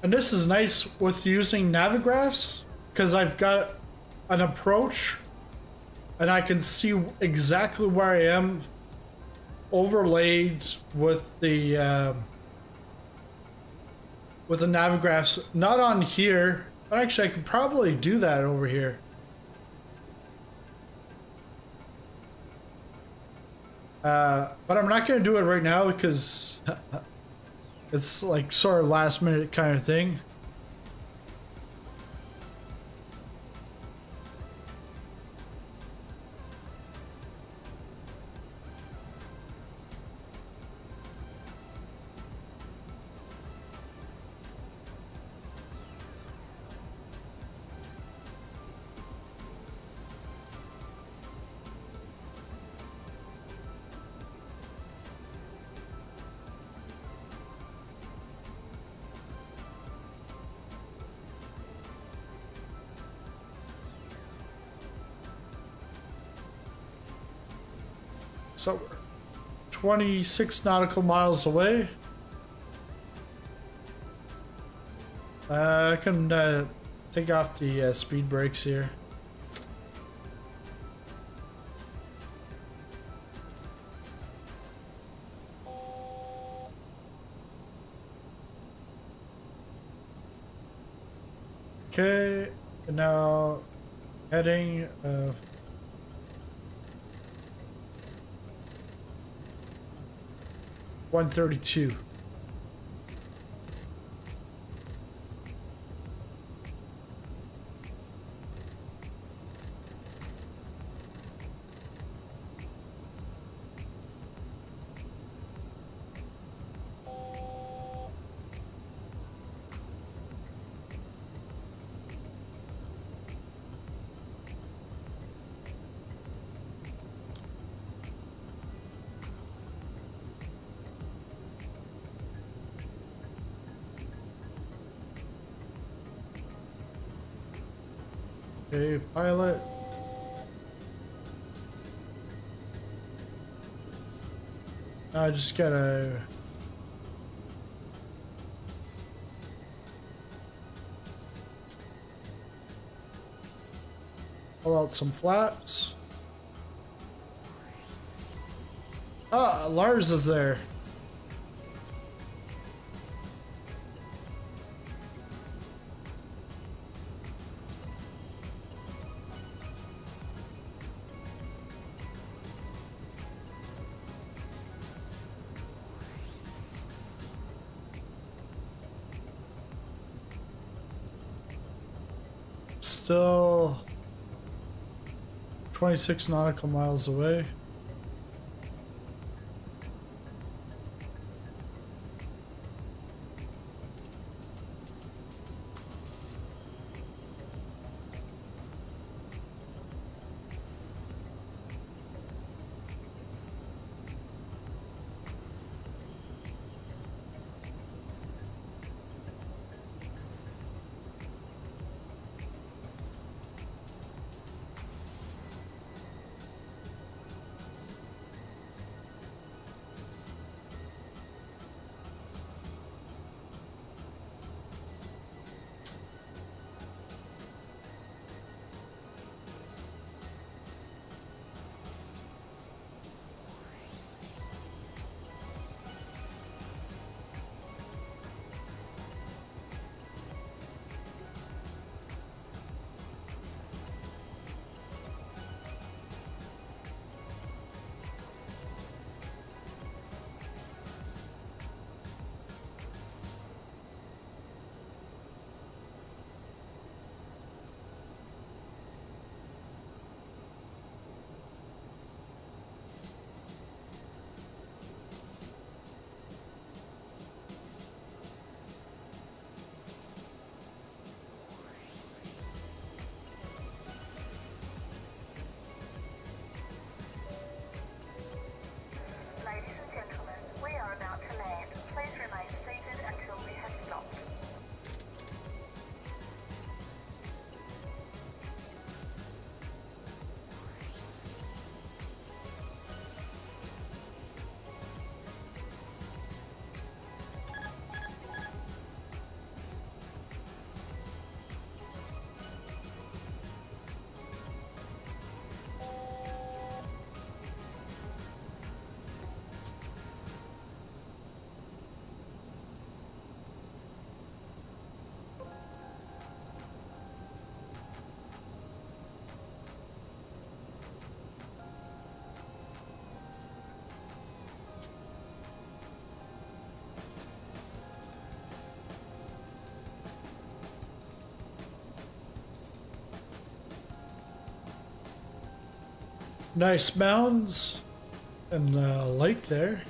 And this is nice with using Navigraphs because I've got an approach and I can see exactly where I am overlaid with the Navigraphs. Not on here, but actually I could probably do that over here. But I'm not going to do it right now because it's like sort of last minute kind of thing. So 26 nautical miles away. I can take off the speed brakes here. Okay, and now heading 132. Okay, pilot. I just gotta pull out some flaps. Ah, Lars is there. Still 26 nautical miles away. Ladies and gentlemen, we are about to land. Please remain seated until we have stopped. Nice mountains and a lake there.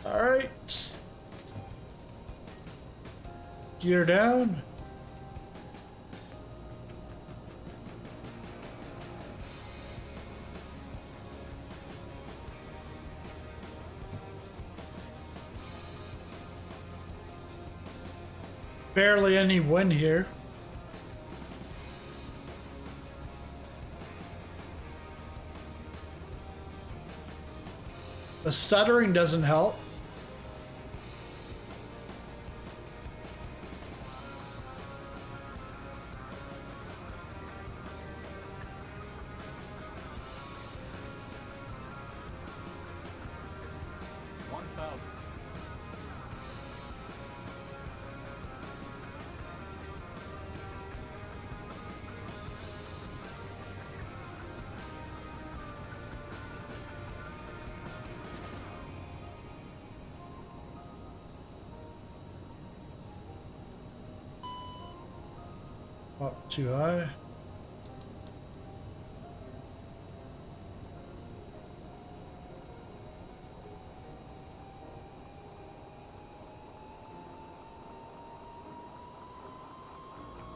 All right. Gear down. Barely any wind here. The stuttering doesn't help. Up too high.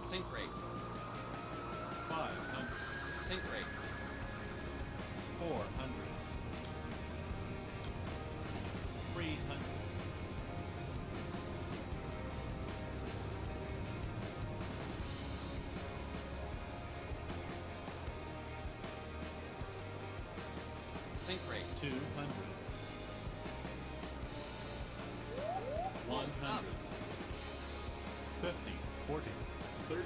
Sink rate. 500. Sink rate. 400. 300. Sink rate. 200. 100. 50. 40. 30.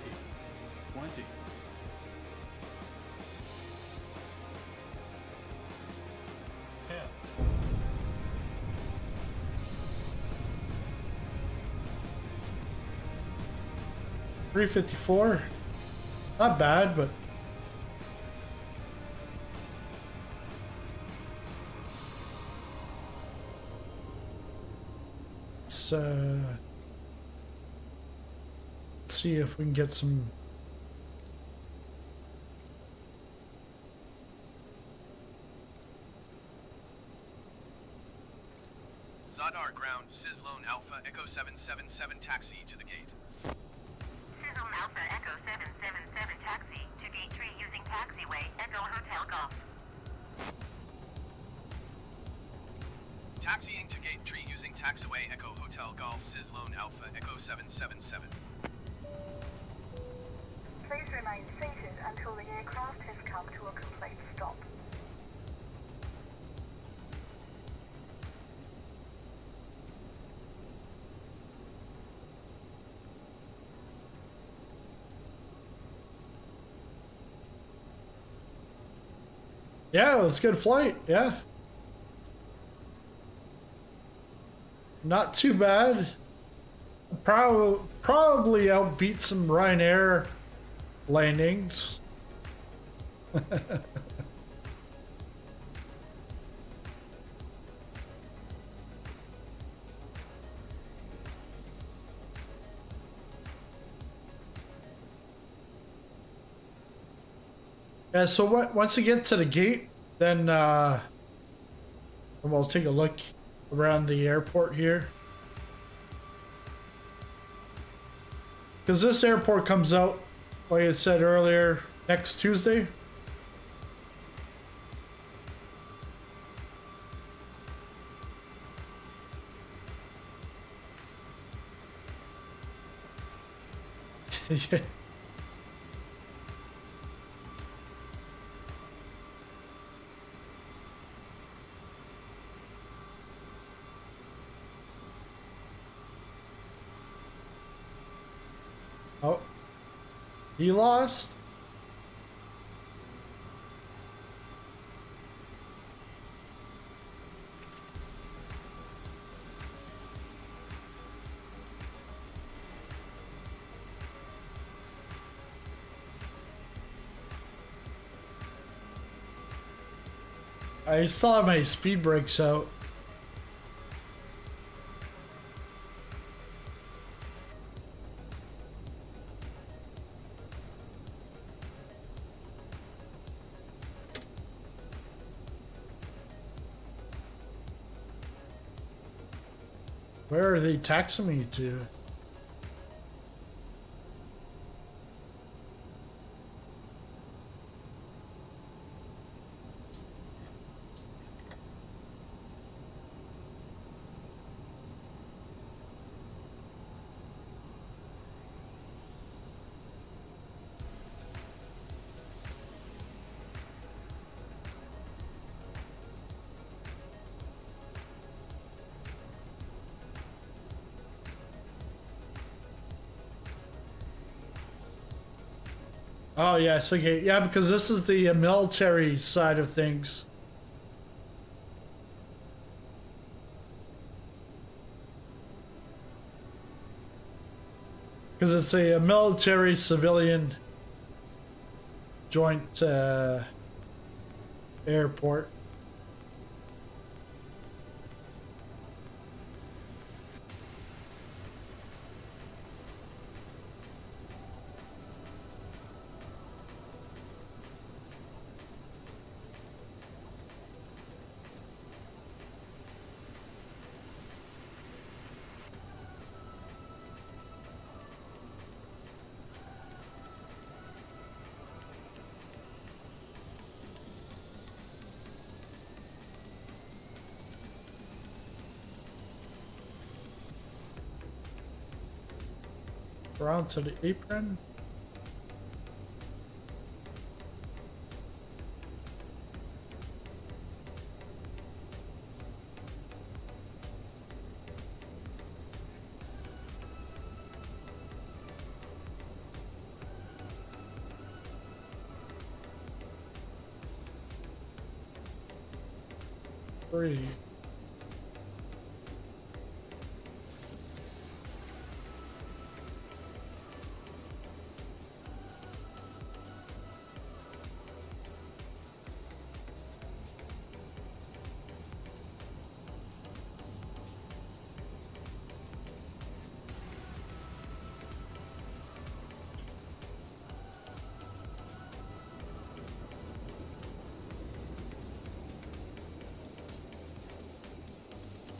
20. 10. 354. Not bad, but let's see if we can get some. Zadar ground, Sizzlone Alpha Echo 777 taxi to the gate. Sizzle Alpha Echo 777 taxi to gate 3 using taxiway Echo Hotel Golf. Taxiing to gate 3 using taxiway Echo Hotel Golf, Sizzlone Alpha Echo 777. Please remain seated until the aircraft has come to a complete stop. Yeah, it was a good flight. Yeah. Not too bad. Probably outbeat some Ryanair landings. Yeah, so once you get to the gate, then we'll take a look around the airport here. Because this airport comes out, like I said earlier, next Tuesday. Yeah. Oh, he lost. I still have my speed brakes out. Where are they taxing me to? Oh, yes, okay. Yeah, because this is the military side of things. Because it's a military civilian joint airport. Around to the apron. Three.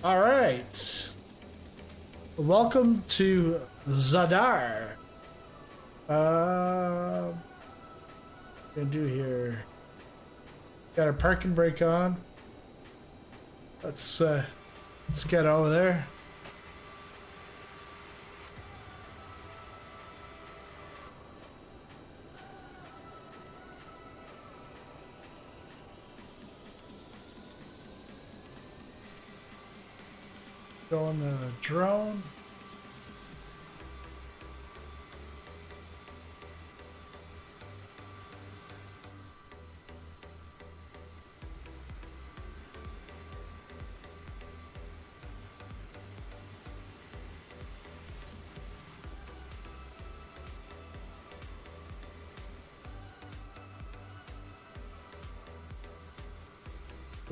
All right. Welcome to Zadar. Gonna do here. Got our parking brake on. Let's get over there. Go on the drone.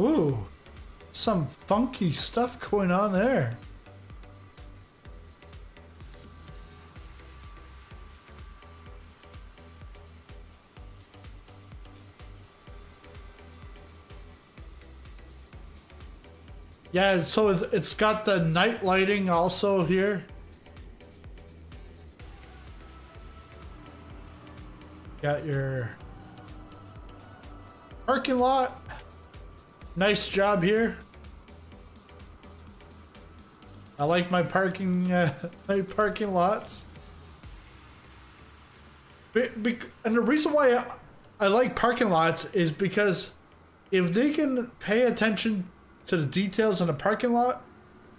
Ooh. Some funky stuff going on there. Yeah, so it's got the night lighting also here. Got your parking lot. Nice job here. I like my parking lots. And the reason why I like parking lots is because if they can pay attention to the details in the parking lot,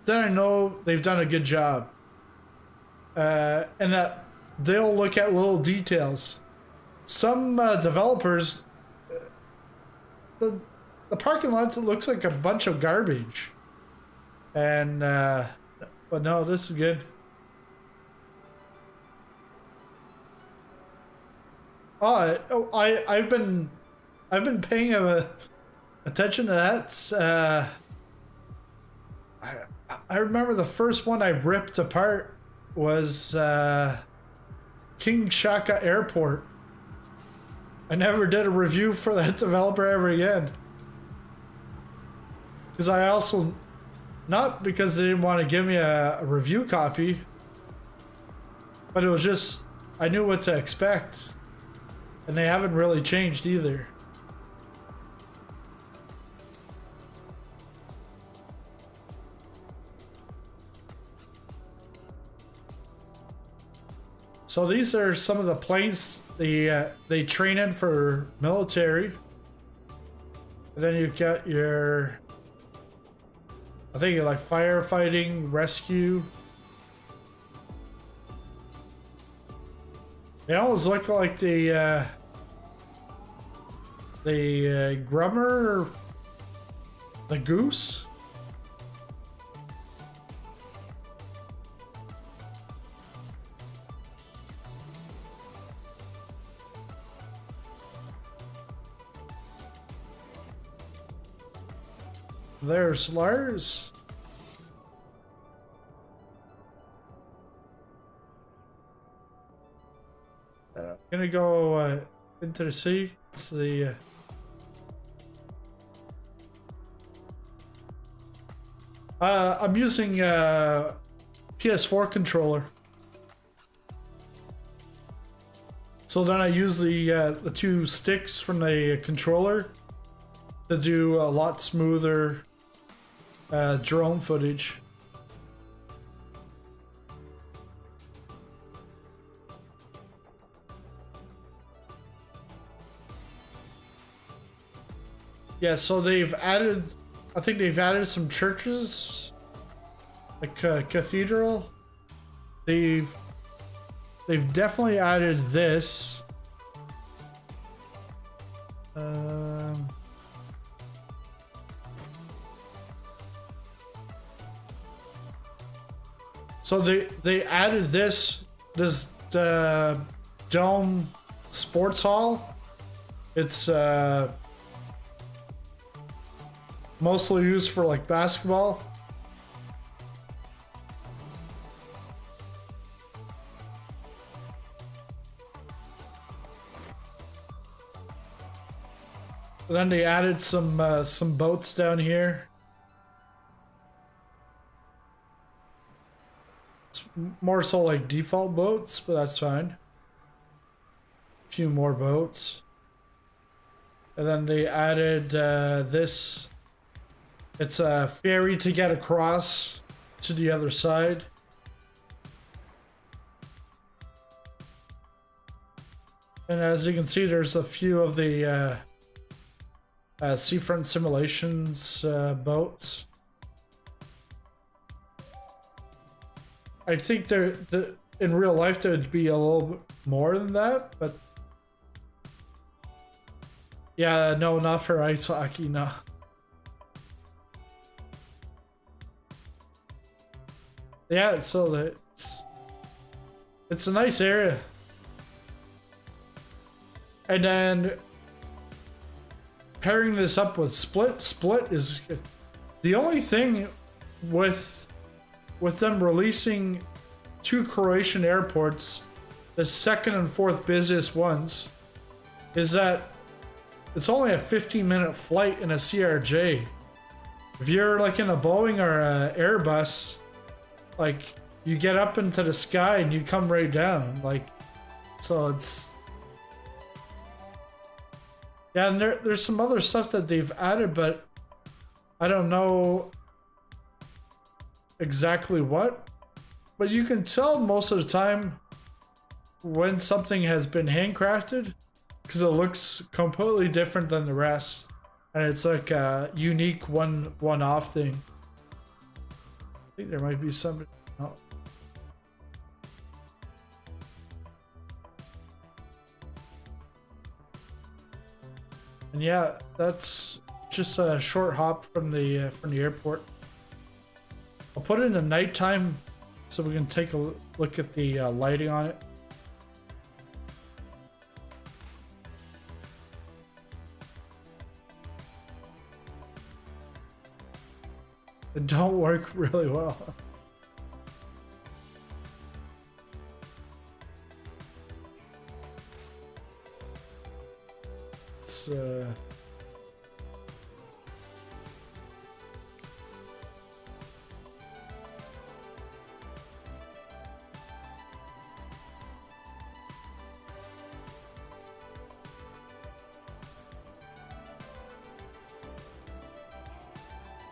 then I know they've done a good job. And that they'll look at little details. Some developers, the parking lot looks like a bunch of garbage. And but no, this is good. I've been paying attention to that. I remember the first one I ripped apart was King Shaka Airport. I never did a review for that developer ever again. Because I also not because they didn't want to give me a review copy, but it was just I knew what to expect, and they haven't really changed either. So these are some of the planes they train in for military. And then you've got your, I think you're like firefighting, rescue. They almost look like the grummer, the goose. There's Lars. I'm gonna go into the sea. It's the I'm using PS4 controller. So then I use the two sticks from the controller to do a lot smoother drone footage. Yeah, so they've added, I think they've added some churches, like a cathedral. They've definitely added this. So they added this dome sports hall. It's mostly used for like basketball. And then they added some boats down here. It's more so like default boats, but that's fine. A few more boats. And then they added this. It's a ferry to get across to the other side. And as you can see, there's a few of the Seafront Simulations boats. I think in real life there would be a little bit more than that, but yeah, no, not for ice hockey, no. Yeah, so it's a nice area. And then pairing this up with Split is the only thing with them releasing two Croatian airports, the second and fourth busiest ones, is that it's only a 15-minute flight in a CRJ. If you're like in a Boeing or a Airbus, like you get up into the sky and you come right down. Like, so it's, yeah, and there's some other stuff that they've added, but I don't know exactly what. But you can tell most of the time when something has been handcrafted because it looks completely different than the rest, and it's like a unique one-off thing. I think there might be some. Oh. And yeah, that's just a short hop from the airport. I'll put it in the nighttime so we can take a look at the lighting on it. It don't work really well. It's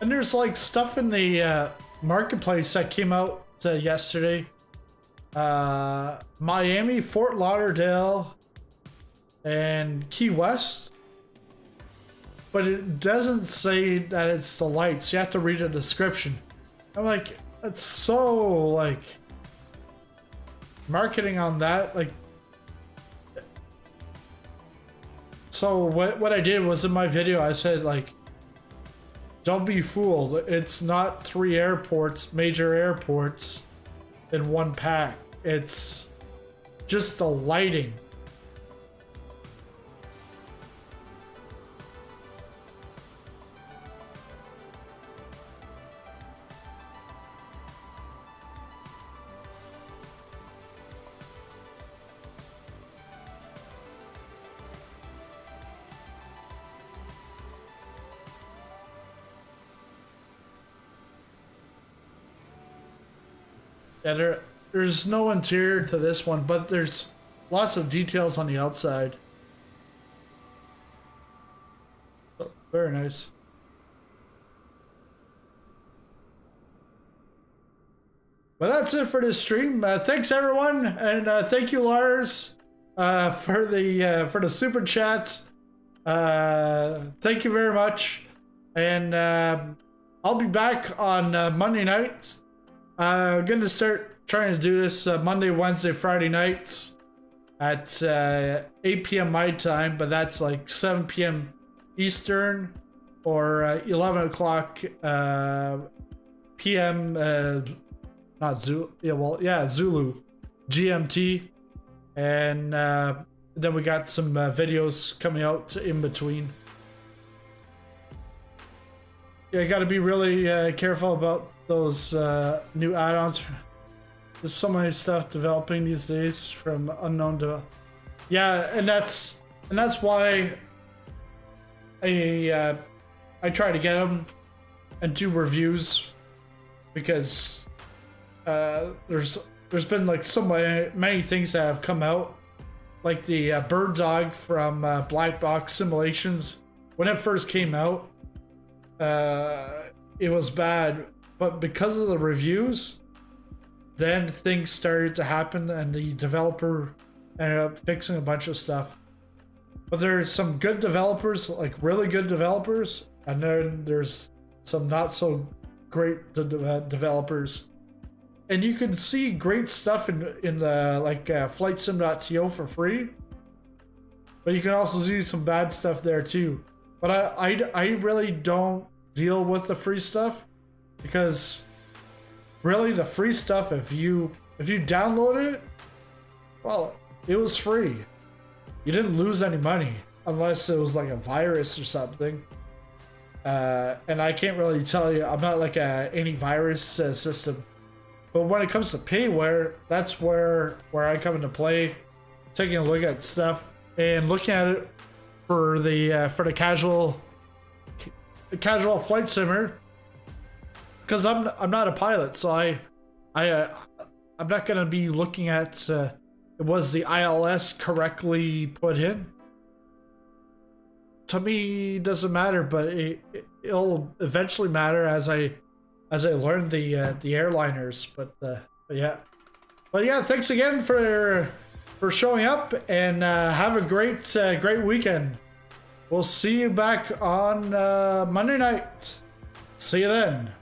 And there's like stuff in the marketplace that came out yesterday. Miami, Fort Lauderdale, and Key West. But it doesn't say that it's the lights. You have to read a description. I'm like, that's so like marketing on that. Like, so what I did was in my video, I said like, don't be fooled. It's not 3 airports, major airports, in one pack. It's just the lighting. Yeah, there's no interior to this one, but there's lots of details on the outside. So, very nice. But that's it for this stream. Thanks everyone, and thank you Lars for the super chats. Thank you very much, and I'll be back on Monday nights. I'm going to start trying to do this Monday, Wednesday, Friday nights at 8 p.m. my time, but that's like 7 p.m. Eastern or 11 o'clock p.m. Not Zulu, Zulu GMT, and then we got some videos coming out in between. Yeah, you got to be really careful about those new add-ons. There's so many stuff developing these days from unknown to, yeah, and that's why I try to get them and do reviews, because there's been like so many things that have come out, like the bird dog from Black Box Simulations. When it first came out, it was bad. But because of the reviews, then things started to happen and the developer ended up fixing a bunch of stuff. But there's some good developers, like really good developers, and then there's some not so great developers. And you can see great stuff in the like FlightSim.to for free, but you can also see some bad stuff there too. But I really don't deal with the free stuff. Because really the free stuff, if you download it, well, it was free. You didn't lose any money unless it was like a virus or something. And I can't really tell you, I'm not like a antivirus system. But when it comes to payware, that's where I come into play, taking a look at stuff and looking at it for the casual flight simmer. Because I'm not a pilot, so I'm not gonna be looking at was the ILS correctly put in. To me, it doesn't matter, but it'll eventually matter as I learn the airliners. But yeah, thanks again for showing up, and have a great weekend. We'll see you back on Monday night. See you then.